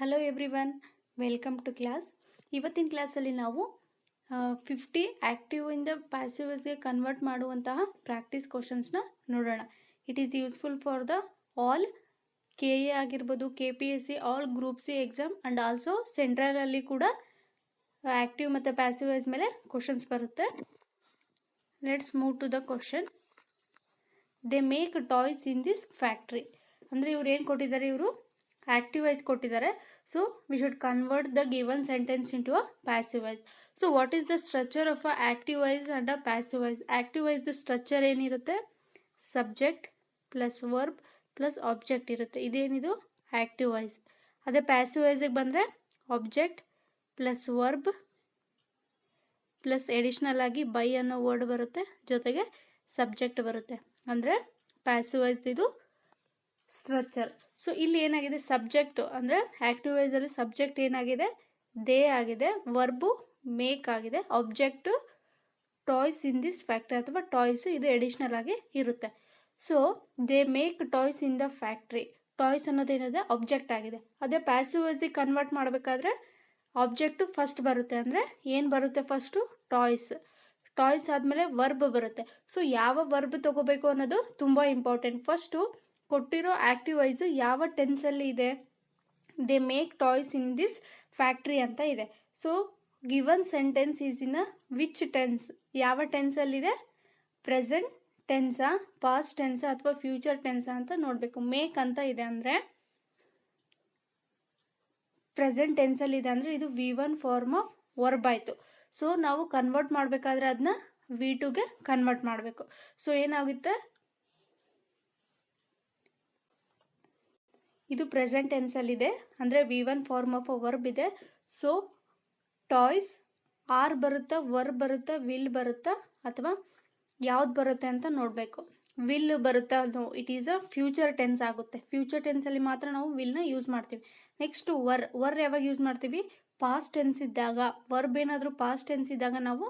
Hello everyone, welcome to class. ಇವತ್ತಿನ ಕ್ಲಾಸಲ್ಲಿ ನಾವು 50 ಆ್ಯಕ್ಟಿವಿಂದ ಪ್ಯಾಸಿವ್ಸ್ಗೆ ಕನ್ವರ್ಟ್ ಮಾಡುವಂತಹ ಪ್ರಾಕ್ಟೀಸ್ ಕ್ವಶನ್ಸ್ನ ನೋಡೋಣ. It is useful for the all K A ಆಗಿರ್ಬೋದು, KPSC, all group C exam and also ಸೆಂಟ್ರಲಲ್ಲಿ ಕೂಡ ಆ್ಯಕ್ಟಿವ್ ಮತ್ತು ಪ್ಯಾಸಿವೈಸ್ ಮೇಲೆ ಕ್ವಶನ್ಸ್ ಬರುತ್ತೆ. Let's move to the question. They make toys in this factory. ಅಂದರೆ ಇವ್ರು ಏನು ಕೊಟ್ಟಿದ್ದಾರೆ, ಇವರು active wise ಕೊಟ್ಟಿದ್ದಾರೆ. So we should convert the given sentence into a passive wise. So what is the structure of a active wise and a passive wise? Active wise the structure ಏನಿರುತ್ತೆ, subject plus verb plus object ಇರುತ್ತೆ. ಇದೇನಿದು active wise. ಅದೇ passive wise ಗೆ ಬಂದರೆ object plus verb plus additional ಆಗಿ by ಅನ್ನೋ word ಬರುತ್ತೆ, ಜೊತೆಗೆ ಸಬ್ಜೆಕ್ಟ್ ಬರುತ್ತೆ. ಅಂದರೆ passive wise ಇದು ಸ್ಟ್ರಕ್ಚರ್. ಸೊ ಇಲ್ಲಿ ಏನಾಗಿದೆ, ಸಬ್ಜೆಕ್ಟು ಅಂದರೆ ಆ್ಯಕ್ಟಿವ್ ವೈಸಲ್ಲಿ ಸಬ್ಜೆಕ್ಟ್ ಏನಾಗಿದೆ, ದೇ ಆಗಿದೆ, ವರ್ಬು ಮೇಕ್ ಆಗಿದೆ, object toys in this factory ಅಥವಾ ಟಾಯ್ಸು ಇದು ಎಡಿಷ್ನಲ್ ಆಗಿ ಇರುತ್ತೆ. So they make toys in the factory. Toys ಅನ್ನೋದೇನಿದೆ ಆಬ್ಜೆಕ್ಟ್ ಆಗಿದೆ. ಅದೇ ಪ್ಯಾಸಿವ್ ವೈಸಿಗೆ ಕನ್ವರ್ಟ್ ಮಾಡಬೇಕಾದ್ರೆ ಆಬ್ಜೆಕ್ಟು ಫಸ್ಟ್ ಬರುತ್ತೆ. ಅಂದರೆ ಏನು ಬರುತ್ತೆ, ಫಸ್ಟು ಟಾಯ್ಸ್. ಟಾಯ್ಸ್ ಆದಮೇಲೆ ವರ್ಬ್ ಬರುತ್ತೆ. ಸೊ ಯಾವ ವರ್ಬ್ ತೊಗೋಬೇಕು ಅನ್ನೋದು ತುಂಬ ಇಂಪಾರ್ಟೆಂಟ್. ಫಸ್ಟು ಕೊಟ್ಟಿರೋ ಆ್ಯಕ್ಟಿವ್ ವೈಸು ಯಾವ ಟೆನ್ಸಲ್ಲಿ ಇದೆ, they make toys in this factory ಅಂತ ಇದೆ. So given sentence is in a which tense, ಯಾವ ಟೆನ್ಸಲ್ಲಿದೆ, ಪ್ರೆಸೆಂಟ್ ಟೆನ್ಸಾ, ಪಾಸ್ಟ್ ಟೆನ್ಸಾ ಅಥವಾ ಫ್ಯೂಚರ್ ಟೆನ್ಸಾ ಅಂತ ನೋಡಬೇಕು. ಮೇಕ್ ಅಂತ ಇದೆ ಅಂದರೆ ಪ್ರೆಸೆಂಟ್ ಟೆನ್ಸಲ್ಲಿದೆ ಅಂದರೆ ಇದು V1 ಫಾರ್ಮ್ ಆಫ್ ವರ್ಬ್ ಆಯಿತು. ಸೊ ನಾವು ಕನ್ವರ್ಟ್ ಮಾಡಬೇಕಾದ್ರೆ ಅದನ್ನ V2ಗೆ ಕನ್ವರ್ಟ್ ಮಾಡಬೇಕು. ಸೊ ಏನಾಗುತ್ತೆ, ಇದು ಪ್ರೆಸೆಂಟ್ ಟೆನ್ಸಲ್ಲಿದೆ ಅಂದರೆ V1 form of a verb ಇದೆ. ಸೊ ಟಾಯ್ಸ್ ಆರ್ ಬರುತ್ತಾ, ವರ್ಬ್ ಬರುತ್ತಾ, ವಿಲ್ ಬರುತ್ತಾ ಅಥವಾ ಯಾವ್ದು ಬರುತ್ತೆ ಅಂತ ನೋಡಬೇಕು. ವಿಲ್ ಬರುತ್ತಾ, no, it is a future tense ಆಗುತ್ತೆ. ಫ್ಯೂಚರ್ ಟೆನ್ಸಲ್ಲಿ ಮಾತ್ರ ನಾವು ವಿಲ್ನ ಯೂಸ್ ಮಾಡ್ತೀವಿ. ನೆಕ್ಸ್ಟು ವರ್ ಯಾವಾಗ ಯೂಸ್ ಮಾಡ್ತೀವಿ, ಪಾಸ್ಟ್ ಟೆನ್ಸ್ ಇದ್ದಾಗ. ವರ್ಬ್ ಏನಾದರೂ ಪಾಸ್ಟ್ ಟೆನ್ಸ್ ಇದ್ದಾಗ ನಾವು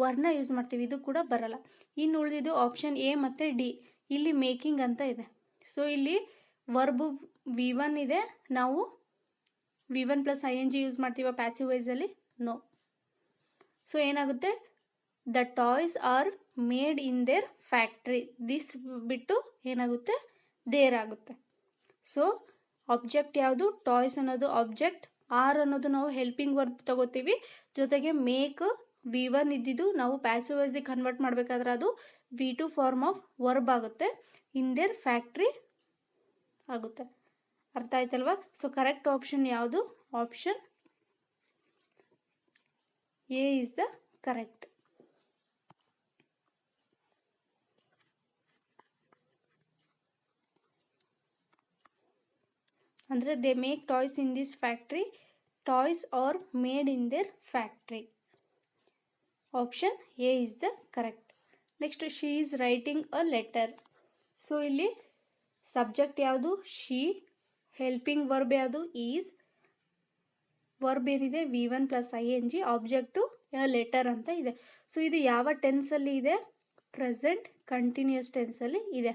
ವರ್ನ ಯೂಸ್ ಮಾಡ್ತೀವಿ, ಇದು ಕೂಡ ಬರಲ್ಲ. ಇನ್ನು ಉಳಿದಿದ್ದು ಆಪ್ಷನ್ ಎ ಮತ್ತು ಡಿ. ಇಲ್ಲಿ ಮೇಕಿಂಗ್ ಅಂತ ಇದೆ. ಸೊ ಇಲ್ಲಿ ವರ್ಬು V1 ಇದೆ, ನಾವು V1 ಪ್ಲಸ್ ING ಯೂಸ್ ಮಾಡ್ತೀವ ಪ್ಯಾಸಿವ್ ವೈಸಲ್ಲಿ, ನೋ. ಸೊ ಏನಾಗುತ್ತೆ, the toys are made in their factory. This ಬಿಟ್ಟು ಏನಾಗುತ್ತೆ, ದೇರ್ ಆಗುತ್ತೆ. ಸೊ ಆಬ್ಜೆಕ್ಟ್ ಯಾವುದು, ಟಾಯ್ಸ್ ಅನ್ನೋದು ಆಬ್ಜೆಕ್ಟ್, ಆರ್ ಅನ್ನೋದು ನಾವು ಹೆಲ್ಪಿಂಗ್ ವರ್ಬ್ ತಗೋತೀವಿ, ಜೊತೆಗೆ ಮೇಕ್ V1 ಇದ್ದಿದ್ದು ನಾವು ಪ್ಯಾಸಿವ್ ವೈಸಿಗೆ ಕನ್ವರ್ಟ್ ಮಾಡಬೇಕಾದ್ರೆ ಅದು V2 ಫಾರ್ಮ್ ಆಫ್ ವರ್ಬ್ ಆಗುತ್ತೆ, ಇನ್ ದೇರ್ ಫ್ಯಾಕ್ಟ್ರಿ ಆಗುತ್ತೆ. ಅರ್ಥ ಆಯ್ತಲ್ವಾ? ಸೊ ಕರೆಕ್ಟ್ ಆಪ್ಷನ್ ಯಾವುದು, option A is the correct. ಅಂದರೆ they make toys in this factory, toys are made in their factory. Option A is the correct. Next, she is writing a letter. So ಇಲ್ಲಿ subject ಯಾವುದು, she, helping verb ಯಾವುದು, is, verb ಏನಿದೆ V1 plus ING, object letter ಅಂತ ಇದೆ. So ಇದು ಯಾವ ಟೆನ್ಸಲ್ಲಿ ಇದೆ, ಪ್ರೆಸೆಂಟ್ ಕಂಟಿನ್ಯೂಸ್ ಟೆನ್ಸಲ್ಲಿ ಇದೆ.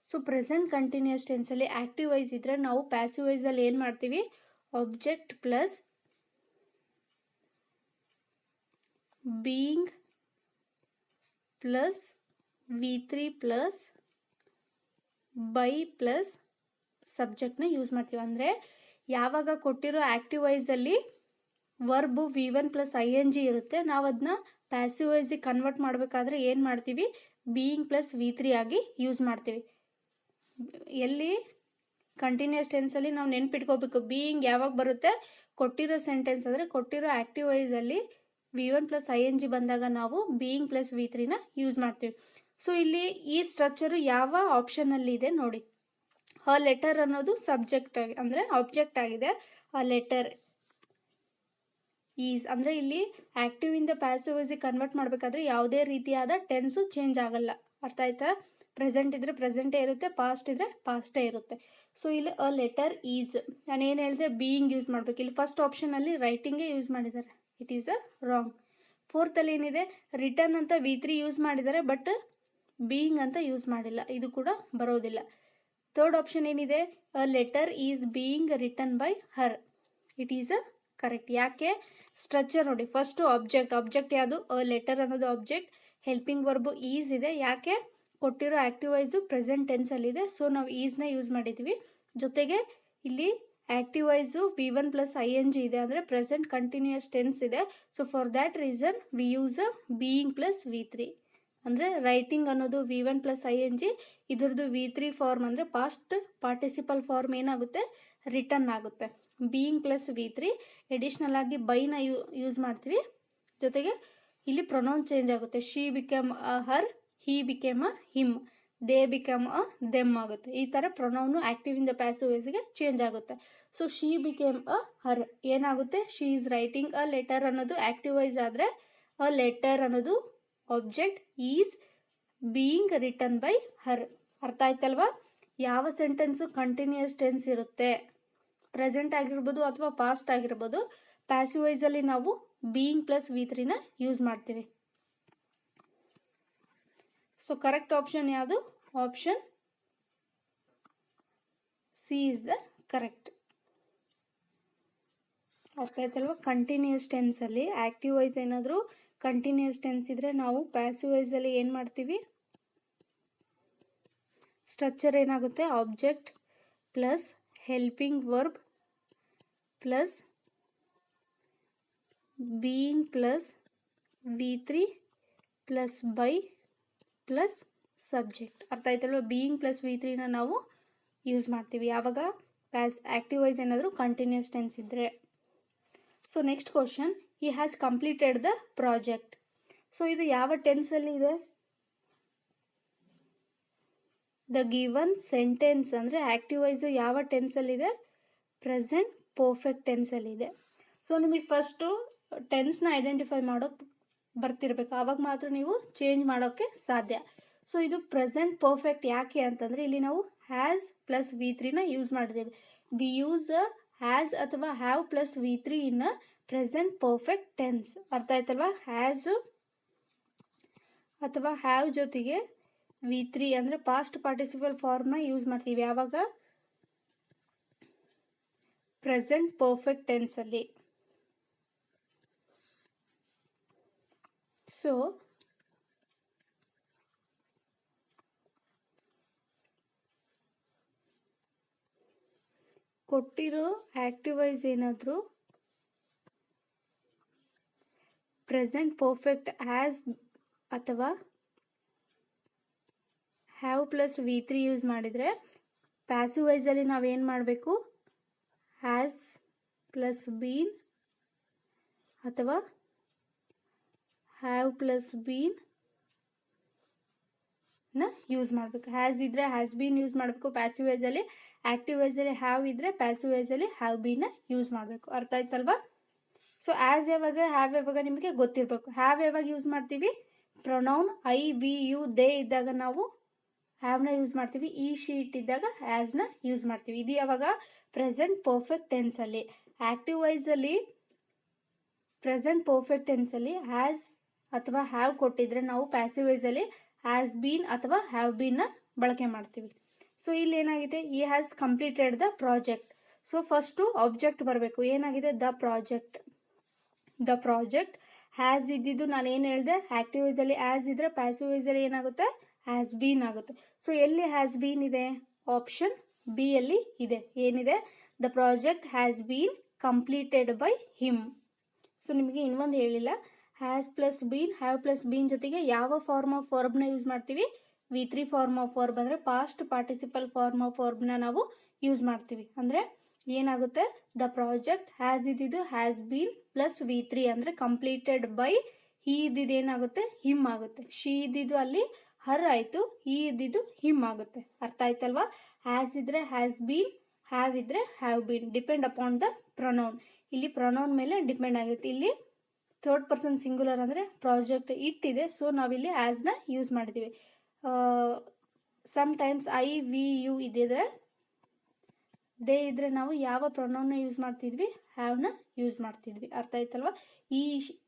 ಸೊ ಪ್ರೆಸೆಂಟ್ ಕಂಟಿನ್ಯೂಸ್ ಟೆನ್ಸಲ್ಲಿ ಆ್ಯಕ್ಟಿವ್ ವೈಸ್ ಇದ್ದರೆ ನಾವು ಪ್ಯಾಸಿವ್ ವೈಸಲ್ಲಿ ಏನು ಮಾಡ್ತೀವಿ, object plus being plus V3 plus by plus ಸಬ್ಜೆಕ್ಟ್ನ ಯೂಸ್ ಮಾಡ್ತೀವಿ. ಅಂದರೆ ಯಾವಾಗ ಕೊಟ್ಟಿರೋ ಆ್ಯಕ್ಟಿವ್ ವೈಸಲ್ಲಿ ವರ್ಬು V1 ಪ್ಲಸ್ ING ಇರುತ್ತೆ, ನಾವು ಅದನ್ನ ಪ್ಯಾಸಿವ್ ವೈಸಿಗೆ ಕನ್ವರ್ಟ್ ಮಾಡಬೇಕಾದ್ರೆ ಏನು ಮಾಡ್ತೀವಿ, ಬೀಯಿಂಗ್ ಪ್ಲಸ್ V3 ಆಗಿ ಯೂಸ್ ಮಾಡ್ತೀವಿ. ಎಲ್ಲಿ ಕಂಟಿನ್ಯೂಸ್ ಟೆನ್ಸಲ್ಲಿ ನಾವು ನೆನ್ಪಿಟ್ಕೋಬೇಕು, ಬೀಯಿಂಗ್ ಯಾವಾಗ ಬರುತ್ತೆ, ಕೊಟ್ಟಿರೋ ಸೆಂಟೆನ್ಸ್ ಅಂದರೆ ಕೊಟ್ಟಿರೋ ಆ್ಯಕ್ಟಿವ್ ವೈಸಲ್ಲಿ V1 ಪ್ಲಸ್ ING ಬಂದಾಗ ನಾವು ಬೀಯಿಂಗ್ ಪ್ಲಸ್ V3ನ ಯೂಸ್ ಮಾಡ್ತೀವಿ. ಸೊ ಇಲ್ಲಿ ಈ ಸ್ಟ್ರಕ್ಚರು ಯಾವ ಆಪ್ಷನಲ್ಲಿ ಇದೆ ನೋಡಿ. ಅ ಲೆಟರ್ ಅನ್ನೋದು ಸಬ್ಜೆಕ್ಟ್ ಆಗಿ ಅಂದರೆ ಆಬ್ಜೆಕ್ಟ್ ಆಗಿದೆ. ಅ ಲೆಟರ್ ಈಸ್ ಅಂದರೆ ಇಲ್ಲಿ ಆ್ಯಕ್ಟಿವ್ ಇಂದ ಪ್ಯಾಸಿವ್ ವೈಸಿಗೆ ಕನ್ವರ್ಟ್ ಮಾಡಬೇಕಾದ್ರೆ ಯಾವುದೇ ರೀತಿಯಾದ ಟೆನ್ಸು ಚೇಂಜ್ ಆಗಲ್ಲ. ಅರ್ಥ ಆಯ್ತಾ? ಪ್ರೆಸೆಂಟ್ ಇದ್ದರೆ ಪ್ರೆಸೆಂಟೇ ಇರುತ್ತೆ, ಪಾಸ್ಟ್ ಇದ್ದರೆ ಪಾಸ್ಟೇ ಇರುತ್ತೆ. ಸೊ ಇಲ್ಲಿ ಅ ಲೆಟರ್ ಈಸ್, ನಾನೇನು ಹೇಳಿದೆ, ಬೀಯಿಂಗ್ ಯೂಸ್ ಮಾಡಬೇಕು. ಇಲ್ಲಿ ಫಸ್ಟ್ ಆಪ್ಷನಲ್ಲಿ ರೈಟಿಂಗೇ ಯೂಸ್ ಮಾಡಿದ್ದಾರೆ, ಇಟ್ ಈಸ್ ಅ ರಾಂಗ್. ಫೋರ್ತಲ್ಲಿ ಏನಿದೆ, ರಿಟರ್ನ್ ಅಂತ V3 ಯೂಸ್ ಮಾಡಿದ್ದಾರೆ, ಬಟ್ ಬೀಯಿಂಗ್ ಅಂತ ಯೂಸ್ ಮಾಡಿಲ್ಲ, ಇದು ಕೂಡ ಬರೋದಿಲ್ಲ. ಥರ್ಡ್ ಆಪ್ಷನ್ ಏನಿದೆ, a letter is being written by Har. It is a correct. ಯಾಕೆ ಸ್ಟ್ರಕ್ಚರ್ ನೋಡಿ, ಫಸ್ಟು ಆಬ್ಜೆಕ್ಟ್ ಯಾವುದು, ಅ ಲೆಟರ್ ಅನ್ನೋದು ಆಬ್ಜೆಕ್ಟ್, ಹೆಲ್ಪಿಂಗ್ ವರ್ಬು ಈಸ್ ಇದೆ. ಯಾಕೆ ಕೊಟ್ಟಿರೋ ಆ್ಯಕ್ಟಿವ್ ವೈಸು ಪ್ರೆಸೆಂಟ್ ಟೆನ್ಸಲ್ಲಿದೆ, ಸೊ ನಾವು ಈಸ್ನ ಯೂಸ್ ಮಾಡಿದ್ವಿ. ಜೊತೆಗೆ ಇಲ್ಲಿ active wise V1 plus ING ಇದೆ, ಅಂದರೆ ಪ್ರೆಸೆಂಟ್ ಕಂಟಿನ್ಯೂಯಸ್ ಟೆನ್ಸ್ ಇದೆ. So for that reason we use a being plus V3. ಅಂದರೆ ರೈಟಿಂಗ್ ಅನ್ನೋದು V1 ಪ್ಲಸ್ ING, ಇದ್ರದ್ದು V3 ಫಾರ್ಮ್ ಅಂದರೆ ಪಾಸ್ಟ್ ಪಾರ್ಟಿಸಿಪಲ್ ಫಾರ್ಮ್ ಏನಾಗುತ್ತೆ, ರಿಟರ್ನ್ ಆಗುತ್ತೆ. ಬೀಯಿಂಗ್ ಪ್ಲಸ್ V3, ಎಡಿಷ್ನಲ್ ಆಗಿ ಬೈನ ಯೂಸ್ ಮಾಡ್ತೀವಿ. ಜೊತೆಗೆ ಇಲ್ಲಿ ಪ್ರೊನೌನ್ ಚೇಂಜ್ ಆಗುತ್ತೆ. She become a Har, he became a him, they become a them ಆಗುತ್ತೆ. ಈ ಥರ ಪ್ರೊನೌನು ಆ್ಯಕ್ಟಿವ್ ಇಂದ ಪ್ಯಾಸಿವ್ ವಾಯ್ಸ್ಗೆ ಚೇಂಜ್ ಆಗುತ್ತೆ. ಸೊ ಶಿ ಬಿಕೇಮ್ ಅ ಹರ್ ಏನಾಗುತ್ತೆ, she is writing a letter ಅನ್ನೋದು ಆ್ಯಕ್ಟಿವ್ ವೈಸ್ ಆದರೆ, ಅ ಲೆಟರ್ ಅನ್ನೋದು object is being return by her. ಅರ್ಥ ಆಯ್ತಲ್ವಾ? ಯಾವ ಸೆಂಟೆನ್ಸು ಕಂಟಿನ್ಯೂಯಸ್ ಟೆನ್ಸ್ ಇರುತ್ತೆ, ಪ್ರೆಸೆಂಟ್ ಆಗಿರ್ಬೋದು ಅಥವಾ ಪಾಸ್ಟ್ ಆಗಿರ್ಬೋದು, ಪ್ಯಾಸಿವ್ ವಾಯ್ಸಲ್ಲಿ ನಾವು ಬೀಯಿಂಗ್ ಪ್ಲಸ್ V3ನ ಯೂಸ್ ಮಾಡ್ತೀವಿ. ಸೊ ಕರೆಕ್ಟ್ ಆಪ್ಷನ್ ಯಾವುದು? Option C is the correct. ಅರ್ಥ ಆಯ್ತಲ್ವ? ಕಂಟಿನ್ಯೂಯಸ್ ಟೆನ್ಸಲ್ಲಿ ಆ್ಯಕ್ಟಿವ್ ವಾಯ್ಸ್ ಏನಾದರೂ ಕಂಟಿನ್ಯೂಯಸ್ ಟೆನ್ಸ್ ಇದ್ದರೆ ನಾವು ಪ್ಯಾಸಿವ್ ವಾಯ್ಸಲ್ಲಿ ಏನು ಮಾಡ್ತೀವಿ, ಸ್ಟ್ರಕ್ಚರ್ ಏನಾಗುತ್ತೆ, object plus helping verb plus being plus V3 plus by plus subject. ಅರ್ಥ ಆಯ್ತಲ್ವ? ಬೀಯಿಂಗ್ ಪ್ಲಸ್ V3ನ ನಾವು ಯೂಸ್ ಮಾಡ್ತೀವಿ ಯಾವಾಗ ಆ್ಯಕ್ಟಿವ್ ವಾಯ್ಸ್ ಏನಾದರೂ ಕಂಟಿನ್ಯೂಸ್ ಟೆನ್ಸ್ ಇದ್ದರೆ. So next question, he has completed the project. So ಇದು ಯಾವ ಟೆನ್ಸಲ್ಲಿ ಇದೆ? ದ ಗಿವನ್ ಸೆಂಟೆನ್ಸ್ ಅಂದರೆ ಆ್ಯಕ್ಟಿವ್ ವಾಯ್ಸು ಯಾವ ಟೆನ್ಸಲ್ಲಿದೆ? ಪ್ರೆಸೆಂಟ್ ಪರ್ಫೆಕ್ಟ್ ಟೆನ್ಸಲ್ಲಿದೆ. ಸೊ ನಿಮಗೆ ಫಸ್ಟು ಟೆನ್ಸ್ನ ಐಡೆಂಟಿಫೈ ಮಾಡೋಕ್ಕೆ ಬರ್ತಿರ್ಬೇಕು, ಆವಾಗ ಮಾತ್ರ ನೀವು ಚೇಂಜ್ ಮಾಡೋಕ್ಕೆ ಸಾಧ್ಯ. ಸೊ ಇದು ಪ್ರೆಸೆಂಟ್ ಪರ್ಫೆಕ್ಟ್ ಯಾಕೆ ಅಂತಂದರೆ, ಇಲ್ಲಿ ನಾವು ಹ್ಯಾಸ್ ಪ್ಲಸ್ V3ನ ಯೂಸ್ ಮಾಡಿದ್ದೇವೆ. ವಿ ಯೂಸ್ ಹ್ಯಾಸ್ ಅಥವಾ have plus V3 in present perfect tense. ಅರ್ಥ ಆಯ್ತಲ್ವಾ? ಹ್ಯಾಸು ಅಥವಾ ಹ್ಯಾವ್ ಜೊತೆಗೆ V3 ಅಂದರೆ ಪಾಸ್ಟ್ ಪಾರ್ಟಿಸಿಪಲ್ ಫಾರ್ಮ್ನ ಯೂಸ್ ಮಾಡ್ತೀವಿ ಯಾವಾಗ? ಪ್ರೆಸೆಂಟ್ ಪರ್ಫೆಕ್ಟ್ ಟೆನ್ಸಲ್ಲಿ. ಸೊ ಕೊಟ್ಟಿರೋ ಆ್ಯಕ್ಟಿವ್ ವಾಯ್ಸ್ ಏನಾದರೂ ಪ್ರೆಸೆಂಟ್ ಪರ್ಫೆಕ್ಟ್ ಹ್ಯಾಸ್ ಅಥವಾ ಹ್ಯಾವ್ ಪ್ಲಸ್ V3 ಯೂಸ್ ಮಾಡಿದರೆ, ಪ್ಯಾಸಿವ್ ವಾಯ್ಸಲ್ಲಿ ನಾವೇನು ಮಾಡಬೇಕು, ಹ್ಯಾಸ್ ಪ್ಲಸ್ ಬೀನ್ ಅಥವಾ ಹ್ಯಾವ್ ಪ್ಲಸ್ ಬೀನ್ ನ ಯೂಸ್ ಮಾಡಬೇಕು. ಹ್ಯಾಸ್ ಇದ್ದರೆ ಹ್ಯಾಸ್ ಬೀನ್ ಯೂಸ್ ಮಾಡಬೇಕು ಪ್ಯಾಸಿವ್ ವಾಯ್ಸಲ್ಲಿ, ಆ್ಯಕ್ಟಿವ್ ವಾಯ್ಸಲ್ಲಿ ಹ್ಯಾವ್ ಇದ್ದರೆ ಪ್ಯಾಸಿವ್ ವಾಯ್ಸಲ್ಲಿ ಹ್ಯಾವ್ ಬೀನ ಯೂಸ್ ಮಾಡಬೇಕು. ಅರ್ಥ ಆಯ್ತಲ್ವಾ? ಸೊ ಆ್ಯಸ್ ಯಾವಾಗ, ಹ್ಯಾವ್ ಯಾವಾಗ ನಿಮಗೆ ಗೊತ್ತಿರಬೇಕು. ಹ್ಯಾವ್ ಯಾವಾಗ ಯೂಸ್ ಮಾಡ್ತೀವಿ? Pronoun I we you they ಇದ್ದಾಗ ನಾವು ಹ್ಯಾವ್ನ ಯೂಸ್ ಮಾಡ್ತೀವಿ. ಈ ಶೀಟ್ ಇದ್ದಾಗ ಆ್ಯಸ್ನ ಯೂಸ್ ಮಾಡ್ತೀವಿ. ಇದು ಯಾವಾಗ? ಪ್ರೆಸೆಂಟ್ ಪರ್ಫೆಕ್ಟ್ ಟೆನ್ಸಲ್ಲಿ. ಆ್ಯಕ್ಟಿವ್ ವಾಯ್ಸಲ್ಲಿ ಪ್ರೆಸೆಂಟ್ ಪರ್ಫೆಕ್ಟ್ ಟೆನ್ಸಲ್ಲಿ ಹ್ಯಾಸ್ ಅಥವಾ ಹ್ಯಾವ್ ಕೊಟ್ಟಿದ್ರೆ ನಾವು ಪ್ಯಾಸಿವ್ ವಾಯ್ಸಲ್ಲಿ ಹ್ಯಾಸ್ ಬೀನ್ ಅಥವಾ ಹ್ಯಾವ್ ಬೀನ್ನ ಬಳಕೆ ಮಾಡ್ತೀವಿ. ಸೊ ಇಲ್ಲಿ ಏನಾಗಿದೆ, ಈ has completed the project. So first object ಬರಬೇಕು. ಏನಾಗಿದೆ? The project. The project has ಇದ್ದಿದ್ದು ನಾನು ಏನು ಹೇಳಿದೆ, ಆ್ಯಕ್ಟಿವ್ ವಾಯ್ಸಲ್ಲಿ ಆ್ಯಸ್ ಇದ್ದರೆ ಪ್ಯಾಸಿವ್ ವಾಯ್ಸಲ್ಲಿ ಏನಾಗುತ್ತೆ, ಹ್ಯಾಸ್ ಬೀನ್ ಆಗುತ್ತೆ. ಸೊ ಎಲ್ಲಿ ಹ್ಯಾಸ್ ಬೀನ್ ಇದೆ? ಆಪ್ಷನ್ ಬಿ ಅಲ್ಲಿ ಇದೆ. ಏನಿದೆ? The project has been completed by him. So ನಿಮಗೆ ಇನ್ನೊಂದು ಹೇಳಿಲ್ಲ, has plus been, have plus been ಜೊತೆಗೆ ಯಾವ ಫಾರ್ಮ್ ಆಫ್ ವರ್ಬ್ನ ಯೂಸ್ ಮಾಡ್ತೀವಿ? V3 ಫಾರ್ಮ್ ಆಫ್ ವರ್ಬ್ ಅಂದರೆ ಪಾಸ್ಟ್ ಪಾರ್ಟಿಸಿಪಲ್ ಫಾರ್ಮ್ ಆಫ್ ವರ್ಬ್ನ ನಾವು ಯೂಸ್ ಮಾಡ್ತೀವಿ. ಅಂದರೆ ಏನಾಗುತ್ತೆ, ದ ಪ್ರಾಜೆಕ್ಟ್ ಹ್ಯಾಸ್ ಇದ್ದಿದ್ದು ಹ್ಯಾಸ್ ಬೀನ್ ಪ್ಲಸ್ V3 ಅಂದರೆ ಕಂಪ್ಲೀಟೆಡ್ ಬೈ, ಹಿ ಇದ್ದಿದ್ದು ಏನಾಗುತ್ತೆ, ಹಿಮ್ ಆಗುತ್ತೆ. ಶಿ ಇದ್ದಿದ್ದು ಅಲ್ಲಿ ಹರ್ ಆಯಿತು, ಈ ಇದ್ದಿದ್ದು ಹಿಮ್ ಆಗುತ್ತೆ. ಅರ್ಥ ಆಯ್ತಲ್ವಾ? ಹ್ಯಾಸ್ ಇದ್ದರೆ ಹ್ಯಾಸ್ ಬೀನ್, ಹ್ಯಾವ್ ಇದ್ದರೆ have bean, depend upon the pronoun. ಇಲ್ಲಿ ಪ್ರೊನೌನ್ ಮೇಲೆ ಡಿಪೆಂಡ್ ಆಗುತ್ತೆ. ಇಲ್ಲಿ ಥರ್ಡ್ ಪರ್ಸನ್ ಸಿಂಗುಲರ್ ಅಂದರೆ ಪ್ರಾಜೆಕ್ಟ್ ಇಟ್ಟಿದೆ, ಸೊ ನಾವಿಲ್ಲಿ ಆ್ಯಸ್ನ ಯೂಸ್ ಮಾಡಿದ್ದೀವಿ. ಸಮ್ಟೈಮ್ಸ್ ಐ ವಿ ಯು ಇದ್ದಿದ್ರೆ, ದೇ ಇದ್ದರೆ ನಾವು ಯಾವ ಪ್ರೊನೌನ್ನ ಯೂಸ್ ಮಾಡ್ತಿದ್ವಿ, ಹ್ಯಾವ್ನ ಯೂಸ್ ಮಾಡ್ತಿದ್ವಿ. ಅರ್ಥ ಆಯ್ತಲ್ವ?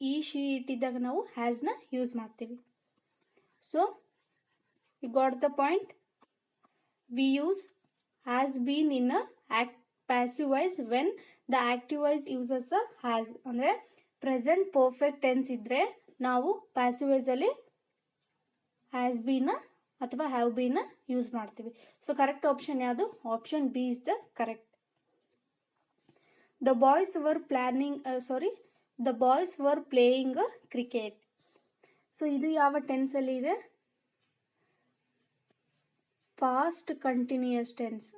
ಈ ಶಿ ಇಟ್ಟಿದ್ದಾಗ ನಾವು ಹ್ಯಾಸ್ನ ಯೂಸ್ ಮಾಡ್ತೀವಿ. So you got the point. We use has been in passive voice when the active voice uses has. ಅಂದರೆ ಪ್ರೆಸೆಂಟ್ ಪರ್ಫೆಕ್ಟ್ ಟೆನ್ಸ್ ಇದ್ದರೆ ನಾವು ಪ್ಯಾಸಿವ್ ವಾಯ್ಸಲ್ಲಿ ಹ್ಯಾಸ್ ಬೀನ ಅಥವಾ ಹ್ಯಾವ್ ಬೀನ ಯೂಸ್ ಮಾಡ್ತೀವಿ. ಸೊ ಕರೆಕ್ಟ್ ಆಪ್ಷನ್ ಯಾವುದು? Option B is the correct. The boys were the boys were playing cricket. So ಇದು ಯಾವ ಟೆನ್ಸಲ್ಲಿ ಇದೆ? Past continuous tense.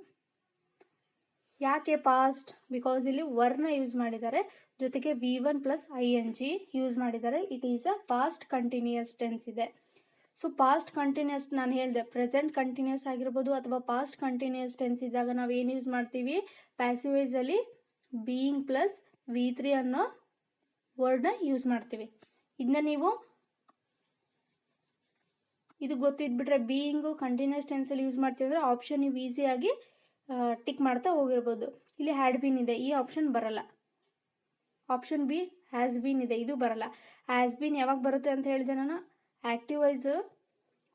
ಯಾಕೆ ಪಾಸ್ಟ್? ಬಿಕಾಸ್ ಇಲ್ಲಿ ವರ್ನ ಯೂಸ್ ಮಾಡಿದ್ದಾರೆ, ಜೊತೆಗೆ V1 ಪ್ಲಸ್ ING ಯೂಸ್ ಮಾಡಿದ್ದಾರೆ. It is a past continuous tense ಇದೆ. ಸೊ ಪಾಸ್ಟ್ ಕಂಟಿನ್ಯೂಸ್ ನಾನು ಹೇಳಿದೆ, ಪ್ರೆಸೆಂಟ್ ಕಂಟಿನ್ಯೂಸ್ ಆಗಿರ್ಬೋದು ಅಥವಾ ಪಾಸ್ಟ್ ಕಂಟಿನ್ಯೂಸ್ ಟೆನ್ಸ್ ಇದ್ದಾಗ ನಾವು ಏನು ಯೂಸ್ ಮಾಡ್ತೀವಿ? ಪ್ಯಾಸಿವ್ ವಾಯ್ಸಲ್ಲಿ ಬೀಯಿಂಗ್ ಪ್ಲಸ್ V3 ಅನ್ನೋ ವರ್ಡ್ನ ಯೂಸ್ ಮಾಡ್ತೀವಿ. ಇದನ್ನ ನೀವು ಇದು ಗೊತ್ತಿದ್ಬಿಟ್ರೆ ಬೀಯಿಂಗು ಕಂಟಿನ್ಯೂಸ್ ಟೆನ್ಸಲ್ಲಿ ಯೂಸ್ ಮಾಡ್ತೀವಿ ಅಂದರೆ ಆಪ್ಷನ್ ನೀವು ಈಸಿಯಾಗಿ ಟಿಕ್ ಮಾಡ್ತಾ ಹೋಗಿರ್ಬೋದು. ಇಲ್ಲಿ ಹ್ಯಾಡ್ ಬೀನ್ ಇದೆ, ಈ ಆಪ್ಷನ್ ಬರಲ್ಲ. ಆಪ್ಷನ್ ಬಿ ಹ್ಯಾಸ್ ಬೀನ್ ಇದೆ, ಇದು ಬರಲ್ಲ. ಹ್ಯಾಸ್ ಬೀನ್ ಯಾವಾಗ ಬರುತ್ತೆ ಅಂತ ಹೇಳಿದೆ ನಾನು? ಆಕ್ಟಿವ್ ವಾಯ್ಸ್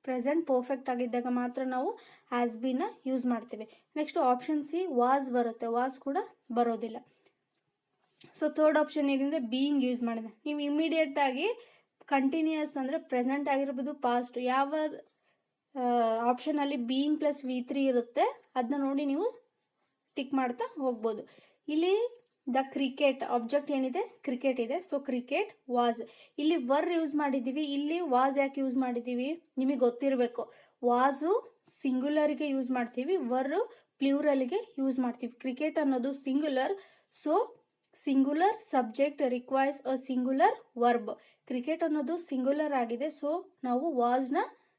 ಪ್ರೆಸೆಂಟ್ ಪರ್ಫೆಕ್ಟ್ ಆಗಿದ್ದಾಗ ಮಾತ್ರ ನಾವು ಹ್ಯಾಸ್ ಬೀನ ಯೂಸ್ ಮಾಡ್ತೀವಿ. ನೆಕ್ಸ್ಟ್ ಆಪ್ಷನ್ ಸಿ ವಾಸ್ ಬರುತ್ತೆ, ವಾಸ್ ಕೂಡ ಬರೋದಿಲ್ಲ. ಸೊ ಥರ್ಡ್ ಆಪ್ಷನ್ ಏನಿದೆ? ಬೀಯಿಂಗ್ ಯೂಸ್ ಮಾಡಿದೆ. ನೀವು ಇಮಿಡಿಯೇಟಾಗಿ ಕಂಟಿನ್ಯೂಯಸ್ ಅಂದರೆ ಪ್ರೆಸೆಂಟ್ ಆಗಿರ್ಬೋದು, ಪಾಸ್ಟ್, ಯಾವ ಆಪ್ಷನಲ್ಲಿ ಬೀಯಿಂಗ್ ಪ್ಲಸ್ V3 ಇರುತ್ತೆ ಅದನ್ನ ನೋಡಿ ನೀವು ಟಿಕ್ ಮಾಡ್ತಾ ಹೋಗ್ಬೋದು. ಇಲ್ಲಿ ದ ಕ್ರಿಕೆಟ್ ಆಬ್ಜೆಕ್ಟ್ ಏನಿದೆ? ಕ್ರಿಕೆಟ್ ಇದೆ. So cricket was. ಇಲ್ಲಿ ವರ್ ಯೂಸ್ ಮಾಡಿದ್ದೀವಿ, ಇಲ್ಲಿ ವಾಸ್ ಯಾಕೆ ಯೂಸ್ ಮಾಡಿದ್ದೀವಿ ನಿಮಗೆ ಗೊತ್ತಿರಬೇಕು. ವಾಸು ಸಿಂಗುಲರ್ಗೆ ಯೂಸ್ ಮಾಡ್ತೀವಿ, ವರ್ರು ಪ್ಲೂರಲ್ಗೆ ಯೂಸ್ ಮಾಡ್ತೀವಿ. ಕ್ರಿಕೆಟ್ ಅನ್ನೋದು singular, so singular subject requires a singular verb. Cricket ಅನ್ನೋದು ಸಿಂಗುಲರ್ ಆಗಿದೆ, ಸೊ ನಾವು ವಾಸ್ನ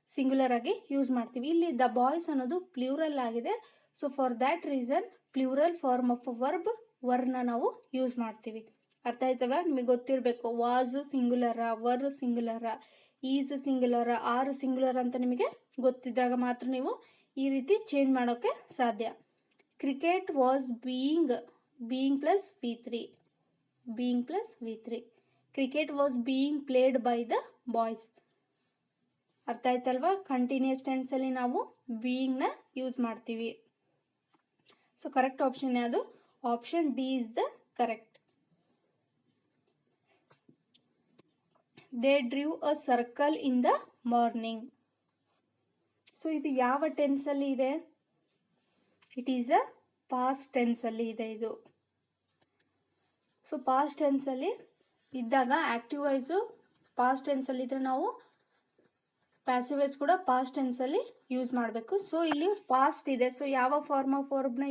ಸಿಂಗುಲರ್ ಆಗಿ ಯೂಸ್ ಮಾಡ್ತೀವಿ. ಇಲ್ಲಿ ದ ಬಾಯ್ಸ್ ಅನ್ನೋದು ಪ್ಲೂರಲ್ ಆಗಿದೆ, so for that reason plural form of verb ವರ್ನ ನಾವು ಯೂಸ್ ಮಾಡ್ತೀವಿ. ಅರ್ಥ ಆಯ್ತಲ್ಲ? ನಿಮಗೆ ಗೊತ್ತಿರಬೇಕು, ವಾಸು ಸಿಂಗುಲರ, ವರ್ ಸಿಂಗುಲರ, ಈಸ್ ಸಿಂಗುಲರ, ಆರ್ ಸಿಂಗುಲರ್ ಅಂತ ನಿಮಗೆ ಗೊತ್ತಿದ್ದಾಗ ಮಾತ್ರ ನೀವು ಈ ರೀತಿ ಚೇಂಜ್ ಮಾಡೋಕ್ಕೆ ಸಾಧ್ಯ. Cricket was being plus V3. Cricket was being played by the boys. ಅರ್ಥ ಆಯ್ತಲ್ವಾ? ಕಂಟಿನ್ಯೂಸ್ ಟೆನ್ಸಲ್ಲಿ ನಾವು ಬೀಯಿಂಗ್ನ ಯೂಸ್ ಮಾಡ್ತೀವಿ. ಸೊ ಕರೆಕ್ಟ್ ಆಪ್ಷನ್ ಯಾವುದು? Option D is the correct. They drew a circle in the morning. So ಇದು ಯಾವ ಟೆನ್ಸಲ್ಲಿ ಇದೆ? ಇಟ್ ಈಸ್ ಅ ಪಾಸ್ಟ್ ಟೆನ್ಸಲ್ಲಿ ಇದೆ ಇದು. ಸೊ ಪಾಸ್ಟ್ ಟೆನ್ಸಲ್ಲಿ ಇದ್ದಾಗ ಆಕ್ಟಿವ್ ವಾಯ್ಸು ಪಾಸ್ಟ್ ಟೆನ್ಸಲ್ಲಿ ಇದ್ದರೆ ನಾವು ಪ್ಯಾಸಿವ್ ವಾಯ್ಸ್ ಕೂಡ ಪಾಸ್ಟ್ ಟೆನ್ಸಲ್ಲಿ ಯೂಸ್ ಮಾಡಬೇಕು. ಸೊ ಇಲ್ಲಿ ಪಾಸ್ಟ್ ಇದೆ, ಸೊ ಯಾವ ಫಾರ್ಮ್ ಆಫ್ ವರ್ಬ್ನ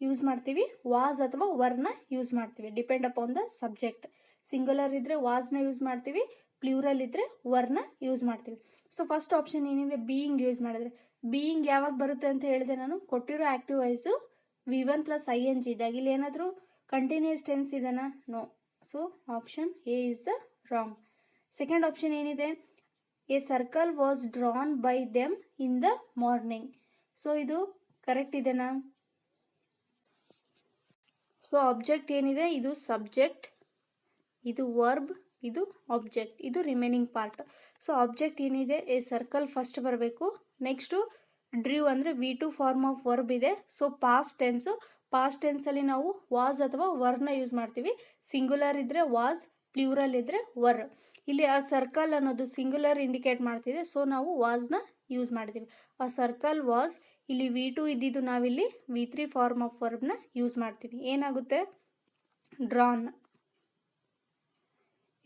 ಯೂಸ್ ಮಾಡ್ತೀವಿ? ವಾಸ್ ಅಥವಾ ವರ್ನ ಯೂಸ್ ಮಾಡ್ತೀವಿ, depend upon the subject. Singular ಇದ್ದರೆ ವಾಸ್ನ ಯೂಸ್ ಮಾಡ್ತೀವಿ, ಪ್ಲೂರಲ್ ಇದ್ದರೆ ವರ್ನ ಯೂಸ್ ಮಾಡ್ತೀವಿ. ಸೊ ಫಸ್ಟ್ ಆಪ್ಷನ್ ಏನಿದೆ? ಬೀಯಿಂಗ್ ಯೂಸ್ ಮಾಡಿದ್ರೆ. ಬೀಯಿಂಗ್ ಯಾವಾಗ ಬರುತ್ತೆ ಅಂತ ಹೇಳಿದೆ ನಾನು? ಕೊಟ್ಟಿರೋ active voice V1 plus ING ಇದ್ದಾಗ. ಇಲ್ಲಿ ಏನಾದರೂ ಕಂಟಿನ್ಯೂಸ್ ಟೆನ್ಸ್ ಇದೆನಾ? No. So option A is the wrong. Second option ಏನಿದೆ? A circle was drawn by them in the morning. So ಇದು ಕರೆಕ್ಟ್ ಇದೆನಾ? ಸೊ ಆಬ್ಜೆಕ್ಟ್ ಏನಿದೆ? ಇದು ಸಬ್ಜೆಕ್ಟ್, ಇದು ವರ್ಬ್, ಇದು ಆಬ್ಜೆಕ್ಟ್, ಇದು ರಿಮೈನಿಂಗ್ ಪಾರ್ಟ್. ಸೊ ಆಬ್ಜೆಕ್ಟ್ ಏನಿದೆ? ಎ ಸರ್ಕಲ್ ಫಸ್ಟ್ ಬರಬೇಕು. ನೆಕ್ಸ್ಟು ಡ್ರೀವ್ ಅಂದರೆ V2 ಫಾರ್ಮ್ ಆಫ್ ವರ್ಬ್ ಇದೆ. ಸೊ ಪಾಸ್ಟ್ ಟೆನ್ಸಲ್ಲಿ ನಾವು ವಾಸ್ ಅಥವಾ ವರ್ನ ಯೂಸ್ ಮಾಡ್ತೀವಿ. ಸಿಂಗುಲರ್ ಇದ್ದರೆ ವಾಸ್, ಪ್ಲೂರಲ್ ಇದ್ದರೆ ವರ್. ಇಲ್ಲಿ ಆ ಸರ್ಕಲ್ ಅನ್ನೋದು ಸಿಂಗುಲರ್ ಇಂಡಿಕೇಟ್ ಮಾಡ್ತಿದೆ, ಸೊ ನಾವು ವಾಸ್ನ ಯೂಸ್ ಮಾಡಿದ್ದೀವಿ. ಆ ಸರ್ಕಲ್ ವಾಸ್. ಇಲ್ಲಿ V2 ಇದ್ದಿದ್ದು ನಾವಿಲ್ಲಿ V3 ಫಾರ್ಮ್ ಆಫ್ ವರ್ಬ್ನ ಯೂಸ್ ಮಾಡ್ತೀವಿ. ಏನಾಗುತ್ತೆ? Drawn.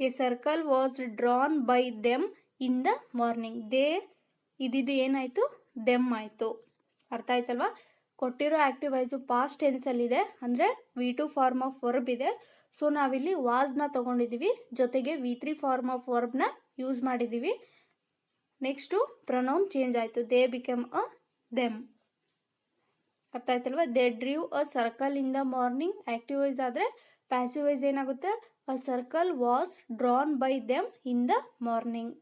A circle was drawn by them in the morning. ಇದ್ದಿದ್ದು ಏನಾಯಿತು? ದೆಮ್ ಆಯಿತು. ಅರ್ಥ ಆಯ್ತಲ್ವಾ? ಕೊಟ್ಟಿರೋ ಆಕ್ಟಿವ್ ವಾಯ್ಸು ಪಾಸ್ಟ್ ಟೆನ್ಸಲ್ಲಿದೆ, ಅಂದರೆ V2 ಫಾರ್ಮ್ ಆಫ್ ವರ್ಬ್ ಇದೆ. ಸೊ ನಾವಿಲ್ಲಿ ವಾಸ್ನ ತೊಗೊಂಡಿದ್ದೀವಿ, ಜೊತೆಗೆ V3 ಫಾರ್ಮ್ ಆಫ್ ವರ್ಬ್ನ ಯೂಸ್ ಮಾಡಿದ್ದೀವಿ. ನೆಕ್ಸ್ಟು ಪ್ರೊನೌನ್ ಚೇಂಜ್ ಆಯಿತು, ದೇ ಬಿಕಮ್ ಅ ದೆಮ್. ಅರ್ಥ ಆಯ್ತಲ್ವ? They drew a circle in the morning active voice ಆದರೆ, ಪ್ಯಾಸಿವ್ ವಾಯ್ಸ್ ಏನಾಗುತ್ತೆ? A circle was drawn by them in the morning.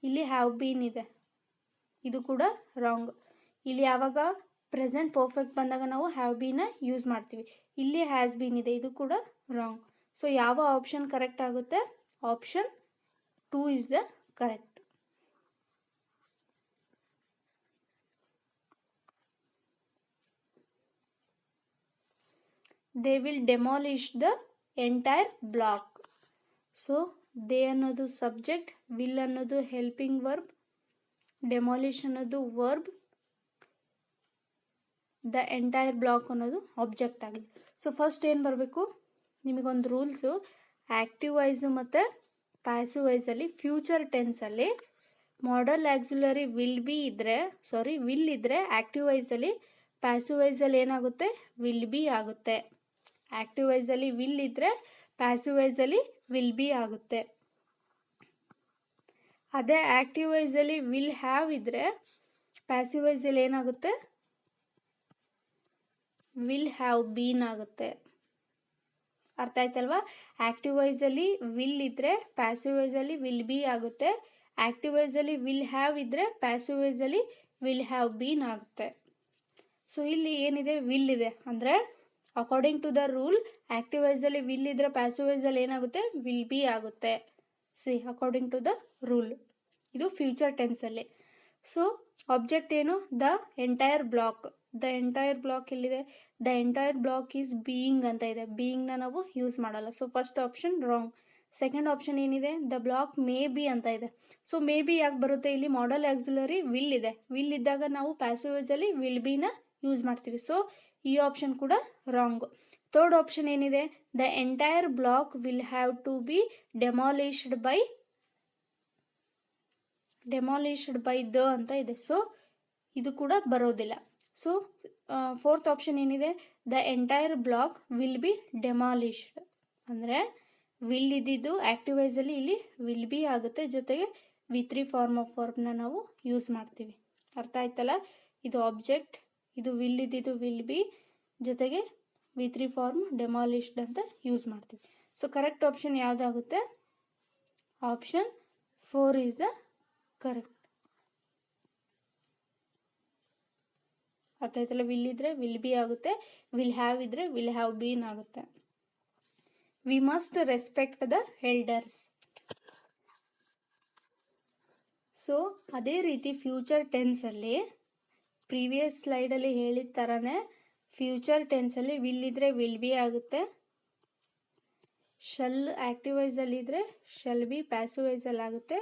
ಇಲ್ಲಿ have been ಇದೆ, ಇದು ಕೂಡ ರಾಂಗ್. ಇಲ್ಲಿ ಯಾವಾಗ ಪ್ರೆಸೆಂಟ್ ಪರ್ಫೆಕ್ಟ್ ಬಂದಾಗ ನಾವು ಹ್ಯಾವ್ ಬೀನ ಯೂಸ್ ಮಾಡ್ತೀವಿ. ಇಲ್ಲಿ ಹ್ಯಾಸ್ ಬೀನ್ ಇದೆ, ಇದು ಕೂಡ ರಾಂಗ್. ಸೊ ಯಾವ ಆಪ್ಷನ್ ಕರೆಕ್ಟ್ ಆಗುತ್ತೆ? Option 2 is the correct. They will demolish the entire block. So they ಅನ್ನೋದು ಸಬ್ಜೆಕ್ಟ್, ವಿಲ್ ಅನ್ನೋದು ಹೆಲ್ಪಿಂಗ್ ವರ್ಬ್, ಡೆಮಾಲಿಷ್ ಅನ್ನೋದು ವರ್ಬ್, ದ ಎಂಟೈರ್ ಬ್ಲಾಕ್ ಅನ್ನೋದು ಆಬ್ಜೆಕ್ಟ್ ಆಗಿದೆ. ಸೊ ಫಸ್ಟ್ ಏನು ಬರಬೇಕು, ನಿಮಗೊಂದು ರೂಲ್ಸು, ಆ್ಯಕ್ಟಿವ್ ವೈಸು ಮತ್ತು ಪ್ಯಾಸಿವ್ ವೈಸಲ್ಲಿ ಫ್ಯೂಚರ್ ಟೆನ್ಸಲ್ಲಿ ಮಾಡಲ್ ಆಕ್ಸಿಲರಿ ವಿಲ್ ಇದ್ದರೆ ಆ್ಯಕ್ಟಿವ್ ವೈಸಲ್ಲಿ, ಪ್ಯಾಸಿವ್ ವೈಸಲ್ಲಿ ಏನಾಗುತ್ತೆ, ವಿಲ್ ಬಿ ಆಗುತ್ತೆ. ಆ್ಯಕ್ಟಿವ್ ವೈಸಲ್ಲಿ ವಿಲ್ ಇದ್ದರೆ ಪ್ಯಾಸಿವ್ ವೈಸಲ್ಲಿ ವಿಲ್ ಬಿ ಆಗುತ್ತೆ. ಅದೇ ಆ್ಯಕ್ಟಿವ್ ವೈಸಲ್ಲಿ ವಿಲ್ ಹ್ಯಾವ್ ಇದ್ದರೆ ಪ್ಯಾಸಿವ್ ವೈಸಲ್ಲಿ ಏನಾಗುತ್ತೆ, ವಿಲ್ ಹ್ಯಾವ್ ಬೀನ್ ಆಗುತ್ತೆ. ಅರ್ಥ ಆಯ್ತಲ್ವಾ? ಆ್ಯಕ್ಟಿವ್ ವೈಸಲ್ಲಿ ವಿಲ್ ಇದ್ದರೆ ಪ್ಯಾಸಿವ್ ವೈಸಲ್ಲಿ ವಿಲ್ ಬಿ ಆಗುತ್ತೆ. ಆ್ಯಕ್ಟಿವ್ ವೈಸಲ್ಲಿ ವಿಲ್ ಹ್ಯಾವ್ ಇದ್ದರೆ ಪ್ಯಾಸಿವ್ ವೈಸಲ್ಲಿ ವಿಲ್ ಹ್ಯಾವ್ ಬೀನ್ ಆಗುತ್ತೆ. ಸೊ ಇಲ್ಲಿ ಏನಿದೆ, ವಿಲ್ ಇದೆ ಅಂದರೆ according to the rule active ವೈಸಲ್ಲಿ ವಿಲ್ ಇದ್ದರೆ ಪ್ಯಾಸಿವ್ ವೈಸಲ್ಲಿ ಏನಾಗುತ್ತೆ, ವಿಲ್ ಬಿ ಆಗುತ್ತೆ. See according to the rule. ಇದು ಫ್ಯೂಚರ್ ಟೆನ್ಸಲ್ಲಿ. ಸೊ ಆಬ್ಜೆಕ್ಟ್ ಏನು, the entire block. The entire block ಎಲ್ಲಿದೆ, the entire block is being ಅಂತ ಇದೆ. ಬೀಯಿಂಗ್ನ ನಾವು ಯೂಸ್ ಮಾಡಲ್ಲ. So first option wrong. Second option ಏನಿದೆ, ದ ಬ್ಲಾಕ್ ಮೇ ಬಿ ಅಂತ ಇದೆ. ಸೊ ಮೇ ಬಿ ಯಾಕೆ ಬರುತ್ತೆ, ಇಲ್ಲಿ ಮಾಡಲ್ ಆಕ್ಸಿಲರಿ ವಿಲ್ ಇದೆ. ವಿಲ್ ಇದ್ದಾಗ ನಾವು ಪ್ಯಾಸಿವ್ ವೈಸಲ್ಲಿ ವಿಲ್ ಬಿನ ಯೂಸ್ ಮಾಡ್ತೀವಿ. ಸೊ ಈ ಆಪ್ಷನ್ ಕೂಡ ರಾಂಗ್. ಥರ್ಡ್ ಆಪ್ಷನ್ ಏನಿದೆ, the entire block will have to be demolished by the ಅಂತ ಇದೆ. ಸೊ ಇದು ಕೂಡ ಬರೋದಿಲ್ಲ. ಸೊ ಫೋರ್ತ್ ಆಪ್ಷನ್ ಏನಿದೆ, the entire block will be demolished ಅಂದರೆ ವಿಲ್ ಇದ್ದಿದ್ದು ಆ್ಯಕ್ಟಿವ್ ವೈಸಲ್ಲಿ ಇಲ್ಲಿ ವಿಲ್ ಬಿ ಆಗುತ್ತೆ, ಜೊತೆಗೆ V3 ಫಾರ್ಮ್ ಆಫ್ ವರ್ಬ್ನ ನಾವು ಯೂಸ್ ಮಾಡ್ತೀವಿ. ಅರ್ಥ ಆಯ್ತಲ್ಲ? ಇದು ಆಬ್ಜೆಕ್ಟ್, ಇದು ವಿಲ್ ಇದ್ದಿದ್ದು ವಿಲ್ ಬಿ, ಜೊತೆಗೆ V3 ಫಾರ್ಮ್ ಡೆಮಾಲಿಷ್ಡ್ ಅಂತ ಯೂಸ್ ಮಾಡ್ತೀವಿ. ಸೊ ಕರೆಕ್ಟ್ ಆಪ್ಷನ್ ಯಾವುದಾಗುತ್ತೆ, ಆಪ್ಷನ್ 4 ಈಸ್ ದ ಕರೆಕ್ಟ್. ಅರ್ಥ ಆಯ್ತಲ್ಲ? ವಿಲ್ ಇದ್ದರೆ ವಿಲ್ ಬಿ ಆಗುತ್ತೆ, ವಿಲ್ ಹ್ಯಾವ್ ಇದ್ದರೆ ವಿಲ್ ಹ್ಯಾವ್ ಬೀನ್ ಆಗುತ್ತೆ. We must respect the elders. So ಅದೇ ರೀತಿ ಫ್ಯೂಚರ್ ಟೆನ್ಸಲ್ಲಿ ಪ್ರೀವಿಯಸ್ ಸ್ಲೈಡಲ್ಲಿ ಹೇಳಿದ ಥರನೇ ಫ್ಯೂಚರ್ ಟೆನ್ಸಲ್ಲಿ ವಿಲ್ ಇದ್ದರೆ ವಿಲ್ ಬಿ ಆಗುತ್ತೆ, ಶಲ್ ಆ್ಯಕ್ಟಿವ್ ವೈಸಲ್ಲಿ ಇದ್ದರೆ ಶಲ್ ಬಿ ಪ್ಯಾಸಿವ್ ವೈಸಲ್ಲಿ ಆಗುತ್ತೆ,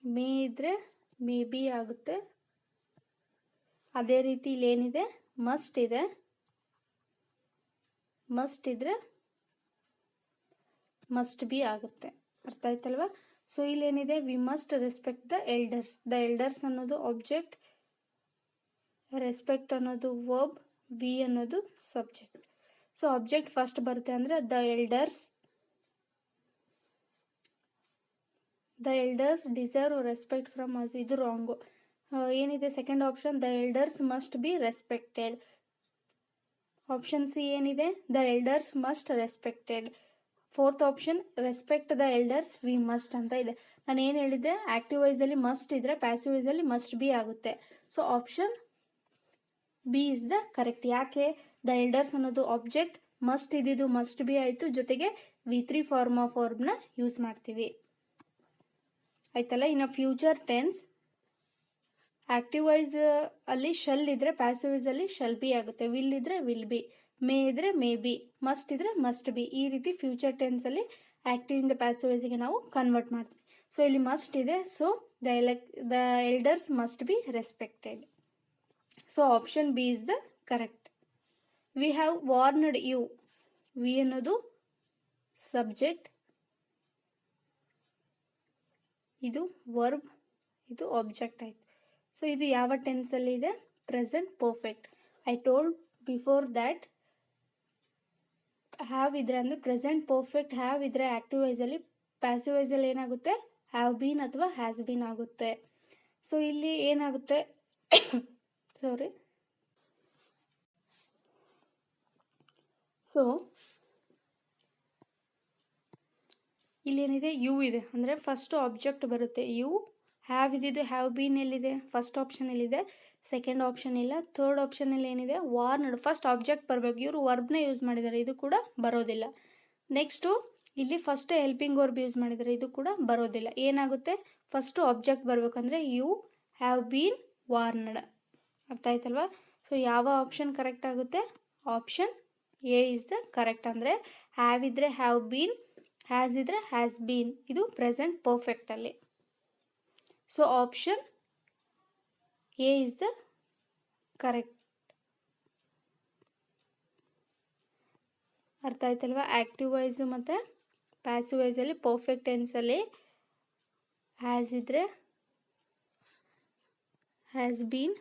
ಮೇ ಇದ್ದರೆ ಮೇ ಬಿ ಆಗುತ್ತೆ. ಅದೇ ರೀತಿ ಇಲ್ಲೇನಿದೆ, ಮಸ್ಟ್ ಇದೆ, ಮಸ್ಟ್ ಇದ್ದರೆ ಮಸ್ಟ್ ಬಿ ಆಗುತ್ತೆ. ಅರ್ಥ ಆಯ್ತಲ್ವಾ? ಸೊ ಇಲ್ಲೇನಿದೆ, we must respect the elders. The elders ಅನ್ನೋದು ಆಬ್ಜೆಕ್ಟ್, ರೆಸ್ಪೆಕ್ಟ್ ಅನ್ನೋದು ವರ್ಬ್, ವಿ ಅನ್ನೋದು ಸಬ್ಜೆಕ್ಟ್. ಸೊ ಆಬ್ಜೆಕ್ಟ್ ಫಸ್ಟ್ ಬರುತ್ತೆ ಅಂದರೆ the elders deserve respect from us. ಇದು ರಾಂಗು. ಏನಿದೆ second option, the elders must be respected. Option C ಏನಿದೆ, the elders must respected. Fourth option, respect the elders we must ಅಂತ ಇದೆ. ನಾನು ಏನು ಹೇಳಿದ್ದೆ, ಆ್ಯಕ್ಟಿವ್ ವೈಸಲ್ಲಿ ಮಸ್ಟ್ ಇದ್ದರೆ ಪ್ಯಾಸಿವ್ ವೈಸಲ್ಲಿ ಮಸ್ಟ್ ಬಿ ಆಗುತ್ತೆ. So option B is the correct. ಯಾಕೆ, the elders ಅನ್ನೋದು ಆಬ್ಜೆಕ್ಟ್, ಮಸ್ಟ್ ಇದ್ದಿದ್ದು ಮಸ್ಟ್ ಬಿ ಆಯಿತು, ಜೊತೆಗೆ V3 ಫಾರ್ಮ್ ಆಫ್ ವರ್ಬ್ನ ಯೂಸ್ ಮಾಡ್ತೀವಿ. ಆಯ್ತಲ್ಲ? ಇನ್ನು ಫ್ಯೂಚರ್ ಟೆನ್ಸ್, ಆ್ಯಕ್ಟಿವ್ ವೈಸ್ ಅಲ್ಲಿ ಶಲ್ ಇದ್ದರೆ ಪ್ಯಾಸಿವ್ ವೈಸಲ್ಲಿ ಶಲ್ ಬಿ ಆಗುತ್ತೆ, ವಿಲ್ ಇದ್ದರೆ ವಿಲ್ ಬಿ, ಮೇ ಇದ್ದರೆ ಮೇ ಬಿ, ಮಸ್ಟ್ ಇದ್ದರೆ ಮಸ್ಟ್ ಬಿ. ಈ ರೀತಿ ಫ್ಯೂಚರ್ ಟೆನ್ಸಲ್ಲಿ ಆ್ಯಕ್ಟಿವ್ ಇಂದ ಪ್ಯಾಸಿವ್ ವೈಸಿಗೆ ನಾವು ಕನ್ವರ್ಟ್ ಮಾಡ್ತೀವಿ. ಸೊ ಇಲ್ಲಿ ಮಸ್ಟ್ ಇದೆ, so the elders must be respected. So option B is the correct. We have warned you. We ಅನ್ನೋದು ಸಬ್ಜೆಕ್ಟ್, ಇದು ವರ್ಬ್, ಇದು ಆಬ್ಜೆಕ್ಟ್ ಆಯಿತು. ಸೊ ಇದು ಯಾವ ಟೆನ್ಸಲ್ಲಿ ಇದೆ, present perfect. I told before that have ಇದ್ರೆ ಅಂದರೆ ಪ್ರೆಸೆಂಟ್ ಪರ್ಫೆಕ್ಟ್ ಹ್ಯಾವ್ ಇದ್ರೆ ಆ್ಯಕ್ಟಿವ್ ವೈಸಲ್ಲಿ, ಪ್ಯಾಸಿವ್ ವೈಸಲ್ಲಿ ಏನಾಗುತ್ತೆ, ಹ್ಯಾವ್ ಬೀನ್ ಅಥವಾ ಹ್ಯಾಸ್ ಬೀನ್ ಆಗುತ್ತೆ. ಸೊ ಇಲ್ಲಿ ಏನಾಗುತ್ತೆ, ಸಾರಿ, ಸೊ ಇಲ್ಲೇನಿದೆ, ಯು ಇದೆ ಅಂದರೆ ಫಸ್ಟ್ ಆಬ್ಜೆಕ್ಟ್ ಬರುತ್ತೆ ಯು. ಹ್ಯಾವ್ ಇದ್ದಿದ್ದು ಹ್ಯಾವ್ ಬೀನ್ ಎಲ್ಲಿದೆ, ಫಸ್ಟ್ ಆಪ್ಷನಲ್ಲಿದೆ, ಸೆಕೆಂಡ್ ಆಪ್ಷನ್ ಇಲ್ಲ. ಥರ್ಡ್ ಆಪ್ಷನಲ್ಲಿ ಏನಿದೆ, ವಾರ್ನ್ಡ್. ಫಸ್ಟ್ ಆಬ್ಜೆಕ್ಟ್ ಬರಬೇಕು, ಇವರು ವರ್ಬ್ನ ಯೂಸ್ ಮಾಡಿದ್ದಾರೆ, ಇದು ಕೂಡ ಬರೋದಿಲ್ಲ. ನೆಕ್ಸ್ಟು ಇಲ್ಲಿ ಫಸ್ಟೇ ಹೆಲ್ಪಿಂಗ್ ವರ್ಬ್ ಯೂಸ್ ಮಾಡಿದ್ದಾರೆ, ಇದು ಕೂಡ ಬರೋದಿಲ್ಲ. ಏನಾಗುತ್ತೆ, ಫಸ್ಟು ಆಬ್ಜೆಕ್ಟ್ ಬರಬೇಕಂದ್ರೆ ಯು ಹ್ಯಾವ್ ಬೀನ್ ವಾರ್ನ್ಡ್. ಅರ್ಥ ಆಯ್ತಲ್ವಾ? ಸೊ ಯಾವ ಆಪ್ಷನ್ ಕರೆಕ್ಟ್ ಆಗುತ್ತೆ, option A is the correct. ಅಂದರೆ ಹ್ಯಾವ್ ಇದ್ದರೆ ಹ್ಯಾವ್ ಬೀನ್, ಹ್ಯಾಸ್ ಇದ್ದರೆ ಹ್ಯಾಸ್ ಬೀನ್, ಇದು ಪ್ರೆಸೆಂಟ್ ಪರ್ಫೆಕ್ಟಲ್ಲಿ. So option A is the correct. ಅರ್ಥ ಆಯ್ತಲ್ವಾ? ಆ್ಯಕ್ಟಿವ್ ವಾಯ್ಸು ಮತ್ತು ಪ್ಯಾಸಿವ್ ವಾಯ್ಸಲ್ಲಿ ಪರ್ಫೆಕ್ಟ್ ಟೆನ್ಸಲ್ಲಿ ಹ್ಯಾಸ್ ಇದ್ದರೆ ಹ್ಯಾಸ್ ಬೀನ್,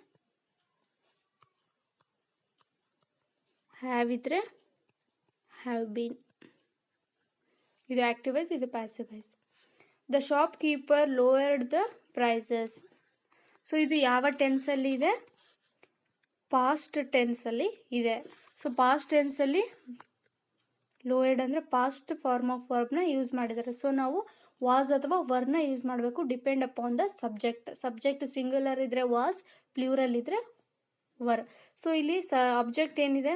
ಹ್ಯಾವ್ ಇದ್ದರೆ ಹ್ಯಾವ್ ಬೀನ್, ಇದು ಆ್ಯಕ್ಟಿವ್ ವಾಯ್ಸ್, ಇದು passive voice. The shopkeeper lowered the prices. So ಇದು ಯಾವ ಟೆನ್ಸಲ್ಲಿ ಇದೆ? ಪಾಸ್ಟ್ ಟೆನ್ಸಲ್ಲಿ ಇದೆ. ಸೊ ಪಾಸ್ಟ್ ಟೆನ್ಸಲ್ಲಿ ಲೋಯರ್ಡ್ ಅಂದರೆ ಪಾಸ್ಟ್ ಫಾರ್ಮ್ ಆಫ್ ವರ್ಬ್ನ ಯೂಸ್ ಮಾಡಿದ್ದಾರೆ. ಸೊ ನಾವು ವಾಸ್ ಅಥವಾ ವರ್ನ ಯೂಸ್ ಮಾಡಬೇಕು, depend upon the subject. Subject singular ಇದ್ದರೆ ವಾಸ್, ಪ್ಲೂರಲ್ ಇದ್ದರೆ ವರ್. ಸೊ ಇಲ್ಲಿ ಆಬ್ಜೆಕ್ಟ್ ಏನಿದೆ?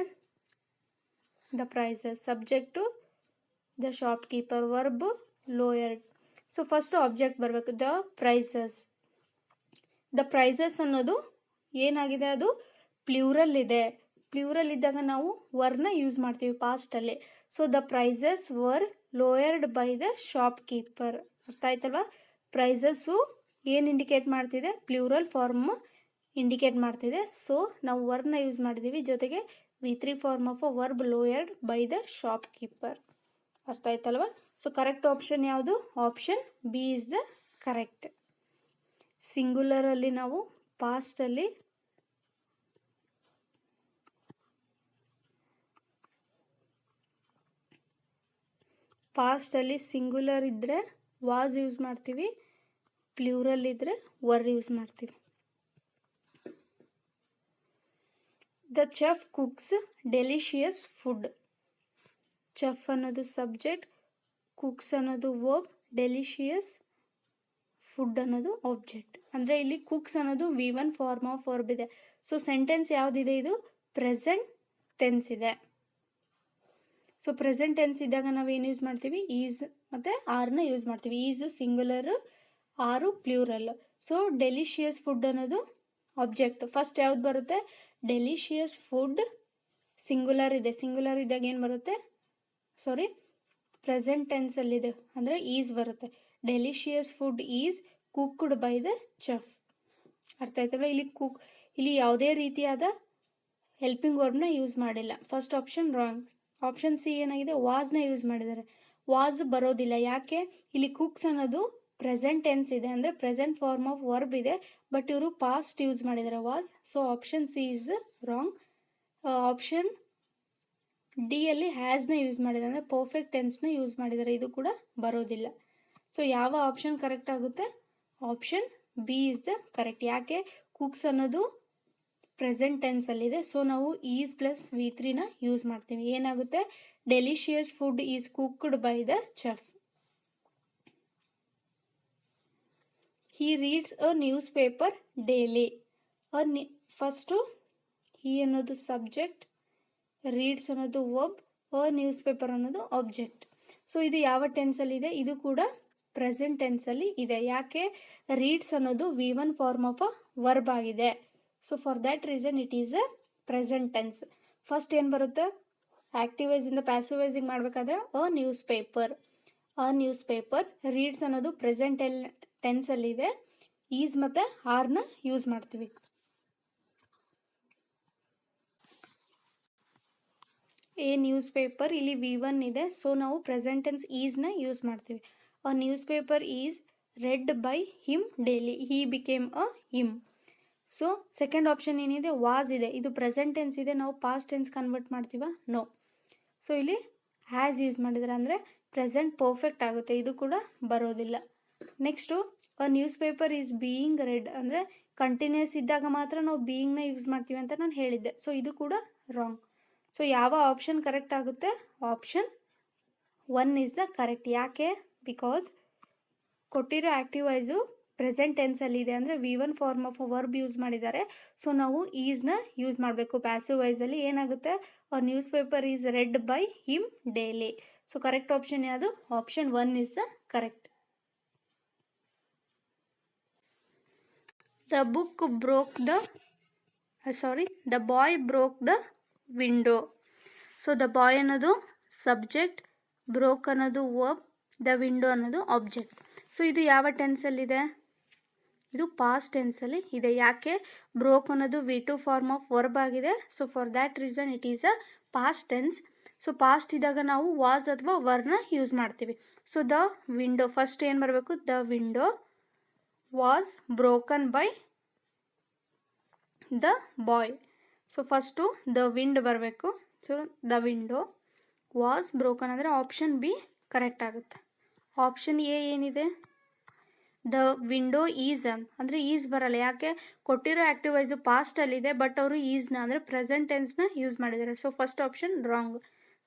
The prices. Subject the shopkeeper, verb lowered. So first object ಬರಬೇಕು, ದ ಪ್ರೈಸಸ್. ದ ಪ್ರೈಸಸ್ ಅನ್ನೋದು ಏನಾಗಿದೆ? ಅದು ಪ್ಲೂರಲ್ ಇದೆ. ಪ್ಲೂರಲ್ ಇದ್ದಾಗ ನಾವು ವರ್ನ ಯೂಸ್ ಮಾಡ್ತೀವಿ ಪಾಸ್ಟಲ್ಲಿ. So the prices were lowered by the shopkeeper. ಅರ್ಥ ಆಯ್ತಲ್ವಾ? ಪ್ರೈಸಸ್ಸು ಏನು ಇಂಡಿಕೇಟ್ ಮಾಡ್ತಿದೆ? ಪ್ಲೂರಲ್ ಫಾರ್ಮ್ ಇಂಡಿಕೇಟ್ ಮಾಡ್ತಿದೆ. ಸೊ ನಾವು ವರ್ನ ಯೂಸ್ ಮಾಡಿದ್ದೀವಿ, ಜೊತೆಗೆ V3 form of a verb lowered by the shopkeeper. ಅರ್ಥ ಆಯ್ತಲ್ವಾ? ಸೊ ಕರೆಕ್ಟ್ ಆಪ್ಷನ್ ಯಾವುದು? Option B is the correct. ಸಿಂಗುಲರಲ್ಲಿ ನಾವು ಪಾಸ್ಟಲ್ಲಿ ಸಿಂಗುಲರ್ ಇದ್ದರೆ ವಾಸ್ ಯೂಸ್ ಮಾಡ್ತೀವಿ, ಪ್ಲೂರಲ್ ಇದ್ದರೆ ವರ್ ಯೂಸ್ ಮಾಡ್ತೀವಿ. The chef cooks delicious food. Chef ಅನ್ನೋದು ಸಬ್ಜೆಕ್ಟ್, ಕುಕ್ಸ್ ಅನ್ನೋದು ವರ್ಬ್, ಡೆಲಿಷಿಯಸ್ ಫುಡ್ ಅನ್ನೋದು ಆಬ್ಜೆಕ್ಟ್. ಅಂದರೆ ಇಲ್ಲಿ ಕುಕ್ಸ್ ಅನ್ನೋದು V1 ಫಾರ್ಮ್ ಆಫ್ ವರ್ಬ್ ಇದೆ. ಸೊ ಸೆಂಟೆನ್ಸ್ ಯಾವುದಿದೆ? ಇದು ಪ್ರೆಸೆಂಟ್ ಟೆನ್ಸ್ ಇದೆ. ಸೊ ಪ್ರೆಸೆಂಟ್ ಟೆನ್ಸ್ ಇದ್ದಾಗ ನಾವು ಏನು ಯೂಸ್ ಮಾಡ್ತೀವಿ? ಈಸ್ ಮತ್ತು ಆರ್ನ ಯೂಸ್ ಮಾಡ್ತೀವಿ. ಈಸು ಸಿಂಗುಲರ್, ಆರು ಪ್ಲೂರಲ್. ಸೊ ಡೆಲಿಷಿಯಸ್ ಫುಡ್ ಅನ್ನೋದು ಆಬ್ಜೆಕ್ಟ್. ಫಸ್ಟ್ ಯಾವ್ದು ಬರುತ್ತೆ? ಡೆಲಿಷಿಯಸ್ ಫುಡ್ ಸಿಂಗುಲರ್ ಇದೆ. ಸಿಂಗುಲರ್ ಇದ್ದಾಗ ಏನು ಬರುತ್ತೆ? ಪ್ರೆಸೆಂಟ್ ಟೆನ್ಸಲ್ಲಿದೆ, ಅಂದರೆ ಈಸ್ ಬರುತ್ತೆ. Delicious food is cooked by the chef. ಅರ್ಥ ಆಯ್ತಲ್ಲ? ಇಲ್ಲಿ ಯಾವುದೇ ರೀತಿಯಾದ ಹೆಲ್ಪಿಂಗ್ ವರ್ಬ್ನ ಯೂಸ್ ಮಾಡಿಲ್ಲ. First option wrong. Option C ಏನಾಗಿದೆ? ವಾಸ್ನ ಯೂಸ್ ಮಾಡಿದ್ದಾರೆ. ವಾಸ್ ಬರೋದಿಲ್ಲ. ಯಾಕೆ? ಇಲ್ಲಿ ಕುಕ್ಸ್ ಅನ್ನೋದು ಪ್ರೆಸೆಂಟ್ ಟೆನ್ಸ್ ಇದೆ, ಅಂದರೆ ಪ್ರೆಸೆಂಟ್ ಫಾರ್ಮ್ ಆಫ್ ವರ್ಬ್ ಇದೆ, ಬಟ್ ಇವರು ಪಾಸ್ಟ್ ಯೂಸ್ ಮಾಡಿದ್ದಾರೆ, was. So option C is wrong. Option D ಅಲ್ಲಿ ಹ್ಯಾಸ್ನ ಯೂಸ್ ಮಾಡಿದ್ದಾರೆ, ಅಂದರೆ ಪರ್ಫೆಕ್ಟ್ ಟೆನ್ಸ್ನ ಯೂಸ್ ಮಾಡಿದ್ದಾರೆ, ಇದು ಕೂಡ ಬರೋದಿಲ್ಲ. ಸೊ ಯಾವ ಆಪ್ಷನ್ ಕರೆಕ್ಟ್ ಆಗುತ್ತೆ? Option B is the correct. ಯಾಕೆ? ಕುಕ್ಸ್ ಅನ್ನೋದು ಪ್ರೆಸೆಂಟ್ ಟೆನ್ಸಲ್ಲಿದೆ. ಸೊ ನಾವು ಈಸ್ ಪ್ಲಸ್ V3ನ ಯೂಸ್ ಮಾಡ್ತೀವಿ. ಏನಾಗುತ್ತೆ? Delicious food is cooked by the chef. He reads a newspaper daily. First he ಅನ್ನೋದು ಸಬ್ಜೆಕ್ಟ್, ರೀಡ್ಸ್ ಅನ್ನೋದು ವರ್ಬ್, ಅ ನ್ಯೂಸ್ ಪೇಪರ್ ಅನ್ನೋದು ಆಬ್ಜೆಕ್ಟ್. ಸೊ ಇದು ಯಾವ ಟೆನ್ಸಲ್ಲಿದೆ? ಇದು ಕೂಡ ಪ್ರೆಸೆಂಟ್ ಟೆನ್ಸಲ್ಲಿ ಇದೆ. ಯಾಕೆ? ರೀಡ್ಸ್ ಅನ್ನೋದು V1 form of a verb ಆಗಿದೆ. So for that reason it is a present tense. First ಏನು ಬರುತ್ತೆ? ಆ್ಯಕ್ಟಿವ್ ವೈಸಿಂದ ಪ್ಯಾಸಿವ್ ವೈಸಿಗೆ ಮಾಡಬೇಕಾದ್ರೆ ಅ ನ್ಯೂಸ್ ಪೇಪರ್. ರೀಡ್ಸ್ ಅನ್ನೋದು ಪ್ರೆಸೆಂಟ್ ಟೆನ್ಸಲ್ಲಿದೆ. ಈಸ್ ಮತ್ತು ಆರ್ನ ಯೂಸ್ ಮಾಡ್ತೀವಿ. ಎ ನ್ಯೂಸ್ ಪೇಪರ್, ಇಲ್ಲಿ V1 ಇದೆ. ಸೊ ನಾವು ಪ್ರೆಸೆಂಟ್ ಟೆನ್ಸ್ ಈಸ್ನ ಯೂಸ್ ಮಾಡ್ತೀವಿ. A newspaper is read by him daily. He became a him. So second option ಏನಿದೆ? ವಾಸ್ ಇದೆ. ಇದು ಪ್ರೆಸೆಂಟ್ ಟೆನ್ಸ್ ಇದೆ, ನಾವು ಪಾಸ್ಟ್ ಟೆನ್ಸ್ ಕನ್ವರ್ಟ್ ಮಾಡ್ತೀವ? ನೋ. ಸೊ ಇಲ್ಲಿ ಹ್ಯಾಸ್ ಯೂಸ್ ಮಾಡಿದರೆ, ಅಂದರೆ ಪ್ರೆಸೆಂಟ್ ಪರ್ಫೆಕ್ಟ್ ಆಗುತ್ತೆ, ಇದು ಕೂಡ ಬರೋದಿಲ್ಲ. Next a newspaper is being read, ಅಂದರೆ ಕಂಟಿನ್ಯೂಸ್ ಇದ್ದಾಗ ಮಾತ್ರ ನಾವು ಬೀಯಿಂಗ್ನ ಯೂಸ್ ಮಾಡ್ತೀವಿ ಅಂತ ನಾನು ಹೇಳಿದ್ದೆ. ಸೊ ಇದು ಕೂಡ ರಾಂಗ್. ಸೊ ಯಾವ ಆಪ್ಷನ್ ಕರೆಕ್ಟ್ ಆಗುತ್ತೆ? Option 1 is the correct. ಯಾಕೆ? ಬಿಕಾಸ್ ಕೊಟ್ಟಿರೋ ಆ್ಯಕ್ಟಿವ್ ವಾಯ್ಸು ಪ್ರೆಸೆಂಟ್ ಟೆನ್ಸಲ್ಲಿ ಇದೆ, ಅಂದರೆ V1 form of verb use ಮಾಡಿದ್ದಾರೆ. ಸೊ ನಾವು ಈಸ್ನ ಯೂಸ್ ಮಾಡಬೇಕು. ಪ್ಯಾಸಿವ್ ವಾಯ್ಸಲ್ಲಿ ಏನಾಗುತ್ತೆ? A newspaper is read by him daily. So correct option ಯಾವುದು? Option 1 is the correct. The boy broke the window. So the boy ಅನ್ನೋದು subject, broke ಅನ್ನೋದು verb, the window ಅನ್ನೋದು object. So ಇದು ಯಾವ ಟೆನ್ಸಲ್ಲಿದೆ? ಇದು past ಟೆನ್ಸಲ್ಲಿ ಇದೆ. ಯಾಕೆ? Broke ಅನ್ನೋದು V2 ಫಾರ್ಮ್ ಆಫ್ ವರ್ಬ್ ಆಗಿದೆ. So for that reason it is a past tense. So past ಇದ್ದಾಗ ನಾವು ವಾಸ್ ಅಥವಾ ವರ್ನ ಯೂಸ್ ಮಾಡ್ತೀವಿ. ಸೊ ದ ವಿಂಡೋ, ಫಸ್ಟ್ ಏನು ಬರಬೇಕು? The window was broken by the boy. So first the window ಬರಬೇಕು. So the window was broken ಅಂದರೆ option B correct ಆಗುತ್ತೆ. ಆಪ್ಷನ್ ಎ ಏನಿದೆ? ದ ವಿಂಡೋ ಈಸ್ ಅಂದರೆ ಈಸ್ ಬರಲ್ಲ. ಯಾಕೆ? ಕೊಟ್ಟಿರೋ ಆ್ಯಕ್ಟಿವ್ ವೈಸು ಪಾಸ್ಟಲ್ಲಿದೆ, ಬಟ್ ಅವರು ಈಸ್ನ ಅಂದರೆ ಪ್ರೆಸೆಂಟ್ ಟೆನ್ಸ್ನ ಯೂಸ್ ಮಾಡಿದ್ದಾರೆ. So first option wrong.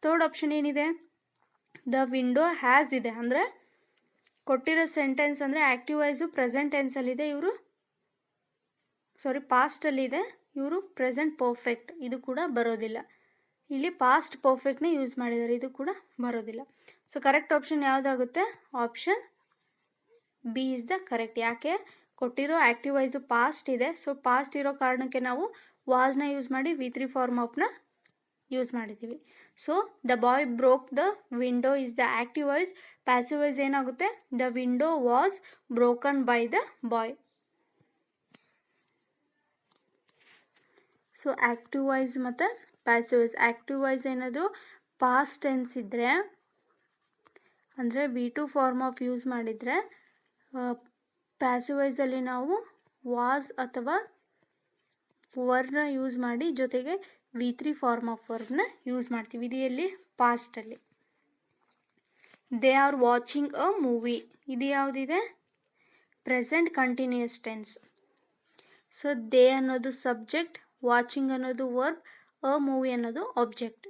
Third option ಏನಿದೆ? ದ ವಿಂಡೋ ಹ್ಯಾಸ್ ಇದೆ ಅಂದರೆ ಕೊಟ್ಟಿರೋ ಸೆಂಟೆನ್ಸ್ ಅಂದರೆ ಆ್ಯಕ್ಟಿವ್ ವೈಸು ಪ್ರೆಸೆಂಟ್ ಟೆನ್ಸಲ್ಲಿದೆ, ಇವರು ಪಾಸ್ಟಲ್ಲಿದೆ, ಇವರು ಪ್ರೆಸೆಂಟ್ ಪರ್ಫೆಕ್ಟ್, ಇದು ಕೂಡ ಬರೋದಿಲ್ಲ. ಇಲ್ಲಿ ಪಾಸ್ಟ್ ಪರ್ಫೆಕ್ಟ್ನ ಯೂಸ್ ಮಾಡಿದ್ದಾರೆ, ಇದು ಕೂಡ ಬರೋದಿಲ್ಲ. ಸೊ ಕರೆಕ್ಟ್ ಆಪ್ಷನ್ ಯಾವುದಾಗುತ್ತೆ? Option B is the correct. ಯಾಕೆ? ಕೊಟ್ಟಿರೋ ಆ್ಯಕ್ಟಿವ್ ವೈಸು ಪಾಸ್ಟ್ ಇದೆ. ಸೊ ಪಾಸ್ಟ್ ಇರೋ ಕಾರಣಕ್ಕೆ ನಾವು ವಾಸ್ನ ಯೂಸ್ ಮಾಡಿ V3 ಫಾರ್ಮ್ ಆಫ್ನ ಯೂಸ್ ಮಾಡಿದ್ದೀವಿ. So the boy broke the window is the active voice. Passive voice ಏನಾಗುತ್ತೆ? The window was broken by the boy. So active voice ಮತ್ತು ಪ್ಯಾಸಿವ್ ವೈಸ್. ಆ್ಯಕ್ಟಿವ್ ವೈಸ್ ಏನಾದರೂ ಪಾಸ್ಟ್ ಟೆನ್ಸ್ ಇದ್ದರೆ ಅಂದರೆ V2 form of use ಮಾಡಿದರೆ, passive ವೈಸಲ್ಲಿ ನಾವು was ಅಥವಾ ವರ್ನ use ಮಾಡಿ ಜೊತೆಗೆ V3 ಫಾರ್ಮ್ ಆಫ್ ವರ್ಬ್ನ ಯೂಸ್ ಮಾಡ್ತೀವಿ. ಇದು ಎಲ್ಲಿ? ಪಾಸ್ಟಲ್ಲಿ. They are watching a movie, ಇದು ಯಾವುದಿದೆ? Present continuous tense. So they ಅನ್ನೋದು ಸಬ್ಜೆಕ್ಟ್, ವಾಚಿಂಗ್ ಅನ್ನೋದು ವರ್ಬ್, ಅ ಮೂವಿ ಅನ್ನೋದು ಆಬ್ಜೆಕ್ಟ್.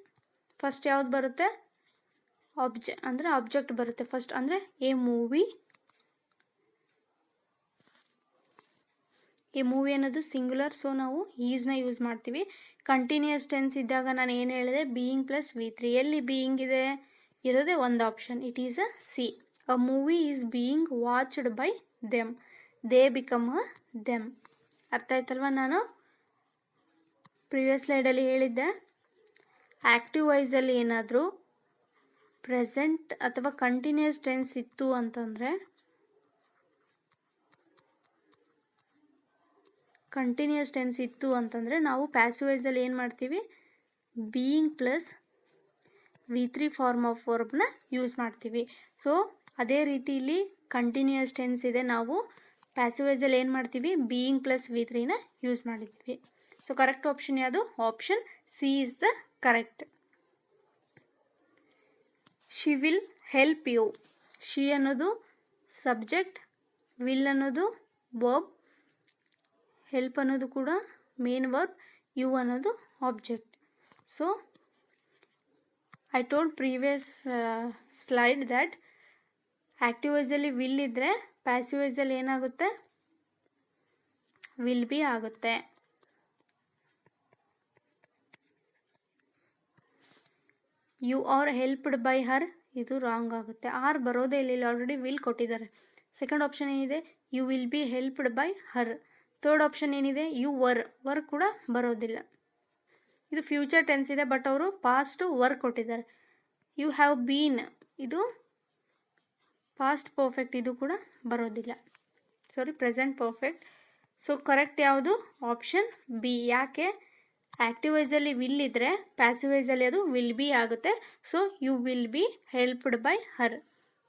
ಫಸ್ಟ್ ಯಾವ್ದು ಬರುತ್ತೆ? ಆಬ್ಜೆಕ್ಟ್ ಬರುತ್ತೆ ಫಸ್ಟ್. ಅಂದರೆ ಎ ಮೂವಿ ಅನ್ನೋದು ಸಿಂಗ್ಯುಲರ್. ಸೊ ನಾವು ಈಸ್ನ ಯೂಸ್ ಮಾಡ್ತೀವಿ. ಕಂಟಿನ್ಯೂಯಸ್ ಟೆನ್ಸ್ ಇದ್ದಾಗ ನಾನು ಏನು ಹೇಳಿದೆ? Being plus V3. ಎಲ್ಲಿ ಬೀಯಿಂಗ್ ಇದೆ? ಇರೋದೇ ಒಂದು option, it is a C. A movie is being watched by them, they become a them. ಅರ್ಥ ಆಯ್ತಲ್ವ? ನಾನು ಪ್ರಿವಿಯಸ್ ಸ್ಲೈಡಲ್ಲಿ ಹೇಳಿದ್ದೆ, ಆ್ಯಕ್ಟಿವ್ ವೈಸಲ್ಲಿ ಏನಾದರೂ ಪ್ರೆಸೆಂಟ್ ಅಥವಾ ಕಂಟಿನ್ಯೂಯಸ್ ಟೆನ್ಸ್ ಇತ್ತು ಅಂತಂದರೆ, ನಾವು ಪ್ಯಾಸಿವ್ ವೈಸಲ್ಲಿ ಏನು ಮಾಡ್ತೀವಿ? Being plus V3 form of ವರ್ಬ್ನ ಯೂಸ್ ಮಾಡ್ತೀವಿ. ಸೊ ಅದೇ ರೀತಿ ಇಲ್ಲಿ ಕಂಟಿನ್ಯೂಯಸ್ ಟೆನ್ಸ್ ಇದೆ, ನಾವು ಪ್ಯಾಸಿವ್ ವೈಸಲ್ಲಿ ಏನು ಮಾಡ್ತೀವಿ? ಬೀಯಿಂಗ್ ಪ್ಲಸ್ V3ನ ಯೂಸ್ ಮಾಡಿದ್ದೀವಿ. ಸೊ ಕರೆಕ್ಟ್ ಆಪ್ಷನ್ ಯಾವುದು? Option C is the correct. She will help you. She ಅನ್ನೋದು ಸಬ್ಜೆಕ್ಟ್, ವಿಲ್ ಅನ್ನೋದು ವರ್ಬ್, ಹೆಲ್ಪ್ ಅನ್ನೋದು ಕೂಡ ಮೇನ್ ವರ್ಬ್, ಯು ಅನ್ನೋದು object. So I told previous slide that active ವೈಸಲ್ಲಿ will ಇದ್ದರೆ ಪ್ಯಾಸಿವ್ ವೈಸಲ್ಲಿ ಏನಾಗುತ್ತೆ? ವಿಲ್ ಬಿ ಆಗುತ್ತೆ. You are helped by her, ಇದು ರಾಂಗ್ ಆಗುತ್ತೆ. ಆರ್ ಬರೋದೇ ಇಲ್ಲ, ಆಲ್ರೆಡಿ ವಿಲ್ ಕೊಟ್ಟಿದ್ದಾರೆ. ಸೆಕೆಂಡ್ ಆಪ್ಷನ್ ಏನಿದೆ? You will be helped by her. Third option ಏನಿದೆ? ಯು ವರ್ ಕೂಡ ಬರೋದಿಲ್ಲ. ಇದು ಫ್ಯೂಚರ್ ಟೆನ್ಸ್ ಇದೆ, ಬಟ್ ಅವರು ಪಾಸ್ಟ್ ವರ್ ಕೊಟ್ಟಿದ್ದಾರೆ. ಯು ಹ್ಯಾವ್ ಬೀನ್, ಇದು ಪಾಸ್ಟ್ ಪರ್ಫೆಕ್ಟ್, ಇದು ಕೂಡ ಬರೋದಿಲ್ಲ. Present perfect. ಸೊ ಕರೆಕ್ಟ್ ಯಾವುದು? Option B. ಯಾಕೆ? ಆ್ಯಕ್ಟಿವ್ ವೈಸಲ್ಲಿ ವಿಲ್ ಇದ್ದರೆ ಪ್ಯಾಸಿವ್ ವೈಸಲ್ಲಿ ಅದು ವಿಲ್ ಬಿ ಆಗುತ್ತೆ. So you will be helped by her.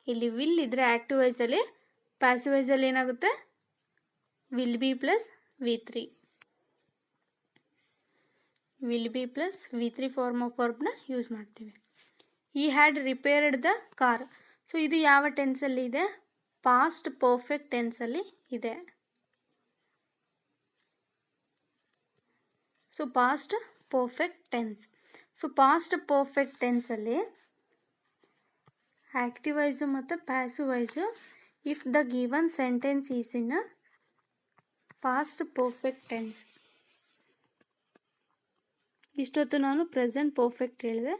ಇಲ್ಲಿ ವಿಲ್ ಇದ್ದರೆ ಆ್ಯಕ್ಟಿವ್ ವೈಸಲ್ಲಿ, ಪ್ಯಾಸಿವ್ ವೈಸಲ್ಲಿ ಏನಾಗುತ್ತೆ? Will be plus V3. Will be plus V3 form of ವರ್ಬ್ನ ಯೂಸ್ ಮಾಡ್ತೀವಿ. He had repaired the car. So ಇದು ಯಾವ ಟೆನ್ಸಲ್ಲಿ ಇದೆ? ಪಾಸ್ಟ್ ಪರ್ಫೆಕ್ಟ್ ಟೆನ್ಸಲ್ಲಿ ಇದೆ. So past perfect tense. So past perfect ಟೆನ್ಸಲ್ಲಿ ಆ್ಯಕ್ಟಿವ್ ವೈಸು ಮತ್ತು passive voice, if the given sentence is in a past perfect tense. ಇಷ್ಟೊತ್ತು ನಾನು ಪ್ರೆಸೆಂಟ್ ಪರ್ಫೆಕ್ಟ್ ಹೇಳಿದೆ.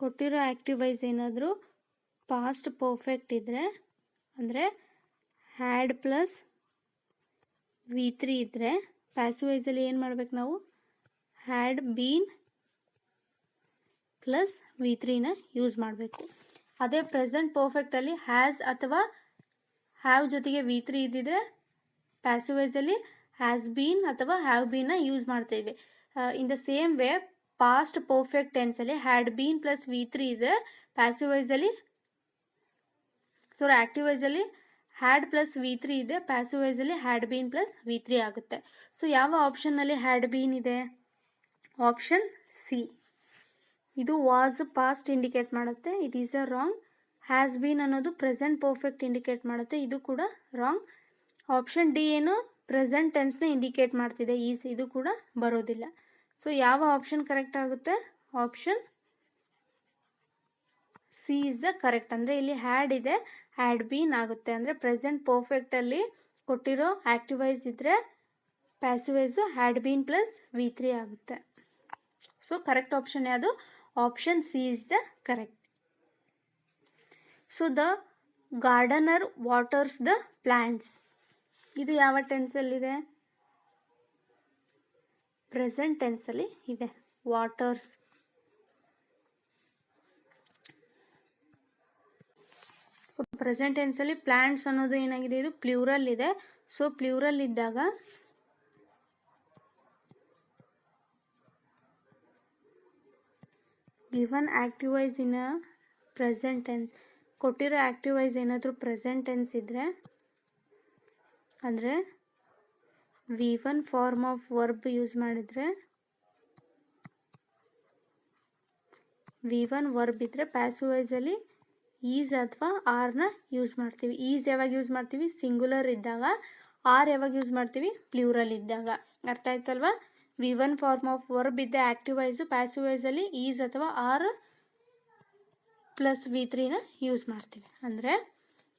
ಕೊಟ್ಟಿರೋ ಆ್ಯಕ್ಟಿವ್ ವೈಸ್ ಏನಾದರೂ ಪಾಸ್ಟ್ ಪರ್ಫೆಕ್ಟ್ ಇದ್ದರೆ ಅಂದರೆ ಹ್ಯಾಡ್ ಪ್ಲಸ್ V3 ಇದ್ದರೆ ಪ್ಯಾಸಿವ್ ವಾಯ್ಸಲ್ಲಿ ಏನು ಮಾಡ್ಬೇಕು ನಾವು, ಹ್ಯಾಡ್ ಬೀನ್ ಪ್ಲಸ್ V3ನ ಯೂಸ್ ಮಾಡಬೇಕು. ಅದೇ ಪ್ರೆಸೆಂಟ್ ಪರ್ಫೆಕ್ಟಲ್ಲಿ ಹ್ಯಾಸ್ ಅಥವಾ ಹ್ಯಾವ್ ಜೊತೆಗೆ V3 ಇದ್ದಿದ್ರೆ ಪ್ಯಾಸಿವ್ ವಾಯ್ಸಲ್ಲಿ ಹ್ಯಾಸ್ ಬೀನ್ ಅಥವಾ ಹ್ಯಾವ್ ಬೀನ್ನ ಯೂಸ್ ಮಾಡ್ತಾಯಿದ್ವಿ. In the same way past perfect ಟೆನ್ಸಲ್ಲಿ ಹ್ಯಾಡ್ ಬೀನ್ ಪ್ಲಸ್ V3 ಇದ್ದರೆ ಪ್ಯಾಸಿವ್ ವಾಯ್ಸಲ್ಲಿ ಆ್ಯಕ್ಟಿವ್ ವಾಯ್ಸಲ್ಲಿ ಹ್ಯಾಡ್ ಪ್ಲಸ್ V3 ಇದೆ, ಪ್ಯಾಸಿವ್ ವಾಯ್ಸಲ್ಲಿ ಹ್ಯಾಡ್ ಬೀನ್ ಪ್ಲಸ್ V3 ಆಗುತ್ತೆ. ಸೊ ಯಾವ ಆಪ್ಷನ್ನಲ್ಲಿ ಹ್ಯಾಡ್ ಬೀನ್ ಇದೆ? Option C. ಇದು ವಾಸ್ ಪಾಸ್ಟ್ ಇಂಡಿಕೇಟ್ ಮಾಡುತ್ತೆ, it is a wrong. Has been ಅನ್ನೋದು ಪ್ರೆಸೆಂಟ್ ಪರ್ಫೆಕ್ಟ್ ಇಂಡಿಕೇಟ್ ಮಾಡುತ್ತೆ, ಇದು ಕೂಡ ರಾಂಗ್. ಆಪ್ಷನ್ ಡಿ ಏನು ಪ್ರೆಸೆಂಟ್ ಟೆನ್ಸ್ನ ಇಂಡಿಕೇಟ್ ಮಾಡ್ತಿದೆ, ಇದು ಕೂಡ ಬರೋದಿಲ್ಲ. ಸೊ ಯಾವ ಆಪ್ಷನ್ ಕರೆಕ್ಟ್ ಆಗುತ್ತೆ? Option C is the correct. ಅಂದರೆ ಇಲ್ಲಿ ಹ್ಯಾಡ್ ಇದೆ, ಹ್ಯಾಡ್ ಬೀನ್ ಆಗುತ್ತೆ. ಅಂದರೆ ಪ್ರೆಸೆಂಟ್ ಪರ್ಫೆಕ್ಟಲ್ಲಿ ಕೊಟ್ಟಿರೋ ಆ್ಯಕ್ಟಿವ್ ವಾಯ್ಸ್ ಇದ್ದರೆ passive voice had been plus V3 ಆಗುತ್ತೆ. ಸೊ ಕರೆಕ್ಟ್ ಆಪ್ಷನ್ ಯಾವುದು? Option C is the correct. So the gardener waters the plants, ಇದು ಯಾವ ಟೆನ್ಸಲ್ಲಿದೆ? ಪ್ರೆಸೆಂಟ್ ಟೆನ್ಸಲ್ಲಿ ಇದೆ, ವಾಟರ್ಸ್. ಸೊ ಪ್ರೆಸೆಂಟ್ ಟೆನ್ಸಲ್ಲಿ ಪ್ಲ್ಯಾಂಟ್ಸ್ ಅನ್ನೋದು ಏನಾಗಿದೆ, ಇದು ಪ್ಲ್ಯೂರಲ್ ಇದೆ. ಸೊ ಪ್ಲ್ಯೂರಲ್ ಇದ್ದಾಗ given active voice in a present tense, ಕೊಟ್ಟಿರೋ ಆ್ಯಕ್ಟಿವ್ ವಾಯ್ಸ್ ಏನಾದರೂ ಪ್ರೆಸೆಂಟ್ ಟೆನ್ಸ್ ಇದ್ದರೆ, ಅಂದರೆ V1 form of verb use ಮಾಡಿದರೆ, V1 ವರ್ಬ್ ಇದ್ದರೆ ಪ್ಯಾಸಿವ್ ವಾಯ್ಸಲ್ಲಿ ಈಸ್ ಅಥವಾ ಆರ್ನ ಯೂಸ್ ಮಾಡ್ತೀವಿ. ಈಸ್ ಯಾವಾಗ ಯೂಸ್ ಮಾಡ್ತೀವಿ? ಸಿಂಗುಲರ್ ಇದ್ದಾಗ. ಆರ್ ಯಾವಾಗ ಯೂಸ್ ಮಾಡ್ತೀವಿ? ಪ್ಲ್ಯೂರಲ್ ಇದ್ದಾಗ. ಅರ್ಥ ಆಯ್ತಲ್ವಾ? V1 ಫಾರ್ಮ್ ಆಫ್ ವರ್ಬ್ ಇದ್ದ ಆ್ಯಕ್ಟಿವ್ ವಾಯ್ಸು, ಪ್ಯಾಸಿವ್ ವಾಯ್ಸಲ್ಲಿ ಈಸ್ ಅಥವಾ ಆರ್ ಪ್ಲಸ್ V3ನ ಯೂಸ್ ಮಾಡ್ತೀವಿ. ಅಂದರೆ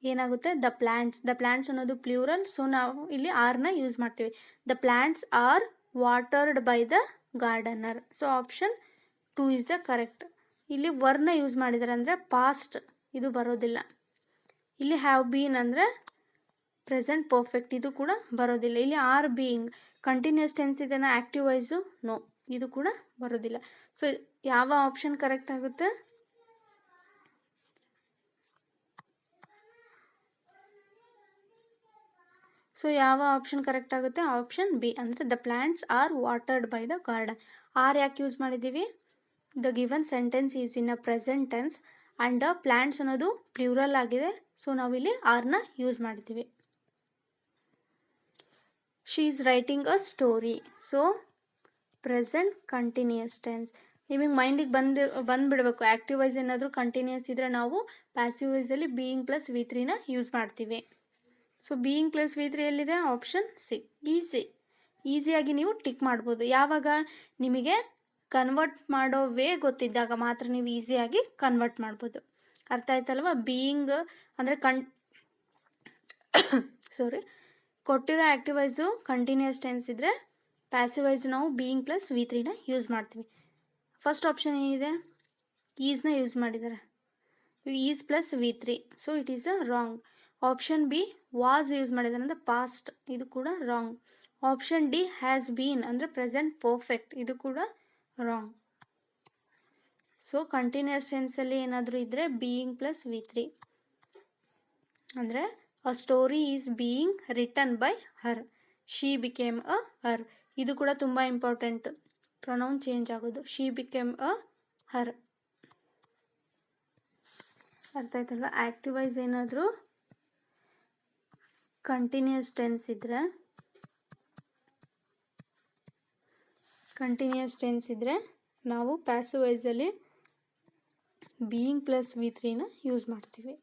ಏನಾಗುತ್ತೆ? ದ ಪ್ಲ್ಯಾಂಟ್ಸ್ ಅನ್ನೋದು ಪ್ಲ್ಯೂರಲ್, ಸೊ ನಾವು ಇಲ್ಲಿ ಆರ್ನ ಯೂಸ್ ಮಾಡ್ತೀವಿ. The plants are watered by the gardener. So option 2 is the correct. ಇಲ್ಲಿ ವರ್ನ ಯೂಸ್ ಮಾಡಿದ್ದಾರೆ ಅಂದರೆ ಪಾಸ್ಟ್, ಇದು ಬರೋದಿಲ್ಲ. ಇಲ್ಲಿ ಹ್ಯಾವ್ ಬೀನ್ ಅಂದರೆ ಪ್ರೆಸೆಂಟ್ ಪರ್ಫೆಕ್ಟ್, ಇದು ಕೂಡ ಬರೋದಿಲ್ಲ. ಇಲ್ಲಿ ಆರ್ ಬೀಯಿಂಗ್ ಕಂಟಿನ್ಯೂಸ್ ಟೆನ್ಸ್ ಇದನ್ನು ಆ್ಯಕ್ಟಿವ್ ವಾಯ್ಸು, ನೋ, ಇದು ಕೂಡ ಬರೋದಿಲ್ಲ. ಸೊ ಯಾವ ಆಪ್ಷನ್ ಕರೆಕ್ಟ್ ಆಗುತ್ತೆ? ಸೊ ಯಾವ ಆಪ್ಷನ್ ಕರೆಕ್ಟ್ ಆಗುತ್ತೆ? ಆಪ್ಷನ್ ಬಿ, ಅಂದರೆ the plants are watered by the garden. Are ಯಾಕೆ ಯೂಸ್ ಮಾಡಿದ್ದೀವಿ? The given sentence is in a present tense and plants ಅನ್ನೋದು ಪ್ಲ್ಯೂರಲ್ ಆಗಿದೆ, ಸೊ ನಾವಿಲ್ಲಿ ಆರ್ನ ಯೂಸ್ ಮಾಡ್ತೀವಿ. She is writing a story, so present continuous tense. ನಿಮಗೆ ಮೈಂಡಿಗೆ ಬಂದುಬಿಡಬೇಕು, ಆ್ಯಕ್ಟಿವ್ ವಾಯ್ಸ್ ಏನಾದರೂ ಕಂಟಿನ್ಯೂಸ್ ಇದ್ದರೆ ನಾವು ಪ್ಯಾಸಿವ್ ವಾಯ್ಸಲ್ಲಿ ಬೀಯಿಂಗ್ ಪ್ಲಸ್ V3ನ ಯೂಸ್ ಮಾಡ್ತೀವಿ. ಸೊ ಬೀಯಿಂಗ್ ಪ್ಲಸ್ V3 ಎಲ್ಲಿದೆ? Option C. ಈಸಿಯಾಗಿ ನೀವು ಟಿಕ್ ಮಾಡ್ಬೋದು. ಯಾವಾಗ ನಿಮಗೆ ಕನ್ವರ್ಟ್ ಮಾಡೋ ವೇ ಗೊತ್ತಿದ್ದಾಗ ಮಾತ್ರ ನೀವು ಈಸಿಯಾಗಿ ಕನ್ವರ್ಟ್ ಮಾಡ್ಬೋದು. ಅರ್ಥ ಆಯ್ತಲ್ವ? ಬೀಯಿಂಗ್ ಅಂದರೆ ಕೊಟ್ಟಿರೋ ಆ್ಯಕ್ಟಿವ್ ವಾಯ್ಸು ಕಂಟಿನ್ಯೂಸ್ ಟೆನ್ಸ್ ಇದ್ದರೆ ಪ್ಯಾಸಿವ್ ವಾಯ್ಸ್ ನಾವು ಬೀಯಿಂಗ್ ಪ್ಲಸ್ V3ನ ಯೂಸ್ ಮಾಡ್ತೀವಿ. ಫಸ್ಟ್ ಆಪ್ಷನ್ ಏನಿದೆ? ಈಸ್ನ ಯೂಸ್ ಮಾಡಿದ್ದಾರೆ, is plus V3, so it is a wrong. Option B was use ಮಾಡಿದ್ದಾರೆ ಅಂದರೆ ಪಾಸ್ಟ್, ಇದು ಕೂಡ wrong. Option D has been ಅಂದರೆ ಪ್ರೆಸೆಂಟ್ ಪರ್ಫೆಕ್ಟ್, ಇದು ಕೂಡ ರಾಂಗ್. ಸೊ ಕಂಟಿನ್ಯೂಸ್ ಟೆನ್ಸಲ್ಲಿ ಏನಾದರೂ ಇದ್ದರೆ ಬೀಯಿಂಗ್ ಪ್ಲಸ್ V3, ಅಂದರೆ a story is being written by her, she became a her. ಇದು ಕೂಡ ತುಂಬ ಇಂಪಾರ್ಟೆಂಟ್, ಪ್ರೊನೌನ್ ಚೇಂಜ್ ಆಗೋದು. She became a her. ಅರ್ಥ ಆಯ್ತಲ್ವ? ಆ್ಯಕ್ಟಿವ್ ವಾಯ್ಸ್ ಏನಾದರೂ ಕಂಟಿನ್ಯೂಸ್ ಟೆನ್ಸ್ ಇದ್ದರೆ ನಾವು ಪ್ಯಾಸಿವ್ ವಾಯ್ಸಲ್ಲಿ ಬೀಯಿಂಗ್ ಪ್ಲಸ್ V3ನ ಯೂಸ್ ಮಾಡ್ತೀವಿ.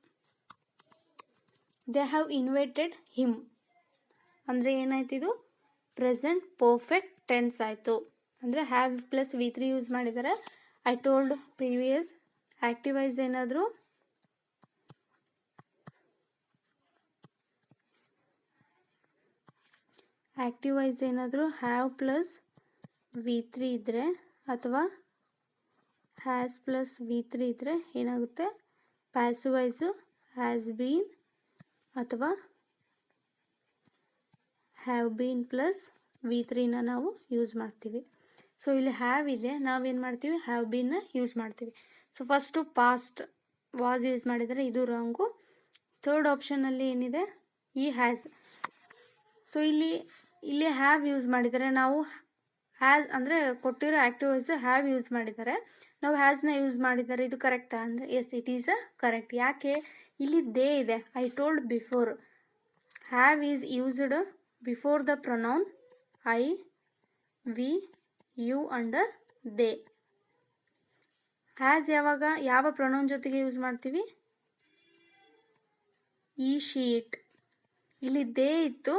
ದೇ ಹ್ಯಾವ್ ಇನ್ವೈಟೆಡ್ ಹಿಮ್ ಅಂದರೆ ಏನಾಯ್ತು? ಇದು ಪ್ರೆಸೆಂಟ್ ಪರ್ಫೆಕ್ಟ್ ಟೆನ್ಸ್ ಆಯಿತು. ಅಂದರೆ ಹ್ಯಾವ್ ಪ್ಲಸ್ V3 ಯೂಸ್ ಮಾಡಿದ್ದಾರೆ. I told previous active voice ಏನಾದರೂ ಹ್ಯಾವ್ ಪ್ಲಸ್ V3 ಇದ್ದರೆ ಅಥವಾ ಹ್ಯಾಸ್ ಪ್ಲಸ್ V3 ಇದ್ದರೆ ಏನಾಗುತ್ತೆ? ಪ್ಯಾಸಿವ್ ವಾಯ್ಸು ಹ್ಯಾಸ್ ಬೀನ್ ಅಥವಾ ಹ್ಯಾವ್ ಬೀನ್ ಪ್ಲಸ್ V3ನ ನಾವು ಯೂಸ್ ಮಾಡ್ತೀವಿ. ಸೊ ಇಲ್ಲಿ ಹ್ಯಾವ್ ಇದೆ, ನಾವೇನು ಮಾಡ್ತೀವಿ, ಹ್ಯಾವ್ ಬೀನ್ನ ಯೂಸ್ ಮಾಡ್ತೀವಿ. So first past was use ಮಾಡಿದರೆ ಇದು ರಾಂಗು. ಥರ್ಡ್ ಆಪ್ಷನಲ್ಲಿ ಏನಿದೆ, ಈ ಹ್ಯಾಸ್. ಸೊ ಇಲ್ಲಿ ಹ್ಯಾವ್ ಯೂಸ್ ಮಾಡಿದರೆ ನಾವು ಹ್ಯಾಸ್ ಅಂದರೆ ಕೊಟ್ಟಿರೋ ಆ್ಯಕ್ಟಿವ್ ವಾಯ್ಸು ಹ್ಯಾವ್ ಯೂಸ್ ಮಾಡಿದ್ದಾರೆ, ನಾವು ಹ್ಯಾಸ್ನ ಯೂಸ್ ಮಾಡಿದ್ದಾರೆ. ಇದು ಕರೆಕ್ಟಾ ಅಂದರೆ ಎಸ್, ಇಟ್ ಈಸ್ ಕರೆಕ್ಟ್. ಯಾಕೆ, ಇಲ್ಲಿ ದೇ ಇದೆ. I told before have is used before the pronoun I, we, you under they. Has ಯಾವಾಗ ಯಾವ ಪ್ರೊನೌನ್ ಜೊತೆಗೆ ಯೂಸ್ ಮಾಡ್ತೀವಿ, ಈ, ಶೀಟ್. ಇಲ್ಲಿ ದೇ ಇತ್ತು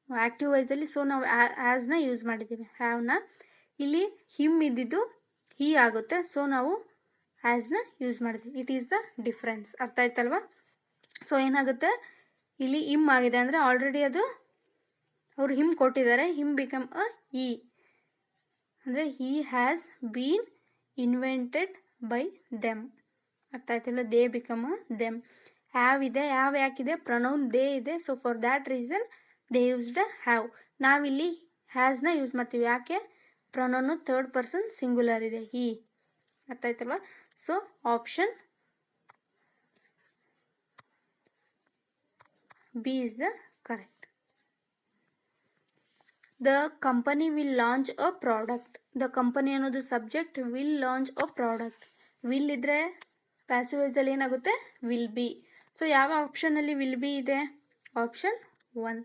ಆ್ಯಕ್ಟಿವ್ ವಾಯ್ಸಲ್ಲಿ, ಸೊ ನಾವು ಆ್ಯಸ್ನ ಯೂಸ್ ಮಾಡಿದ್ದೀವಿ ಹ್ಯಾವ್ನ. ಇಲ್ಲಿ ಹಿಮ್ ಇದ್ದಿದ್ದು ಹೀ ಆಗುತ್ತೆ, ಸೊ ನಾವು ಆ್ಯಸ್ನ ಯೂಸ್ ಮಾಡಿದ್ದೀವಿ. It is the difference. ಅರ್ಥ ಆಯ್ತಲ್ವಾ? ಸೊ ಏನಾಗುತ್ತೆ, ಇಲ್ಲಿ ಇಮ್ ಆಗಿದೆ ಅಂದರೆ ಆಲ್ರೆಡಿ ಅದು ಅವರು ಹಿಮ್ ಕೊಟ್ಟಿದ್ದಾರೆ, ಹಿಮ್ ಬಿಕಮ್ ಅ ಈ ಅಂದರೆ he has been invented by them. ಅರ್ಥ ಆಯ್ತಲ್ಲ? They become a them. Have ಇದೆ, ಹ್ಯಾವ್ ಯಾಕಿದೆ, ಪ್ರೊನೌನ್ ದೇ ಇದೆ, so for that reason they used have. ನಾವಿಲ್ಲಿ ಹ್ಯಾಸ್ನ ಯೂಸ್ ಮಾಡ್ತೀವಿ. ಯಾಕೆ, ಪ್ರೊನೌನು ಥರ್ಡ್ ಪರ್ಸನ್ ಸಿಂಗುಲರ್ ಇದೆ, ಹೀ. ಅರ್ಥ ಆಯ್ತಲ್ವಾ? So option B is the correct. The company will launch a product. The company ಅನ್ನೋದು subject, will launch a product. Will ಇದ್ರೆ passive ವಾಯ್ಸಲ್ಲಿ ಏನಾಗುತ್ತೆ, ವಿಲ್ ಬಿ. ಸೊ ಯಾವ ಆಪ್ಷನಲ್ಲಿ ವಿಲ್ ಬಿ ಇದೆ, ಆಪ್ಷನ್ 1.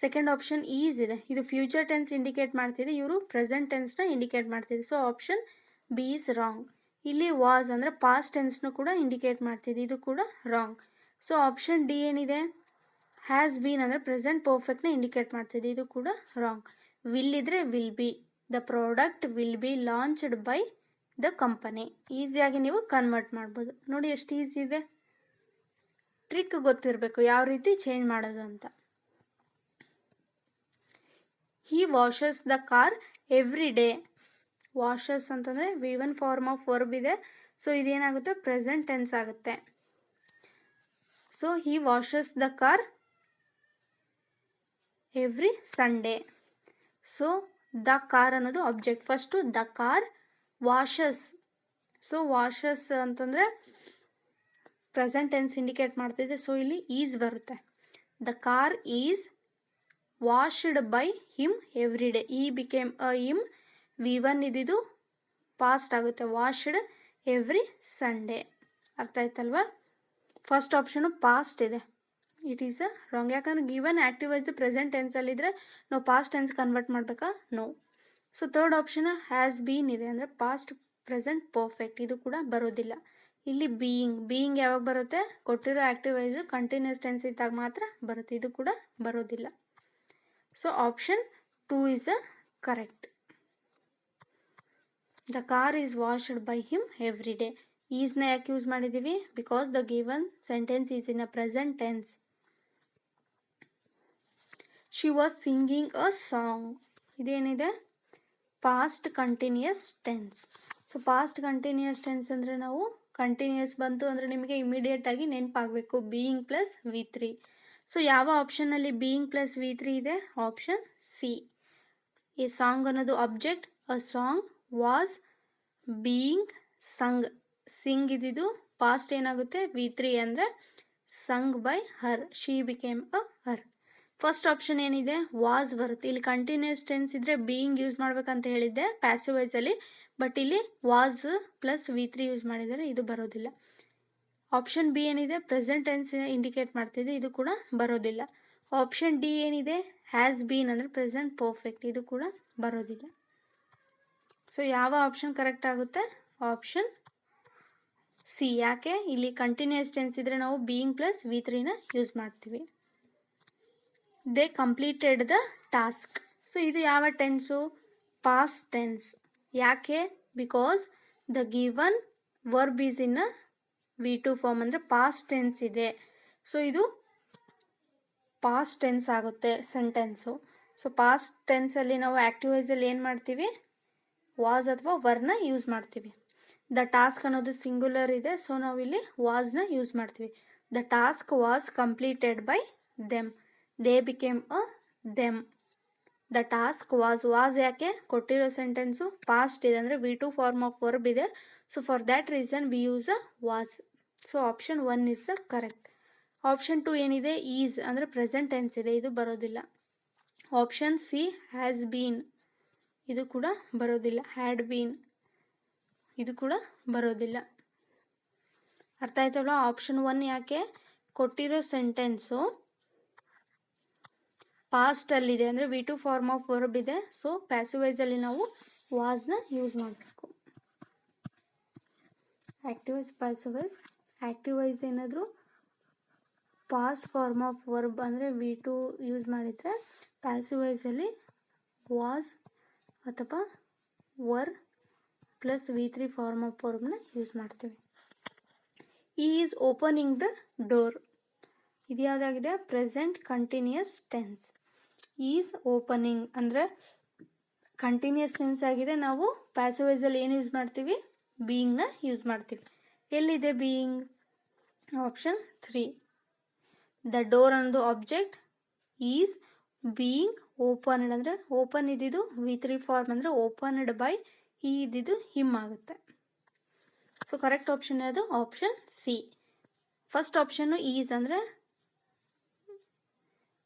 ಸೆಕೆಂಡ್ ಆಪ್ಷನ್ ಈಸ್ ಇದೆ, ಇದು ಫ್ಯೂಚರ್ ಟೆನ್ಸ್ ಇಂಡಿಕೇಟ್ ಮಾಡ್ತಿದೆ, ಇವರು ಪ್ರೆಸೆಂಟ್ ಟೆನ್ಸ್ನ ಇಂಡಿಕೇಟ್ ಮಾಡ್ತಿದೆ. So option B is wrong. ಇಲ್ಲಿ ವಾಸ್ ಅಂದರೆ ಪಾಸ್ಟ್ ಟೆನ್ಸ್ನು ಕೂಡ ಇಂಡಿಕೇಟ್ ಮಾಡ್ತಿದೆ, ಇದು ಕೂಡ ರಾಂಗ್. ಸೊ ಆಪ್ಷನ್ ಡಿ ಏನಿದೆ, ಹ್ಯಾಸ್ ಬೀನ್ ಅಂದರೆ ಪ್ರೆಸೆಂಟ್ ಪರ್ಫೆಕ್ಟ್ನ ಇಂಡಿಕೇಟ್ ಮಾಡ್ತಿದೆ, ಇದು ಕೂಡ ರಾಂಗ್. ವಿಲ್ ಇದ್ರೆ will be, the product will be launched by the company. ಈಸಿಯಾಗಿ ನೀವು ಕನ್ವರ್ಟ್ ಮಾಡ್ಬೋದು. ನೋಡಿ ಎಷ್ಟು ಈಸಿ ಇದೆ. ಟ್ರಿಕ್ ಗೊತ್ತಿರಬೇಕು ಯಾವ ರೀತಿ ಚೇಂಜ್ ಮಾಡೋದು ಅಂತ. He washes the car every day. Washes ಅಂತಂದರೆ V1 ಫಾರ್ಮ್ ಆಫ್ ವರ್ಬ್ ಇದೆ, ಸೊ ಇದೇನಾಗುತ್ತೆ, ಪ್ರೆಸೆಂಟ್ ಟೆನ್ಸ್ ಆಗುತ್ತೆ. So he washes the car every Sunday. So the car ಅನ್ನೋದು object. First the car washes. So washes ಅಂತಂದರೆ present tense indicate ಮಾಡ್ತಿದೆ, so ಇಲ್ಲಿ is ಬರುತ್ತೆ. The car is washed by him every day. He became a him. V1 ಇದ್ದಿದ್ದು past ಆಗುತ್ತೆ, washed every Sunday. ಅರ್ಥ ಆಯ್ತಲ್ವಾ? First option past ಇದೆ, it is a wrong. ಯಾಕಂದ್ರೆ ಗಿವನ್ ಆ್ಯಕ್ಟಿವ್ ವಾಯ್ಸ್ ಪ್ರೆಸೆಂಟ್ ಟೆನ್ಸಲ್ಲಿದ್ದರೆ ನಾವು ಪಾಸ್ಟ್ ಟೆನ್ಸ್ ಕನ್ವರ್ಟ್ ಮಾಡಬೇಕಾ, no. So third option has been ಇದೆ ಅಂದರೆ ಪಾಸ್ಟ್ ಪ್ರೆಸೆಂಟ್ ಪರ್ಫೆಕ್ಟ್, ಇದು ಕೂಡ ಬರೋದಿಲ್ಲ. ಇಲ್ಲಿ ಬೀಯಿಂಗ್ ಯಾವಾಗ ಬರುತ್ತೆ, ಕೊಟ್ಟಿರೋ ಆ್ಯಕ್ಟಿವ್ ವಾಯ್ಸ್ ಕಂಟಿನ್ಯೂಸ್ ಟೆನ್ಸ್ ಇದ್ದಾಗ ಮಾತ್ರ ಬರುತ್ತೆ, ಇದು ಕೂಡ ಬರೋದಿಲ್ಲ. So option 2 is a correct. The car is washed by him every day. ಈಸ್ನ ಯಾಕೆ ಯೂಸ್ ಮಾಡಿದ್ದೀವಿ, because the given sentence is in a present tense. She was singing a song. ಇದೇನಿದೆ, past continuous tense. So past continuous tense ಅಂದರೆ ನಾವು continuous ಬಂತು ಅಂದರೆ ನಿಮಗೆ ಇಮಿಡಿಯೇಟಾಗಿ ನೆನಪಾಗಬೇಕು ಬೀಯಿಂಗ್ ಪ್ಲಸ್ V3. ಸೊ ಯಾವ ಆಪ್ಷನ್ನಲ್ಲಿ ಬೀಯಿಂಗ್ ಪ್ಲಸ್ V3 ಇದೆ, ಆಪ್ಷನ್ ಸಿ. ಈ ಸಾಂಗ್ ಅನ್ನೋದು object, a song was being sung. Sing ಇದ್ದಿದ್ದು ಪಾಸ್ಟ್ ಏನಾಗುತ್ತೆ, V3 ಅಂದರೆ sung by her, she became a her. First option ಏನಿದೆ, ವಾಸ್ ಬರುತ್ತೆ. ಇಲ್ಲಿ ಕಂಟಿನ್ಯೂಸ್ ಟೆನ್ಸ್ ಇದ್ದರೆ ಬೀಯಿಂಗ್ ಯೂಸ್ ಮಾಡ್ಬೇಕಂತ ಹೇಳಿದ್ದೆ ಪ್ಯಾಸಿವ್ ವಾಯ್ಸಲ್ಲಿ, ಬಟ್ ಇಲ್ಲಿ ವಾಸ್ ಪ್ಲಸ್ V3 ಯೂಸ್ ಮಾಡಿದರೆ ಇದು ಬರೋದಿಲ್ಲ. ಆಪ್ಷನ್ ಬಿ ಏನಿದೆ, ಪ್ರೆಸೆಂಟ್ ಟೆನ್ಸ್ ಇಂಡಿಕೇಟ್ ಮಾಡ್ತಿದೆ, ಇದು ಕೂಡ ಬರೋದಿಲ್ಲ. ಆಪ್ಷನ್ ಡಿ ಏನಿದೆ, ಹ್ಯಾಸ್ ಬೀನ್ ಅಂದರೆ ಪ್ರೆಸೆಂಟ್ ಪರ್ಫೆಕ್ಟ್, ಇದು ಕೂಡ ಬರೋದಿಲ್ಲ. ಸೊ ಯಾವ ಆಪ್ಷನ್ ಕರೆಕ್ಟ್ ಆಗುತ್ತೆ, ಆಪ್ಷನ್ ಸಿ. ಯಾಕೆ, ಇಲ್ಲಿ ಕಂಟಿನ್ಯೂಸ್ ಟೆನ್ಸ್ ಇದ್ದರೆ ನಾವು ಬೀಯಿಂಗ್ ಪ್ಲಸ್ V3ನ ಯೂಸ್ ಮಾಡ್ತೀವಿ. They completed the task. So ಇದು ಯಾವ ಟೆನ್ಸು, ಪಾಸ್ಟ್ ಟೆನ್ಸ್. ಯಾಕೆ, because the given verb is in a V2 form ಅಂದರೆ ಪಾಸ್ಟ್ ಟೆನ್ಸ್ ಇದೆ, ಸೊ ಇದು ಪಾಸ್ಟ್ ಟೆನ್ಸ್ ಆಗುತ್ತೆ ಸೆಂಟೆನ್ಸು. ಸೊ ಪಾಸ್ಟ್ ಟೆನ್ಸಲ್ಲಿ ನಾವು ಆ್ಯಕ್ಟಿವ್ ವಾಯ್ಸಲ್ಲಿ ಏನು ಮಾಡ್ತೀವಿ, ವಾಸ್ ಅಥವಾ ವರ್ನ ಯೂಸ್ ಮಾಡ್ತೀವಿ. ದ ಟಾಸ್ಕ್ ಅನ್ನೋದು ಸಿಂಗುಲರ್ ಇದೆ, ಸೊ ನಾವು ಇಲ್ಲಿ ವಾಸ್ನ ಯೂಸ್ ಮಾಡ್ತೀವಿ. The task was completed by them. They became a them. The task was ಯಾಕೆ ಕೊಟ್ಟಿರೋ ಸೆಂಟೆನ್ಸು ಪಾಸ್ಟ್ ಇದೆ ಅಂದರೆ V2 ಫಾರ್ಮ್ ಆಫ್ ವರ್ಬ್ ಇದೆ. So for that reason we use a was. So option 1 is the correct. Option 2 ಏನಿದೆ is ಅಂದರೆ present tense ಇದೆ, ಇದು ಬರೋದಿಲ್ಲ. ಆಪ್ಷನ್ ಸಿ ಹ್ಯಾಸ್ ಬೀನ್, ಇದು ಕೂಡ ಬರೋದಿಲ್ಲ. ಹ್ಯಾಡ್ ಬೀನ್, ಇದು ಕೂಡ ಬರೋದಿಲ್ಲ. ಅರ್ಥ ಆಯ್ತಲ್ವ? ಆಪ್ಷನ್ 1 ಯಾಕೆ ಕೊಟ್ಟಿರೋ ಸೆಂಟೆನ್ಸು ಪಾಸ್ಟಲ್ಲಿದೆ ಅಂದರೆ V2 ಫಾರ್ಮ್ ಆಫ್ ವರ್ಬ್ ಇದೆ. ಸೊ ಪ್ಯಾಸಿವ್ ವಾಯ್ಸಲ್ಲಿ ನಾವು ವಾಸ್ನ ಯೂಸ್ ಮಾಡಬೇಕು. Active voice, passive voice. Active voice ಏನಾದರೂ ಪಾಸ್ಟ್ ಫಾರ್ಮ್ ಆಫ್ ವರ್ಬ್ ಅಂದರೆ V2 ಯೂಸ್ ಮಾಡಿದರೆ, ಪ್ಯಾಸಿವ್ ವಾಯ್ಸಲ್ಲಿ ವಾಸ್ ಅಥವಾ were plus V3 form of ವರ್ಬ್ನ ಯೂಸ್ ಮಾಡ್ತೀವಿ. He is opening the door, ಇದು ಯಾವುದಾಗಿದೆ? Present continuous tense. Is opening ಅಂದರೆ ಕಂಟಿನ್ಯೂಸ್ ಟೆನ್ಸ್ ಆಗಿದೆ. ನಾವು ಪ್ಯಾಸಿವ್ ವಾಯ್ಸಲ್ಲಿ ಏನು ಯೂಸ್ ಮಾಡ್ತೀವಿ? ಬೀಯಿಂಗ್ನ ಯೂಸ್ ಮಾಡ್ತೀವಿ. ಎಲ್ಲಿದೆ ಬೀಯಿಂಗ್? ಆಪ್ಷನ್ 3. ದ ಡೋರ್ ಅನ್ನೋದು ಆಬ್ಜೆಕ್ಟ್, ಈಸ್ ಬೀಯಿಂಗ್ ಓಪನ್ಡ್ ಅಂದರೆ ಓಪನ್ ಇದ್ದಿದ್ದು V3 ಫಾರ್ಮ್ ಅಂದರೆ ಓಪನ್ಡ್ ಬೈ, ಈ ಇದ್ದಿದ್ದು ಹಿಮ್ ಆಗುತ್ತೆ. ಸೊ ಕರೆಕ್ಟ್ ಆಪ್ಷನ್ ಯಾವುದು? Option C. First option is ಅಂದರೆ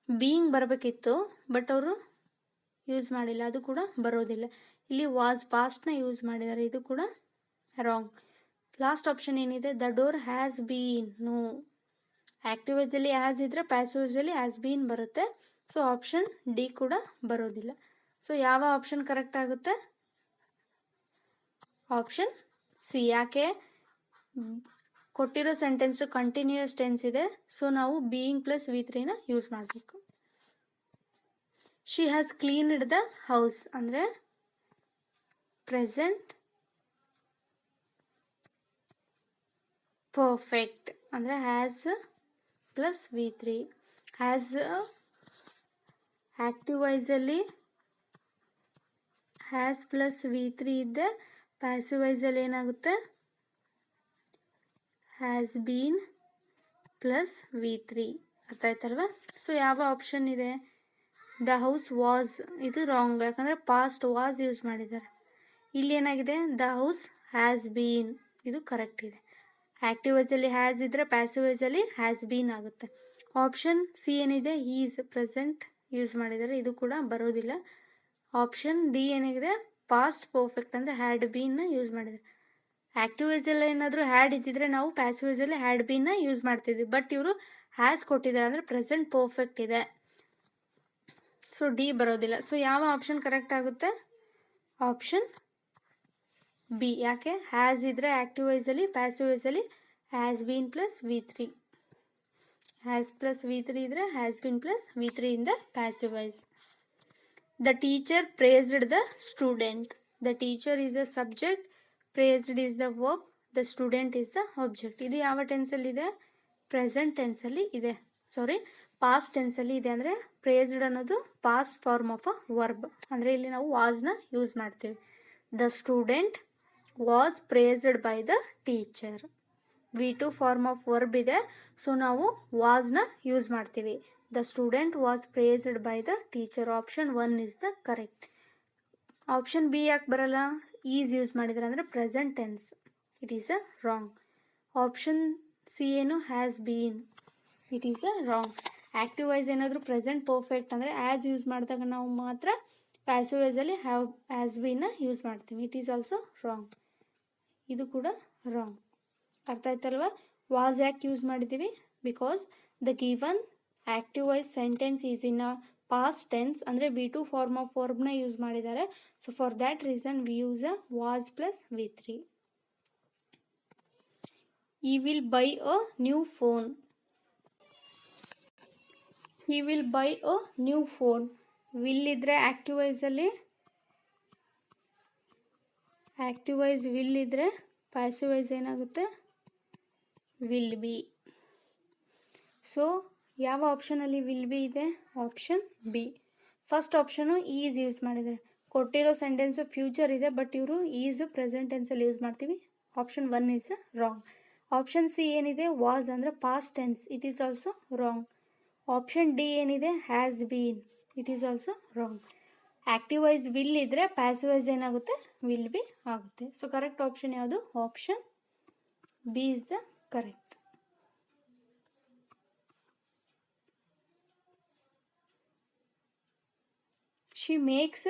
ಬೀಯಿಂಗ್ ಬರಬೇಕಿತ್ತು, ಬಟ್ ಅವರು ಯೂಸ್ ಮಾಡಿಲ್ಲ, ಅದು ಕೂಡ ಬರೋದಿಲ್ಲ. ಇಲ್ಲಿ ವಾಸ್ ಪಾಸ್ಟ್ನ ಯೂಸ್ ಮಾಡಿದ್ದಾರೆ, ಇದು ಕೂಡ ರಾಂಗ್. ಲಾಸ್ಟ್ ಆಪ್ಷನ್ ಏನಿದೆ? The door has been. No, active ವಾಯ್ಸಲ್ಲಿ ಹ್ಯಾಸ್ ಇದ್ದರೆ ಪ್ಯಾಸಿವ್ ವಾಯ್ಸಲ್ಲಿ ಹ್ಯಾಸ್ ಬೀನ್ ಬರುತ್ತೆ. ಸೊ ಆಪ್ಷನ್ ಡಿ ಕೂಡ ಬರೋದಿಲ್ಲ. ಸೊ ಯಾವ ಆಪ್ಷನ್ ಕರೆಕ್ಟ್ ಆಗುತ್ತೆ? Option C. ಯಾಕೆ? ಕೊಟ್ಟಿರೋ ಸೆಂಟೆನ್ಸು ಕಂಟಿನ್ಯೂಯಸ್ ಟೆನ್ಸ್ ಇದೆ. ಸೊ ನಾವು ಬೀಯಿಂಗ್ ಪ್ಲಸ್ V3ನ ಯೂಸ್ ಮಾಡಬೇಕು. She has cleaned the house ಅಂದರೆ ಪ್ರೆಸೆಂಟ್ ಪರ್ಫೆಕ್ಟ್ ಅಂದರೆ has plus V3. Has active ವಾಯ್ಸಲ್ಲಿ ಹ್ಯಾಸ್ ಪ್ಲಸ್ V3 ಇದ್ದೆ, ಪ್ಯಾಸಿವ್ ವಾಯ್ಸಲ್ಲಿ ಏನಾಗುತ್ತೆ? Has been plus V3. ಅರ್ಥ ಆಯ್ತಲ್ವ? ಸೊ ಯಾವ ಆಪ್ಷನ್ ಇದೆ? ದ ಹೌಸ್ ವಾಸ್, ಇದು ರಾಂಗ್, ಯಾಕಂದರೆ ಪಾಸ್ಟ್ ವಾಸ್ ಯೂಸ್ ಮಾಡಿದ್ದಾರೆ. ಇಲ್ಲಿ ಏನಾಗಿದೆ? ದ ಹೌಸ್ ಹ್ಯಾಸ್ ಬೀನ್, ಇದು ಕರೆಕ್ಟ್ ಇದೆ. ಆ್ಯಕ್ಟಿವ್ ವಾಯ್ಸಲ್ಲಿ ಹ್ಯಾಸ್ ಇದ್ದರೆ ಪ್ಯಾಸಿವ್ ವಾಯ್ಸಲ್ಲಿ ಹ್ಯಾಸ್ ಬೀನ್ ಆಗುತ್ತೆ. ಆಪ್ಷನ್ ಸಿ ಏನಿದೆ? ಈಸ್ ಪ್ರೆಸೆಂಟ್ ಯೂಸ್ ಮಾಡಿದ್ದಾರೆ, ಇದು ಕೂಡ ಬರೋದಿಲ್ಲ. ಆಪ್ಷನ್ ಡಿ ಏನಾಗಿದೆ? ಪಾಸ್ಟ್ ಪರ್ಫೆಕ್ಟ್ ಅಂದರೆ ಹ್ಯಾಡ್ ಬೀನ್ನ ಯೂಸ್ ಮಾಡಿದ್ದಾರೆ. ಆ್ಯಕ್ಟಿವ್ ವಾಯ್ಸಲ್ಲಿ ಏನಾದರೂ ಹ್ಯಾಡ್ ಇದ್ದಿದ್ರೆ ನಾವು ಪ್ಯಾಸಿವ್ ವಾಯ್ಸಲ್ಲಿ ಹ್ಯಾಡ್ ಬೀನ್ನ ಯೂಸ್ ಮಾಡ್ತಿದ್ವಿ, ಬಟ್ ಇವರು ಹ್ಯಾಸ್ ಕೊಟ್ಟಿದ್ದಾರೆ ಅಂದರೆ ಪ್ರೆಸೆಂಟ್ ಪರ್ಫೆಕ್ಟ್ ಇದೆ. ಸೊ ಡಿ ಬರೋದಿಲ್ಲ. ಸೊ ಯಾವ ಆಪ್ಷನ್ ಕರೆಕ್ಟ್ ಆಗುತ್ತೆ? Option B. ಯಾಕೆ? ಹ್ಯಾಸ್ ಇದ್ದರೆ ಆ್ಯಕ್ಟಿವ್ ವಾಯ್ಸಲ್ಲಿ, ಪ್ಯಾಸಿವ್ ವಾಯ್ಸಲ್ಲಿ has been plus V3. Has plus V3 ಇದ್ದರೆ has been plus V3 in the passive voice. The teacher praised the student. The teacher is a subject, praised is the verb, the student is the object. ಇದು ಯಾವ ಟೆನ್ಸಲ್ಲಿದೆ? Present ಟೆನ್ಸಲ್ಲಿ ಇದೆ. ಸಾರಿ, past ಟೆನ್ಸಲ್ಲಿ ಇದೆ. ಅಂದರೆ praised ಅನ್ನೋದು past form of a verb, ಅಂದರೆ ಇಲ್ಲಿ ನಾವು ವಾಸ್ನ ಯೂಸ್ ಮಾಡ್ತೀವಿ. The student was praised by the teacher. V2 form of verb ಇದೆ, ಸೊ ನಾವು ವಾಸ್ನ ಯೂಸ್ ಮಾಡ್ತೀವಿ. The student was praised by the teacher. Option 1 is the correct. Option B ಯಾಕೆ ಬರಲ್ಲ? ಈಸ್ ಯೂಸ್ ಮಾಡಿದ್ದಾರೆ ಅಂದರೆ present tense, it is a wrong. Option C ಏನು? Has been, it is a wrong. Active voice ಏನಾದರೂ present perfect ಅಂದರೆ as use ಮಾಡಿದಾಗ ನಾವು ಮಾತ್ರ ಪ್ಯಾಸಿವ್ ವಾಯ್ಸಲ್ಲಿ ಹ್ಯಾಸ್ ಬೀನ್ನ ಯೂಸ್ ಮಾಡ್ತೀವಿ, ಇಟ್ ಈಸ್ ಆಲ್ಸೋ ರಾಂಗ್. ಇದು ಕೂಡ ರಾಂಗ್. ಅರ್ಥ ಆಯ್ತಲ್ವ? ವಾಸ್ ಯಾಕೆ ಯೂಸ್ ಮಾಡಿದ್ದೀವಿ? Because the given active voice sentence is in a past tense ಅಂದರೆ V2 ಫಾರ್ಮ್ ಆಫ್ ವರ್ಬ್ನ ಯೂಸ್ ಮಾಡಿದ್ದಾರೆ. So for that reason we use a was plus V3. ಈ will buy a new phone. he will buy a new phone. will ಇದ್ರೆ active ವಾಯ್ಸಲ್ಲಿ, active voice will ಇದ್ರೆ passive voice ಏನಾಗುತ್ತೆ? will be. So ಯಾವ ಆಪ್ಷನಲ್ಲಿ will be ಇದೆ? Option B. First option is use ಮಾಡಿದ್ದಾರೆ. ಕೊಟ್ಟಿರೋ ಸೆಂಟೆನ್ಸು ಫ್ಯೂಚರ್ ಇದೆ, ಬಟ್ ಇವರು ಈಸ್ ಪ್ರೆಸೆಂಟ್ ಟೆನ್ಸಲ್ಲಿ ಯೂಸ್ ಮಾಡ್ತೀವಿ. Option 1 is wrong. Option C ಏನಿದೆ? ವಾಸ್ ಅಂದರೆ past tense, it is also wrong. Option D ಏನಿದೆ? Has been, it is also wrong. Active voice will ಇದ್ದರೆ ಪ್ಯಾಸಿವ್ ವಾಯ್ಸ್ ಏನಾಗುತ್ತೆ, ವಿಲ್ ಬಿ ಆಗುತ್ತೆ. So correct option ಯಾವುದು? Option B is the correct. She makes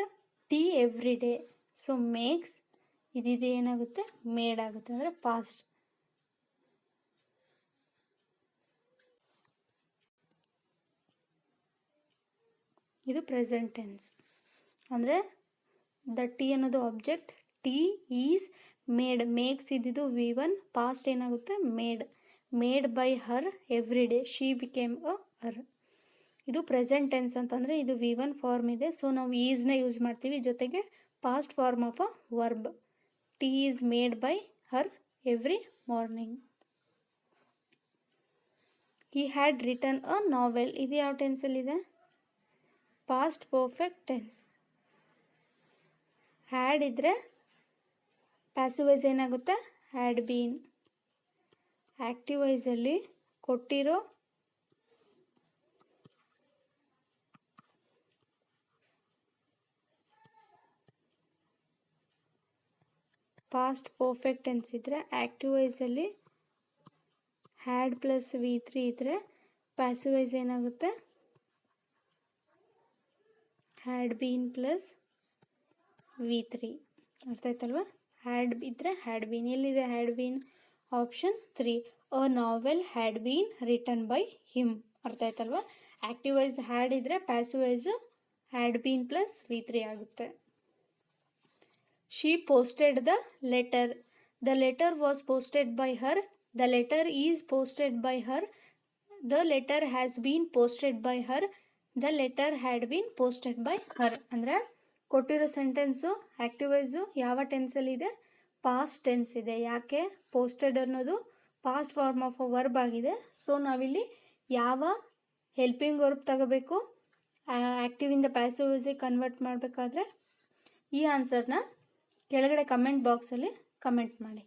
tea every day. So makes ಇದಿದೆ ಏನಾಗುತ್ತೆ, made ಆಗುತ್ತೆ, ಅಂದರೆ past. ಇದು ಪ್ರೆಸೆಂಟ್ ಟೆನ್ಸ್. ಅಂದರೆ ದ ಟಿ ಅನ್ನೋದು object, tea is made. Makes ಇದ್ದಿದ್ದು V1, ಪಾಸ್ಟ್ ಏನಾಗುತ್ತೆ made. Made by her every day, she became a her. ಇದು ಪ್ರೆಸೆಂಟ್ ಟೆನ್ಸ್ ಅಂತಂದರೆ ಇದು V1 ಫಾರ್ಮ್ ಇದೆ. ಸೊ ನಾವು ಈಸ್ನ ಯೂಸ್ ಮಾಡ್ತೀವಿ, ಜೊತೆಗೆ past form of a verb. Tea is made by her every morning. He had written a novel. ಇದು ಯಾವ ಟೆನ್ಸಲ್ಲಿದೆ? Past perfect tense. ಹ್ಯಾಡ್ ಇದ್ದರೆ ಪ್ಯಾಸಿವ್ ವಾಯ್ಸ್ ಏನಾಗುತ್ತೆ, ಹ್ಯಾಡ್ ಬೀನ್. ಆ್ಯಕ್ಟಿವ್ ವಾಯ್ಸಲ್ಲಿ ಕೊಟ್ಟಿರೋ ಪಾಸ್ಟ್ ಪರ್ಫೆಕ್ಟ್ ಟೆನ್ಸ್ ಇದ್ದರೆ, ಆ್ಯಕ್ಟಿವ್ ವಾಯ್ಸಲ್ಲಿ ಹ್ಯಾಡ್ ಪ್ಲಸ್ V3 ಇದ್ದರೆ, ಪ್ಯಾಸಿವ್ ವಾಯ್ಸ್ ಏನಾಗುತ್ತೆ, ಹ್ಯಾಡ್ ಬೀನ್ ಪ್ಲಸ್ V3. ಅರ್ಥ ಆಯ್ತಲ್ವ? ಹ್ಯಾಡ್ ಇದ್ದರೆ ಹ್ಯಾಡ್ ಬೀನ್. ಎಲ್ಲಿದೆ had been? Option 3. A novel had been written by him. ಅರ್ಥ ಆಯ್ತಲ್ವ? ಆ್ಯಕ್ಟಿವ್ ವಾಯ್ಸ್ ಹ್ಯಾಡ್ ಇದ್ದರೆ passive voice had been plus V3 ಆಗುತ್ತೆ. She posted the letter. The letter was posted by her. The letter is posted by her. The letter has been posted by her. The letter had been posted by her. ಅಂದರೆ ಕೊಟ್ಟಿರೋ sentence active voice ಯಾವ ಟೆನ್ಸಲ್ಲಿದೆ? Past tense ಇದೆ. ಯಾಕೆ? Posted ಅನ್ನೋದು past form of a verb ಆಗಿದೆ. So ನಾವಿಲ್ಲಿ ಯಾವ ಹೆಲ್ಪಿಂಗ್ ವರ್ಬ್ ತಗೋಬೇಕು? ಆ್ಯಕ್ಟಿವಿಂದ ಪ್ಯಾಸಿವ್ ವಾಯ್ಸಿಗೆ ಕನ್ವರ್ಟ್ ಮಾಡಬೇಕಾದ್ರೆ ಈ ಆನ್ಸರ್ನ ಕೆಳಗಡೆ ಕಮೆಂಟ್ ಬಾಕ್ಸಲ್ಲಿ ಕಮೆಂಟ್ ಮಾಡಿ.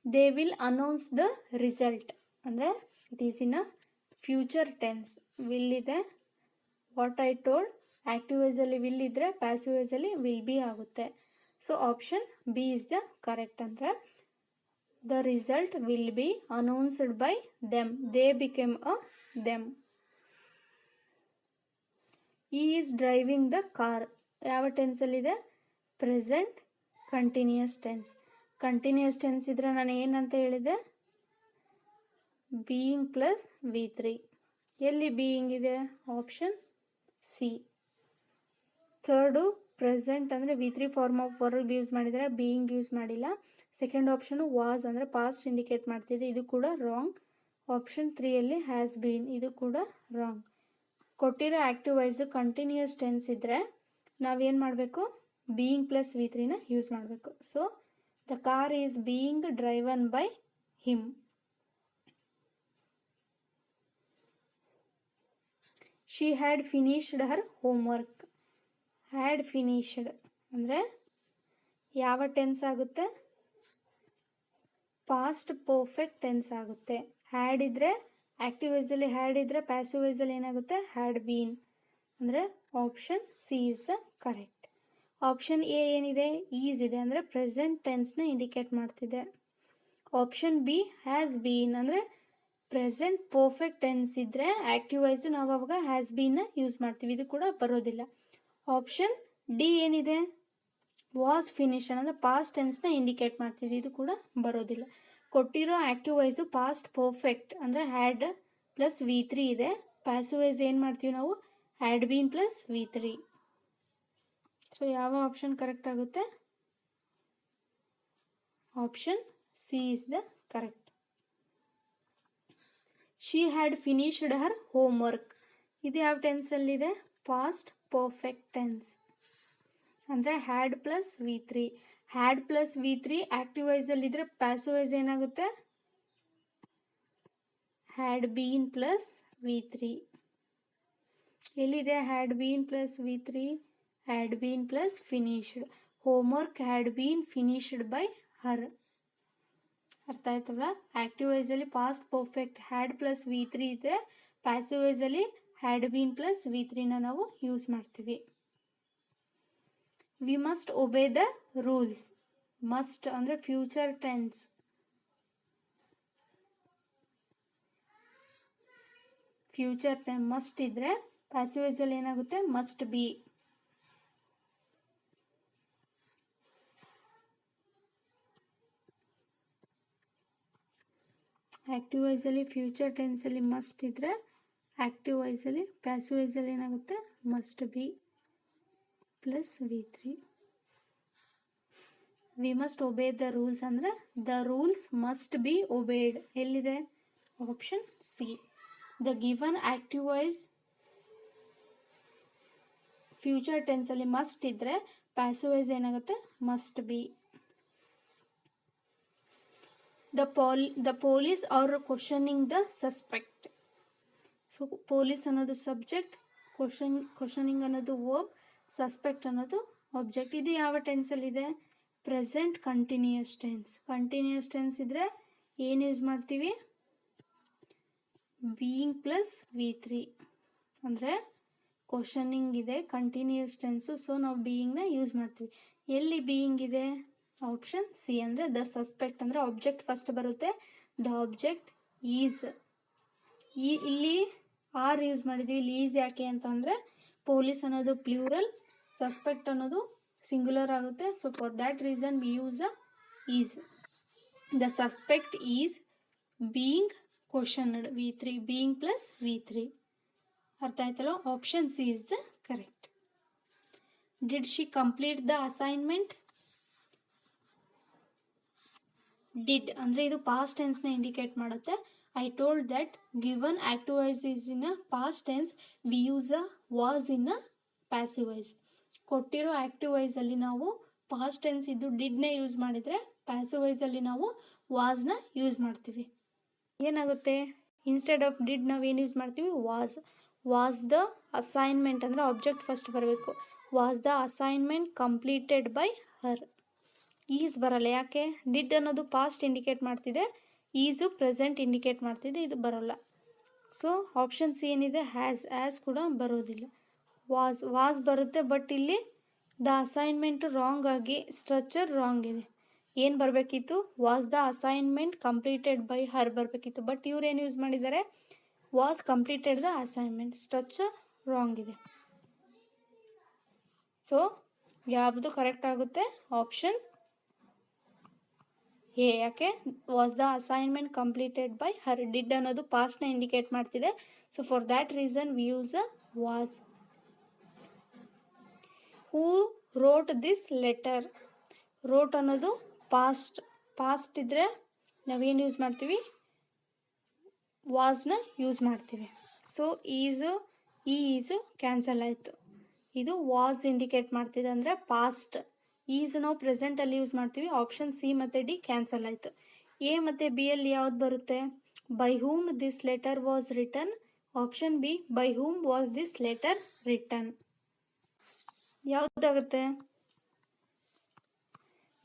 They will announce the result. ಅಂದರೆ it is in a future tense. Will ಇದೆ, ವಾಟ್ ಐ ಟೋಲ್ಡ್. ಆ್ಯಕ್ಟಿವ್ ವಾಯ್ಸಲ್ಲಿ ವಿಲ್ ಇದ್ದರೆ ಪ್ಯಾಸಿವ್ ವಾಯ್ಸಲ್ಲಿ ವಿಲ್ ಬಿ ಆಗುತ್ತೆ. So option B is the correct. ಅಂದರೆ the result will be announced by them. They became a them. He is driving the car. ಯಾವ ಟೆನ್ಸಲ್ಲಿದೆ? Present continuous tense. Continuous tense ಇದ್ದರೆ ನಾನು ಏನಂತ ಹೇಳಿದೆ? Being plus V3. ಎಲ್ಲಿ being ಇದೆ? Option C. Third present ಅಂದರೆ V3 form of verb use ಮಾಡಿದರೆ, ಬೀಯಿಂಗ್ ಯೂಸ್ ಮಾಡಿಲ್ಲ. ಸೆಕೆಂಡ್ ಆಪ್ಷನು ವಾಸ್ ಅಂದರೆ ಪಾಸ್ಟ್ ಇಂಡಿಕೇಟ್ ಮಾಡ್ತಿದೆ, ಇದು ಕೂಡ ರಾಂಗ್. ಆಪ್ಷನ್ 3ಯಲ್ಲಿ ಹ್ಯಾಸ್ ಬೀನ್, ಇದು ಕೂಡ ರಾಂಗ್. ಕೊಟ್ಟಿರೋ ಆ್ಯಕ್ಟಿವ್ ವಾಯ್ಸು ಕಂಟಿನ್ಯೂಯಸ್ ಟೆನ್ಸ್ ಇದ್ದರೆ ನಾವೇನು ಮಾಡಬೇಕು? ಬೀಯಿಂಗ್ ಪ್ಲಸ್ V3ನ ಯೂಸ್ ಮಾಡಬೇಕು. So the car is being driven by him. She had finished her homework. Had finished ಅಂದರೆ ಯಾವ ಟೆನ್ಸ್ ಆಗುತ್ತೆ? ಪಾಸ್ಟ್ ಪರ್ಫೆಕ್ಟ್ ಟೆನ್ಸ್ ಆಗುತ್ತೆ. ಹ್ಯಾಡ್ ಇದ್ದರೆ ಆ್ಯಕ್ಟಿವ್ ವಾಯ್ಸಲ್ಲಿ ಹ್ಯಾಡ್ ಇದ್ದರೆ ಪ್ಯಾಸಿವ್ ವಾಯ್ಸಲ್ಲಿ ಏನಾಗುತ್ತೆ? Had been. ಅಂದರೆ option C is the correct. Option A ಏನಿದೆ? ಈಸ್ ಇದೆ, ಅಂದರೆ ಪ್ರೆಸೆಂಟ್ ಟೆನ್ಸ್ನ ಇಂಡಿಕೇಟ್ ಮಾಡ್ತಿದೆ. ಆಪ್ಷನ್ ಬಿ ಹ್ಯಾಸ್ ಬೀನ್ ಅಂದರೆ ಪ್ರೆಸೆಂಟ್ ಪರ್ಫೆಕ್ಟ್ ಟೆನ್ಸ್ ಇದ್ದರೆ ಆ್ಯಕ್ಟಿವ್ ವಾಯ್ಸು ನಾವು ಅವಾಗ ಹ್ಯಾಸ್ ಬೀನ್ನ ಯೂಸ್ ಮಾಡ್ತೀವಿ, ಇದು ಕೂಡ ಬರೋದಿಲ್ಲ. ಆಪ್ಷನ್ ಡಿ ಏನಿದೆ? ವಾಸ್ ಫಿನಿಶ್ ಅಂದರೆ ಪಾಸ್ಟ್ ಟೆನ್ಸ್ನ ಇಂಡಿಕೇಟ್ ಮಾಡ್ತಿದೆ, ಇದು ಕೂಡ ಬರೋದಿಲ್ಲ. ಕೊಟ್ಟಿರೋ ಆ್ಯಕ್ಟಿವ್ ವಾಯ್ಸು ಪಾಸ್ಟ್ ಪರ್ಫೆಕ್ಟ್ ಅಂದರೆ ಹ್ಯಾಡ್ ಪ್ಲಸ್ V3 ಇದೆ. ಪ್ಯಾಸಿವ್ ವಾಯ್ಸ್ ಏನು ಮಾಡ್ತೀವಿ ನಾವು? Had been plus V3. So ಯಾವ ಆಪ್ಷನ್ ಕರೆಕ್ಟ್ ಆಗುತ್ತೆ? Option C is the correct. She had finished her homework. ಇದು ಯಾವ ಟೆನ್ಸಲ್ಲಿದೆ? ಪಾಸ್ಟ್ ಪರ್ಫೆಕ್ಟ್ ಟೆನ್ಸ್ ಅಂದರೆ had plus V3. Had plus V3 active ವಾಯ್ಸಲ್ಲಿದ್ದರೆ passive voice ಏನಾಗುತ್ತೆ? Had been plus V3. ಎಲ್ಲಿದೆ had been plus V3? Had been plus finished. Homework had been finished by her. ಅರ್ಥ ಆಯ್ತಲ್ಲ? Active ವಾಯ್ಸಲ್ಲಿ past perfect had plus V3 ಇದ್ದರೆ passive ವಾಯ್ಸಲ್ಲಿ had been plus V3ನ ನಾವು use ಮಾಡ್ತೀವಿ. We must obey the rules. Must ಅಂದರೆ future tense. Future tense must ಇದ್ರೆ ಪ್ಯಾಸಿವ್ ವಾಯ್ಸಲ್ಲಿ ಏನಾಗುತ್ತೆ, ಮಸ್ಟ್ ಬಿ. ಆ್ಯಕ್ಟಿವ್ ವಾಯ್ಸಲ್ಲಿ ಫ್ಯೂಚರ್ ಟೆನ್ಸಲ್ಲಿ ಮಸ್ಟ್ ಇದ್ದರೆ ಆ್ಯಕ್ಟಿವ್ ವಾಯ್ಸಲ್ಲಿ ಪ್ಯಾಸಿವ್ ವಾಯ್ಸಲ್ಲಿ ಏನಾಗುತ್ತೆ, must be plus V3. We must obey the rules ಅಂದರೆ the rules must be obeyed. ಎಲ್ಲಿದೆ, option C. The given active voice future ಟೆನ್ಸಲ್ಲಿ ಮಸ್ಟ್ ಇದ್ದರೆ ಪ್ಯಾಸಿವ್ ವಾಯ್ಸ್ ಏನಾಗುತ್ತೆ, must be. The police are questioning the suspect. So police ಅನ್ನೋದು subject, questioning ಅನ್ನೋದು verb, suspect ಅನ್ನೋದು object. ಇದು ಯಾವ ಟೆನ್ಸಲ್ಲಿದೆ, present continuous tense. Continuous tense ಇದ್ದರೆ ಏನು ಯೂಸ್ ಮಾಡ್ತೀವಿ, ಬೀಯಿಂಗ್ ಪ್ಲಸ್ V3. ಅಂದರೆ ಕ್ವಶನಿಂಗ್ ಇದೆ, ಕಂಟಿನ್ಯೂಯಸ್ ಟೆನ್ಸು, ಸೊ ನಾವು ಬೀಯಿಂಗ್ನ ಯೂಸ್ ಮಾಡ್ತೀವಿ. ಎಲ್ಲಿ ಬೀಯಿಂಗ್ ಇದೆ, ಆಪ್ಷನ್ ಸಿ. ಅಂದರೆ ದ ಸಸ್ಪೆಕ್ಟ್ ಅಂದರೆ ಆಬ್ಜೆಕ್ಟ್ ಫಸ್ಟ್ ಬರುತ್ತೆ, ದ ಆಬ್ಜೆಕ್ಟ್ ಈಸ್. ಇಲ್ಲಿ ಆರ್ ಯೂಸ್ ಮಾಡಿದ್ದೀವಿ. ಇಲ್ಲಿ ಈಸ್ ಯಾಕೆ ಅಂತಂದರೆ ಪೊಲೀಸ್ ಅನ್ನೋದು ಪ್ಲೂರಲ್, ಸಸ್ಪೆಕ್ಟ್ ಅನ್ನೋದು ಸಿಂಗುಲರ್ ಆಗುತ್ತೆ. So for that reason we use a is. The suspect is being questioned, V3. Being plus V3. ಅರ್ಥ ಆಯ್ತಲ್ಲ, option C is the correct. Did she complete the assignment. Did ಅಂದರೆ ಇದು past ಟೆನ್ಸ್ನ indicate ಮಾಡುತ್ತೆ. I told that given active voice is in a past tense, we use a was in a passive voice. ಕೊಟ್ಟಿರೋ active ವಾಯ್ಸಲ್ಲಿ ನಾವು past tense ಇದ್ದು ಡಿಡ್ನೇ use ಮಾಡಿದರೆ passive ವಾಯ್ಸಲ್ಲಿ ನಾವು ವಾಸ್ನ ಯೂಸ್ ಮಾಡ್ತೀವಿ. ಏನಾಗುತ್ತೆ, ಇನ್ಸ್ಟೆಡ್ ಆಫ್ ಡಿಡ್ ನಾವು ಏನು ಯೂಸ್ ಮಾಡ್ತೀವಿ, ವಾಸ್. ವಾಸ್ ದ ಅಸೈನ್ಮೆಂಟ್ ಅಂದರೆ ಆಬ್ಜೆಕ್ಟ್ ಫಸ್ಟ್ ಬರಬೇಕು. Was the assignment completed by her. Is ಬರಲ್ಲ, ಯಾಕೆ, ಡಿಡ್ ಅನ್ನೋದು ಪಾಸ್ಟ್ ಇಂಡಿಕೇಟ್ ಮಾಡ್ತಿದೆ, ಈಸು ಪ್ರೆಸೆಂಟ್ ಇಂಡಿಕೇಟ್ ಮಾಡ್ತಿದೆ, ಇದು ಬರೋಲ್ಲ. ಸೊ ಆಪ್ಷನ್ ಸಿ ಏನಿದೆ, ಹ್ಯಾಸ್ ಕೂಡ ಬರೋದಿಲ್ಲ. ವಾಸ್ ಬರುತ್ತೆ, ಬಟ್ ಇಲ್ಲಿ ದ ಅಸೈನ್ಮೆಂಟ್ ರಾಂಗ್ ಆಗಿ ಸ್ಟ್ರಕ್ಚರ್ ರಾಂಗ್ ಇದೆ. ಏನು ಬರಬೇಕಿತ್ತು, was the assignment completed by her ಬರಬೇಕಿತ್ತು, ಬಟ್ ಇವ್ರು ಏನು ಯೂಸ್ ಮಾಡಿದ್ದಾರೆ, was completed the assignment. Structure wrong ಇದೆ. ಸೊ ಯಾವುದು ಕರೆಕ್ಟ್ ಆಗುತ್ತೆ, ಆಪ್ಷನ್ ಎ. ಯಾಕೆ, was the assignment completed by her. Did ಅನ್ನೋದು ಪಾಸ್ಟ್ನ ಇಂಡಿಕೇಟ್ ಮಾಡ್ತಿದೆ. So for that reason we use a was. Who wrote this letter. Wrote ಅನ್ನೋದು past ಇದ್ದರೆ ನಾವೇನು use ಮಾಡ್ತೀವಿ, ವಾಸ್ನ ಯೂಸ್ ಮಾಡ್ತೀವಿ. ಸೊ ಈಸು ಕ್ಯಾನ್ಸಲ್ ಆಯಿತು. ಇದು ವಾಸ್ ಇಂಡಿಕೇಟ್ ಮಾಡ್ತಿದೆ ಅಂದರೆ ಪಾಸ್ಟ್. ಈಸ್ ನಾವು ಪ್ರೆಸೆಂಟಲ್ಲಿ ಯೂಸ್ ಮಾಡ್ತೀವಿ. ಆಪ್ಷನ್ ಸಿ ಮತ್ತು ಡಿ ಕ್ಯಾನ್ಸಲ್ ಆಯಿತು. ಎ ಮತ್ತು ಬಿ ಅಲ್ಲಿ ಯಾವ್ದು ಬರುತ್ತೆ, by whom this letter was written. Option B, by whom was this letter written. ಯಾವುದಾಗುತ್ತೆ,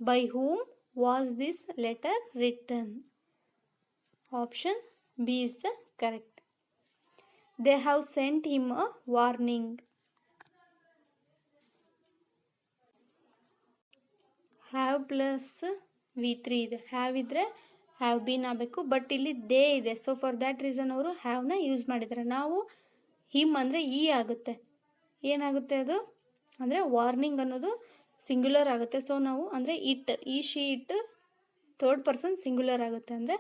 by whom was this letter written. Option B is the correct. They have sent him a warning. Have plus V3 ಇದೆ. Have ಇದ್ದರೆ have bean ಆಗಬೇಕು, but ಇಲ್ಲಿ they ಇದೆ. So for that reason ಅವರು ಹ್ಯಾವ್ನ use ಮಾಡಿದ್ದಾರೆ. ನಾವು him ಅಂದರೆ ಈ ಆಗುತ್ತೆ. ಏನಾಗುತ್ತೆ ಅದು ಅಂದರೆ ವಾರ್ನಿಂಗ್ ಅನ್ನೋದು ಸಿಂಗ್ಯುಲರ್ ಆಗುತ್ತೆ. ಸೊ ನಾವು ಅಂದರೆ ಈ she it third person singular ಆಗುತ್ತೆ. ಅಂದರೆ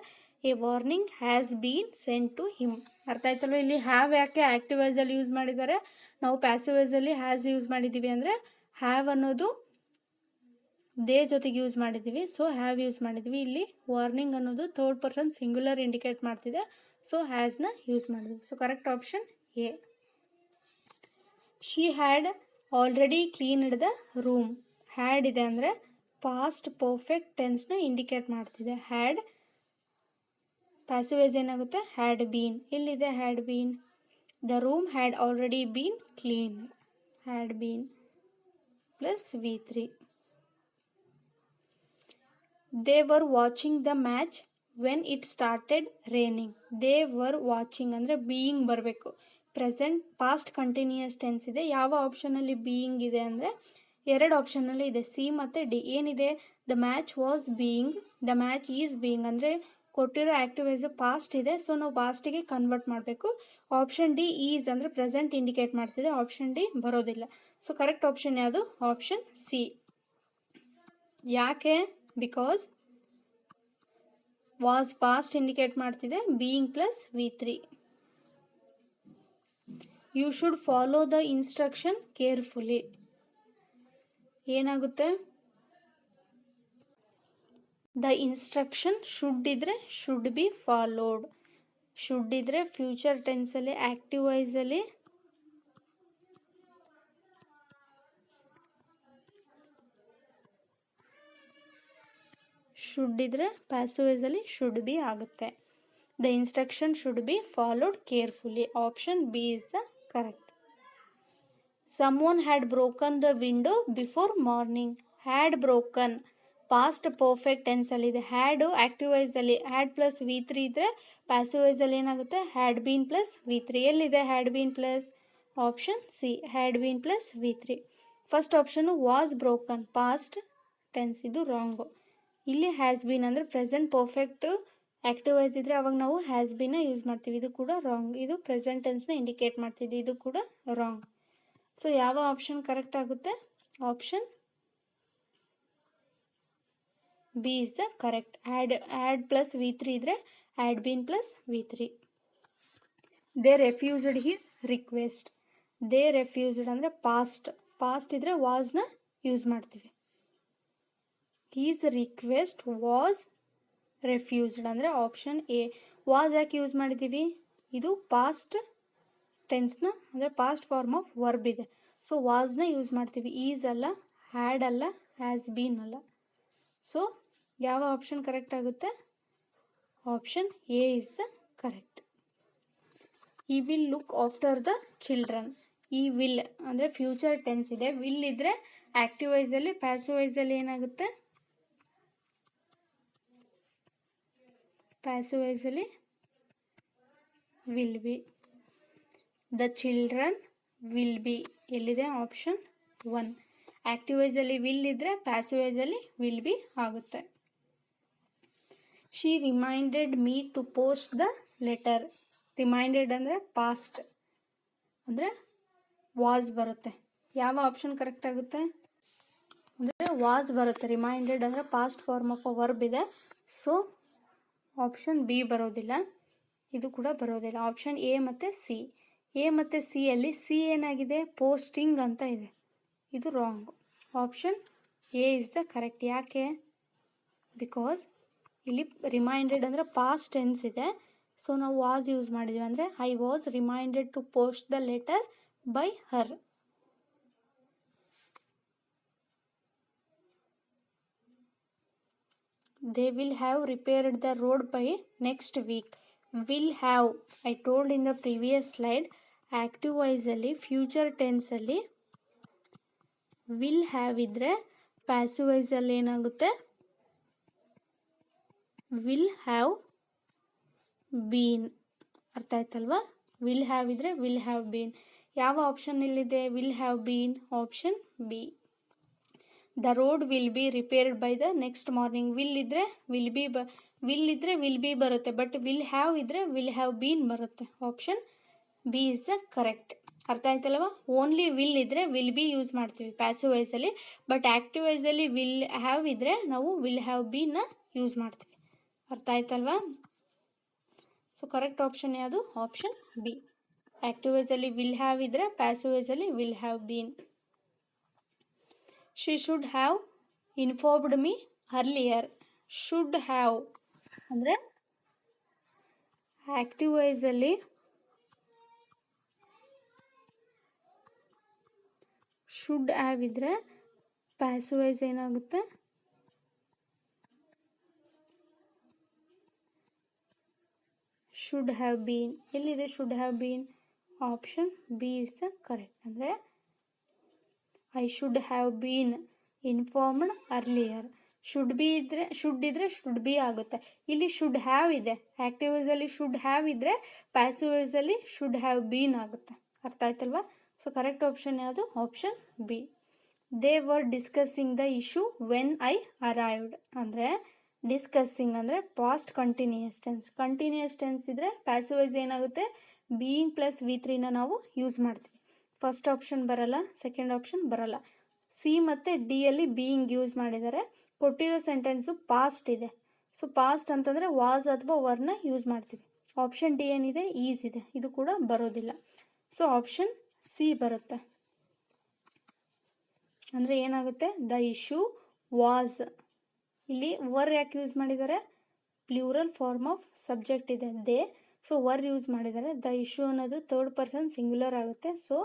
a warning has been sent to him. ಅರ್ಥ ಆಯ್ತಲ್ವ. ಇಲ್ಲಿ ಹ್ಯಾವ್ ಯಾಕೆ ಆ್ಯಕ್ಟಿವ್ ವಾಯ್ಸಲ್ಲಿ ಯೂಸ್ ಮಾಡಿದ್ದಾರೆ, ನಾವು ಪ್ಯಾಸಿವ್ ವಾಯ್ಸಲ್ಲಿ ಹ್ಯಾಸ್ ಯೂಸ್ ಮಾಡಿದ್ದೀವಿ. ಅಂದರೆ ಹ್ಯಾವ್ ಅನ್ನೋದು ದೇ ಜೊತೆಗೆ ಯೂಸ್ ಮಾಡಿದ್ದೀವಿ, ಸೊ ಹ್ಯಾವ್ ಯೂಸ್ ಮಾಡಿದ್ವಿ. ಇಲ್ಲಿ ವಾರ್ನಿಂಗ್ ಅನ್ನೋದು ಥರ್ಡ್ ಪರ್ಸನ್ ಸಿಂಗ್ಯುಲರ್ ಇಂಡಿಕೇಟ್ ಮಾಡ್ತಿದೆ, ಸೊ ಹ್ಯಾಸ್ನ ಯೂಸ್ ಮಾಡಿದ್ವಿ. So correct option A. She had already cleaned the room. Had ಇದೆ ಅಂದರೆ ಪಾಸ್ಟ್ ಪರ್ಫೆಕ್ಟ್ ಟೆನ್ಸ್ನ ಇಂಡಿಕೇಟ್ ಮಾಡ್ತಿದೆ. ಹ್ಯಾಡ್ ಪ್ಯಾಸಿವ್ ವಾಯ್ಸ್ ಏನಾಗುತ್ತೆ, ಹ್ಯಾಡ್ ಬೀನ್. ಎಲ್ಲಿದೆ had bean, the room had already bean clean. Had been plus V3. They were watching the match when it started raining. They were watching ಅಂದರೆ being ಬರಬೇಕು. Present past continuous tense ಇದೆ. ಯಾವ ಆಪ್ಷನಲ್ಲಿ being ಇದೆ ಅಂದರೆ 2 ಆಪ್ಷನಲ್ಲಿ ಇದೆ, C ಮತ್ತು D. ಏನಿದೆ, the match was being, the match is being ಅಂದರೆ ಕೊಟ್ಟಿರೋ ಆ್ಯಕ್ಟಿವ್ ವಾಯ್ಸ್ ಪಾಸ್ಟ್ ಇದೆ, ಸೊ ನಾವು ಪಾಸ್ಟಿಗೆ ಕನ್ವರ್ಟ್ ಮಾಡಬೇಕು. ಆಪ್ಷನ್ ಡಿ ಈಸ್ ಅಂದರೆ ಪ್ರೆಸೆಂಟ್ ಇಂಡಿಕೇಟ್ ಮಾಡ್ತಿದೆ, ಆಪ್ಷನ್ ಡಿ ಬರೋದಿಲ್ಲ. ಸೊ ಕರೆಕ್ಟ್ ಆಪ್ಷನ್ ಯಾವುದು, ಆಪ್ಷನ್ ಸಿ. ಯಾಕೆ, ಬಿಕಾಸ್ ವಾಸ್ ಪಾಸ್ಟ್ ಇಂಡಿಕೇಟ್ ಮಾಡ್ತಿದೆ, being plus V3. You should follow the instruction carefully. ಏನಾಗುತ್ತೆ, ದ ಇನ್ಸ್ಟ್ರಕ್ಷನ್ ಶುಡ್ ಇದ್ರೆ ಶುಡ್ ಬಿ ಫಾಲೋಡ್. ಶುಡ್ ಇದ್ರೆ future ಟೆನ್ಸಲ್ಲಿ ಆ್ಯಕ್ಟಿವ್ ವಾಯ್ಸಲ್ಲಿ, ಶುಡ್ ಇದ್ರೆ ಪ್ಯಾಸಿವ್ ವಾಯ್ಸಲ್ಲಿ ಶುಡ್ ಬಿ ಆಗುತ್ತೆ. The instruction should be followed carefully. Option B is the correct. Someone had broken the window before morning. Had broken past perfect ಟೆನ್ಸಲ್ಲಿದೆ. Had active ವಾಯ್ಸಲ್ಲಿ had plus V3 ಇದ್ದರೆ passive ವಾಯ್ಸಲ್ಲಿ ಏನಾಗುತ್ತೆ, had been plus V3. ಎಲ್ಲಿದೆ had been plus, option C, had been plus V3. First option was broken past tense, ಇದು wrong. ಇಲ್ಲಿ has been ಅಂದರೆ present perfect active voice ಇದ್ದರೆ ಅವಾಗ ನಾವು ಹ್ಯಾಸ್ ಬೀನ ಯೂಸ್ ಮಾಡ್ತೀವಿ, ಇದು ಕೂಡ ರಾಂಗ್. ಇದು ಪ್ರೆಸೆಂಟ್ ಟೆನ್ಸ್ನ ಇಂಡಿಕೇಟ್ ಮಾಡ್ತಿದ್ವಿ, ಇದು ಕೂಡ ರಾಂಗ್. ಸೊ ಯಾವ ಆಪ್ಷನ್ ಕರೆಕ್ಟ್ ಆಗುತ್ತೆ, option B is the correct. Had plus V3 ಇದ್ದರೆ had been plus V3. They refused his request. They refused ಅಂದರೆ ಪಾಸ್ಟ್ ಇದ್ದರೆ ವಾಸ್ನ ಯೂಸ್ ಮಾಡ್ತೀವಿ. ಹೀಸ್ ರಿಕ್ವೆಸ್ಟ್ ವಾಸ್ ರೆಫ್ಯೂಸ್ಡ್ ಅಂದರೆ ಆಪ್ಷನ್ ಎ. ವಾಸ್ ಯಾಕೆ use ಮಾಡಿದ್ದೀವಿ, ಇದು ಪಾಸ್ಟ್ ಟೆನ್ಸ್ನ ಅಂದರೆ ಪಾಸ್ಟ್ ಫಾರ್ಮ್ ಆಫ್ ವರ್ಬ್ ಇದೆ, ಸೊ ವಾಸ್ನ ಯೂಸ್ ಮಾಡ್ತೀವಿ. ಈಸ್ ಅಲ್ಲ, ಹ್ಯಾಡ್ ಅಲ್ಲ, ಹ್ಯಾಸ್ ಬೀನ್ ಅಲ್ಲ. ಸೊ ಯಾವ ಆಪ್ಷನ್ ಕರೆಕ್ಟ್ ಆಗುತ್ತೆ, option A is the correct. He will look after the children. He will ಅಂದರೆ ಫ್ಯೂಚರ್ ಟೆನ್ಸ್ ಇದೆ, ವಿಲ್ ಇದ್ದರೆ ಆ್ಯಕ್ಟಿವ್ ವಾಯ್ಸಲ್ಲಿ, ಪ್ಯಾಸಿವ್ ವಾಯ್ಸಲ್ಲಿ ಏನಾಗುತ್ತೆ, ಪ್ಯಾಸಿವ್ ವಾಯ್ಸಲ್ಲಿ will be. The children will be ಎಲ್ಲಿದೆ, ಆಪ್ಷನ್ 1. ಆ್ಯಕ್ಟಿವ್ ವಾಯ್ಸಲ್ಲಿ ವಿಲ್ ಇದ್ದರೆ ಪ್ಯಾಸಿವ್ ವಾಯ್ಸಲ್ಲಿ ವಿಲ್ ಬಿ ಆಗುತ್ತೆ. She reminded me to post the letter. Reminded ಅಂದರೆ ಪಾಸ್ಟ್ ಅಂದರೆ ವಾಸ್ ಬರುತ್ತೆ. ಯಾವ ಆಪ್ಷನ್ ಕರೆಕ್ಟ್ ಆಗುತ್ತೆ ಅಂದರೆ ವಾಸ್ ಬರುತ್ತೆ. ರಿಮೈಂಡೆಡ್ ಅಂದರೆ past form of a verb ಇದೆ, ಸೊ ಆಪ್ಷನ್ ಬಿ ಬರೋದಿಲ್ಲ, ಇದು ಕೂಡ ಬರೋದಿಲ್ಲ. ಆಪ್ಷನ್ ಎ ಮತ್ತು ಸಿ. ಎ ಮತ್ತು ಸಿಯಲ್ಲಿ ಸಿ ಏನಾಗಿದೆ, ಪೋಸ್ಟಿಂಗ್ ಅಂತ ಇದೆ, ಇದು wrong. Option A is the correct. ಯಾಕೆ, ಬಿಕಾಸ್ ಇಲ್ಲಿ ರಿಮೈಂಡೆಡ್ ಅಂದರೆ ಪಾಸ್ಟ್ ಟೆನ್ಸ್ ಇದೆ, ಸೊ ನಾವು ವಾಸ್ ಯೂಸ್ ಮಾಡಿದ್ದೀವಿ. ಅಂದರೆ I was reminded to post the letter by her. They will have repaired the road by next week. Will have, I told in the previous slide, active ವಾಯ್ಸಲ್ಲಿ future ಟೆನ್ಸಲ್ಲಿ will have ಇದ್ದರೆ passive ವಾಯ್ಸಲ್ಲಿ ಏನಾಗುತ್ತೆ, will have been. ಅರ್ಥ ಆಯ್ತಲ್ವಾ, will have ಇದ್ದರೆ will have been. ಯಾವ ಆಪ್ಷನ್ನಲ್ಲಿದೆ will have been, option B. The road will be repaired by the next morning. Will ಇದ್ದರೆ ವಿಲ್ ಬಿ ಬರುತ್ತೆ, ಬಟ್ ವಿಲ್ ಹ್ಯಾವ್ ಇದ್ದರೆ ವಿಲ್ ಹ್ಯಾವ್ ಬೀನ್ ಬರುತ್ತೆ. Option B is the correct. ಅರ್ಥ ಆಯ್ತಲ್ವ, only will ಇದ್ದರೆ will be use ಮಾಡ್ತೀವಿ passive ವಾಯ್ಸಲ್ಲಿ, but active ವಾಯ್ಸಲ್ಲಿ ವಿಲ್ ಹ್ಯಾವ್ ಇದ್ದರೆ ನಾವು ವಿಲ್ ಹ್ಯಾವ್ ಬೀನ್ನ ಯೂಸ್ ಮಾಡ್ತೀವಿ. ಅರ್ಥ ಆಯ್ತಲ್ವಾ. ಸೊ ಕರೆಕ್ಟ್ ಆಪ್ಷನ್ ಯಾವುದು, ಆಪ್ಷನ್ ಬಿ. ಆ್ಯಕ್ಟಿವ್ ವಾಯ್ಸಲ್ಲಿ ವಿಲ್ ಹ್ಯಾವ್ ಇದ್ದರೆ ಪ್ಯಾಸಿವ್ ವಾಯ್ಸಲ್ಲಿ will have been. She should have informed me earlier. Should have ಅಂದರೆ ಆ್ಯಕ್ಟಿವ್ ವಾಯ್ಸಲ್ಲಿ ಶುಡ್ ಹ್ಯಾವ್ ಇದ್ದರೆ ಪ್ಯಾಸಿವ್ ವಾಯ್ಸ್ ಏನಾಗುತ್ತೆ, ಶುಡ್ ಹ್ಯಾವ್ ಬೀನ್. ಎಲ್ಲಿದೆ should have been, option B is the correct. ಅಂದರೆ I should have been informed earlier. Should be ಇದ್ದರೆ should be ಆಗುತ್ತೆ. ಇಲ್ಲಿ should have ಇದೆ, ಆ್ಯಕ್ಟಿವ್ ವಾಯ್ಸಲ್ಲಿ ಶುಡ್ ಹ್ಯಾವ್ ಇದ್ದರೆ ಪ್ಯಾಸಿವ್ ವಾಯ್ಸಲ್ಲಿ ಶುಡ್ ಹ್ಯಾವ್ ಬೀನ್ ಆಗುತ್ತೆ. ಅರ್ಥ ಆಯ್ತಲ್ವಾ? ಸೊ ಕರೆಕ್ಟ್ ಆಪ್ಷನ್ ಯಾವುದು? Option B. They were discussing the issue when I arrived. ಅಂದರೆ ಡಿಸ್ಕಸ್ಸಿಂಗ್ ಅಂದರೆ past continuous tense. Continuous tense ಇದ್ದರೆ ಪ್ಯಾಸಿವ್ ವಾಯ್ಸ್ ಏನಾಗುತ್ತೆ? ಬೀಯಿಂಗ್ ಪ್ಲಸ್ V3ನ ನಾವು ಯೂಸ್ ಮಾಡ್ತೀವಿ. ಫಸ್ಟ್ ಆಪ್ಷನ್ ಬರಲ್ಲ, ಸೆಕೆಂಡ್ ಆಪ್ಷನ್ ಬರಲ್ಲ. ಸಿ ಮತ್ತು ಡಿಯಲ್ಲಿ ಬೀಯಿಂಗ್ ಯೂಸ್ ಮಾಡಿದ್ದಾರೆ. ಕೊಟ್ಟಿರೋ ಸೆಂಟೆನ್ಸು ಪಾಸ್ಟ್ ಇದೆ. ಸೊ ಪಾಸ್ಟ್ ಅಂತಂದರೆ ವಾಸ್ ಅಥವಾ ವರ್ನ ಯೂಸ್ ಮಾಡ್ತೀವಿ. ಆಪ್ಷನ್ ಡಿ ಏನಿದೆ? ಈಸ್ ಇದೆ, ಇದು ಕೂಡ ಬರೋದಿಲ್ಲ. ಸೊ ಆಪ್ಷನ್ ಸಿ ಬರುತ್ತೆ. ಅಂದರೆ ಏನಾಗುತ್ತೆ? The issue was. ಇಲ್ಲಿ ವರ್ ಯಾಕೆ ಯೂಸ್ ಮಾಡಿದ್ದಾರೆ? ಪ್ಲೂರಲ್ ಫಾರ್ಮ್ ಆಫ್ ಸಬ್ಜೆಕ್ಟ್ ಇದೆ ದೇ, ಸೊ ವರ್ ಯೂಸ್ ಮಾಡಿದ್ದಾರೆ. ದ ಇಶ್ಯೂ ಅನ್ನೋದು ಥರ್ಡ್ ಪರ್ಸನ್ ಸಿಂಗ್ಯುಲರ್ ಆಗುತ್ತೆ. So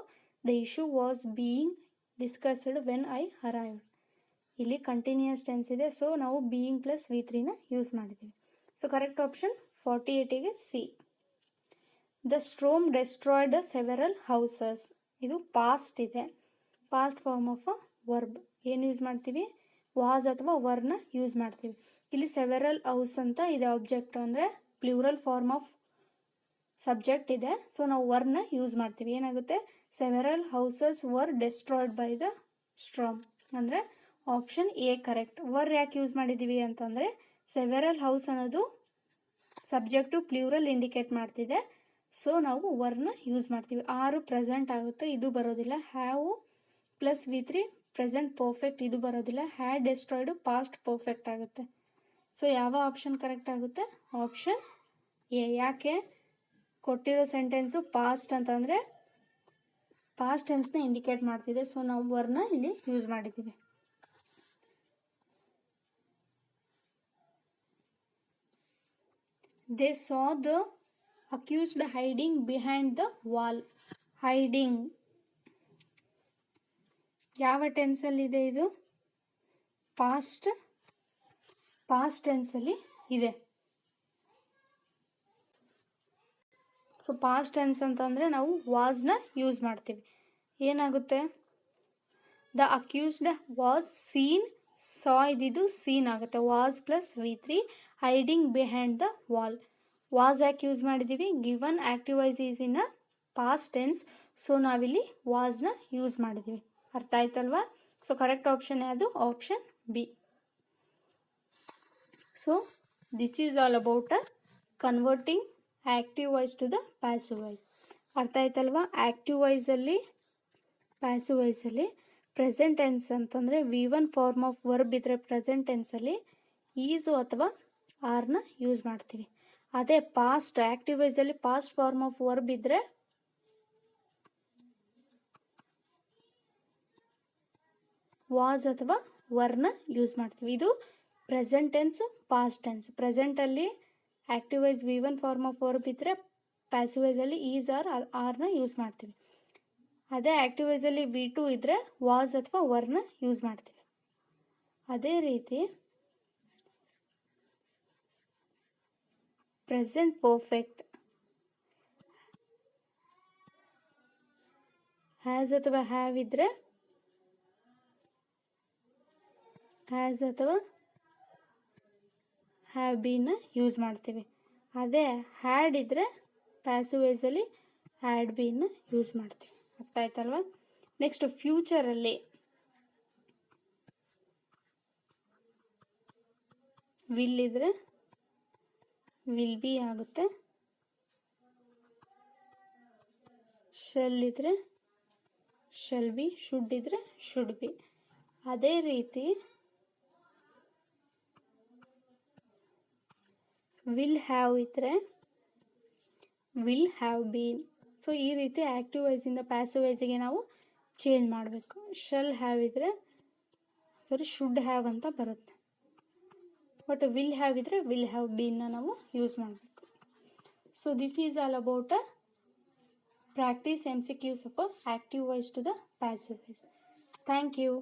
the issue was being discussed when I arrived. ಇಲ್ಲಿ ಕಂಟಿನ್ಯೂಯಸ್ ಟೆನ್ಸ್ ಇದೆ, ಸೊ ನಾವು ಬೀಯಿಂಗ್ ಪ್ಲಸ್ V3ನ ಯೂಸ್ ಮಾಡಿದ್ದೀವಿ. ಸೊ ಕರೆಕ್ಟ್ ಆಪ್ಷನ್ 48ಗೆ C. The storm destroyed several houses. ಇದು ಪಾಸ್ಟ್ ಇದೆ, past form of a verb. ಏನು ಯೂಸ್ ಮಾಡ್ತೀವಿ? ವಾಸ್ ಅಥವಾ ವರ್ನ ಯೂಸ್ ಮಾಡ್ತೀವಿ. ಇಲ್ಲಿ ಸೆವೆರಲ್ ಹೌಸ್ ಅಂತ ಇದೆ ಆಬ್ಜೆಕ್ಟ್, ಅಂದರೆ ಪ್ಲೂರಲ್ ಫಾರ್ಮ್ ಆಫ್ ಸಬ್ಜೆಕ್ಟ್ ಇದೆ. ಸೊ ನಾವು ವರ್ನ ಯೂಸ್ ಮಾಡ್ತೀವಿ. ಏನಾಗುತ್ತೆ? Several houses var destroyed by the ಸ್ಟ್ರಾಮ್. ಅಂದರೆ ಆಪ್ಷನ್ ಎ ಕರೆಕ್ಟ್. ವರ್ ಯಾಕೆ ಯೂಸ್ ಮಾಡಿದ್ದೀವಿ ಅಂತಂದರೆ ಸೆವೆರಲ್ ಹೌಸ್ ಅನ್ನೋದು ಸಬ್ಜೆಕ್ಟು ಪ್ಲೂರಲ್ ಇಂಡಿಕೇಟ್ ಮಾಡ್ತಿದೆ. ಸೊ ನಾವು ವರ್ನ ಯೂಸ್ ಮಾಡ್ತೀವಿ. 6 ಪ್ರೆಸೆಂಟ್ ಆಗುತ್ತೆ, ಇದು ಬರೋದಿಲ್ಲ. Have plus V3 present perfect, ಇದು ಬರೋದಿಲ್ಲ. ಹ್ಯಾಡ್ ಡೆಸ್ಟ್ರಾಯ್ಡು ಪಾಸ್ಟ್ ಪರ್ಫೆಕ್ಟ್ ಆಗುತ್ತೆ. ಸೊ ಯಾವ ಆಪ್ಷನ್ ಕರೆಕ್ಟ್ ಆಗುತ್ತೆ? Option A. ಯಾಕೆ? ಕೊಟ್ಟಿರೋ ಸೆಂಟೆನ್ಸು ಪಾಸ್ಟ್ ಅಂತಂದರೆ ಪಾಸ್ಟ್ ಟೆನ್ಸ್ನ ಇಂಡಿಕೇಟ್ ಮಾಡ್ತಿದೆ. ಸೊ ನಾವು ವರ್ನ ಇಲ್ಲಿ ಯೂಸ್ ಮಾಡಿದ್ದೀವಿ. They saw the accused hiding behind the wall. Hiding ಯಾವ ಟೆನ್ಸಲ್ಲಿದೆ? ಇದು ಪಾಸ್ಟ್ ಟೆನ್ಸಲ್ಲಿ ಇದೆ. ಸೊ ಪಾಸ್ಟ್ ಟೆನ್ಸ್ ಅಂತಂದರೆ ನಾವು ವಾಸ್ನ ಯೂಸ್ ಮಾಡ್ತೀವಿ. ಏನಾಗುತ್ತೆ? The accused was seen, saw ಇದ್ದಿದ್ದು ಸೀನ್ ಆಗುತ್ತೆ. Was plus V3 hiding behind the wall. Was ಯಾಕೆ ಯೂಸ್ ಮಾಡಿದ್ದೀವಿ? Given active voice is in a past tense, so ನಾವಿಲ್ಲಿ ವಾಸ್ನ ಯೂಸ್ ಮಾಡಿದ್ದೀವಿ. ಅರ್ಥ ಆಯ್ತಲ್ವಾ? ಸೊ ಕರೆಕ್ಟ್ ಆಪ್ಷನ್ ಯಾವುದು? Option B. So this is all about converting active voice to the passive voice. ಅರ್ಥ ಆಯ್ತಲ್ವಾ? ಆ್ಯಕ್ಟಿವ್ ವಾಯ್ಸಲ್ಲಿ ಪ್ಯಾಸಿವ್ ವಾಯ್ಸಲ್ಲಿ ಪ್ರೆಸೆಂಟ್ ಟೆನ್ಸ್ ಅಂತಂದರೆ V1 ಫಾರ್ಮ್ ಆಫ್ ವರ್ಬ್ ಇದ್ದರೆ ಪ್ರೆಸೆಂಟ್ ಟೆನ್ಸಲ್ಲಿ ಈಸು ಅಥವಾ ಆರ್ನ ಯೂಸ್ ಮಾಡ್ತೀವಿ. ಅದೇ ಪಾಸ್ಟ್ ಆ್ಯಕ್ಟಿವ್ ವಾಯ್ಸಲ್ಲಿ ಪಾಸ್ಟ್ ಫಾರ್ಮ್ ಆಫ್ ವರ್ಬ್ ಇದ್ದರೆ ವಾಸ್ ಅಥವಾ ವರ್ನ ಯೂಸ್ ಮಾಡ್ತೀವಿ. ಇದು ಪ್ರೆಸೆಂಟ್ ಟೆನ್ಸ್, ಪಾಸ್ಟ್ ಟೆನ್ಸ್. ಪ್ರೆಸೆಂಟಲ್ಲಿ active voice V1 form of verb ಇದ್ದರೆ ಪ್ಯಾಸಿವ್ ವಾಯ್ಸಲ್ಲಿ ಈಸ್ ಆರ್ನ ಯೂಸ್ ಮಾಡ್ತೀವಿ. ಅದೇ ಆ್ಯಕ್ಟಿವ್ ವಾಯ್ಸಲ್ಲಿ V2 ಇದ್ದರೆ ವಾಸ್ ಅಥವಾ ವರ್ನ ಯೂಸ್ ಮಾಡ್ತೀವಿ. ಅದೇ ರೀತಿ ಪ್ರೆಸೆಂಟ್ ಪರ್ಫೆಕ್ಟ್ ಹ್ಯಾಸ್ ಅಥವಾ ಹ್ಯಾವ್ ಇದ್ದರೆ ಹ್ಯಾಸ್ ಅಥವಾ ಹ್ಯಾವ್ ಬೀನ ಯೂಸ್ ಮಾಡ್ತೀವಿ. ಅದೇ ಹ್ಯಾಡ್ ಇದ್ದರೆ ಪ್ಯಾಸಿವ್ ವಾಯ್ಸಲ್ಲಿ ಹ್ಯಾಡ್ ಬೀನ ಯೂಸ್ ಮಾಡ್ತೀವಿ. ಅರ್ಥ ಆಯ್ತಲ್ವಾ? ನೆಕ್ಸ್ಟ್ ಫ್ಯೂಚರಲ್ಲಿ ವಿಲ್ ಇದ್ದರೆ ವಿಲ್ ಬಿ ಆಗುತ್ತೆ. ಶೆಲ್ ಇದ್ದರೆ ಶೆಲ್ ಬಿ. ಶುಡ್ ಇದ್ದರೆ ಶುಡ್ ಬಿ. ಅದೇ ರೀತಿ ವಿಲ್ ಹ್ಯಾವ್ ಇದ್ದರೆ ವಿಲ್ ಹ್ಯಾವ್ ಬೀನ್. ಸೊ ಈ ರೀತಿ ಆ್ಯಕ್ಟಿವ್ ವಾಯ್ಸಿಂದ ಪ್ಯಾಸಿವ್ ವಾಯ್ಸಿಗೆ ನಾವು ಚೇಂಜ್ ಮಾಡಬೇಕು. ಶೆಲ್ ಹ್ಯಾವ್ ಇದ್ದರೆ ಶುಡ್ ಹ್ಯಾವ್ ಅಂತ ಬರುತ್ತೆ. ಬಟ್ ವಿಲ್ ಹ್ಯಾವ್ ಇದ್ದರೆ ವಿಲ್ ಹ್ಯಾವ್ ಬೀನ್ನ ನಾವು ಯೂಸ್ ಮಾಡಬೇಕು. So this is all about practice MCQs of active voice to the passive voice. Thank you.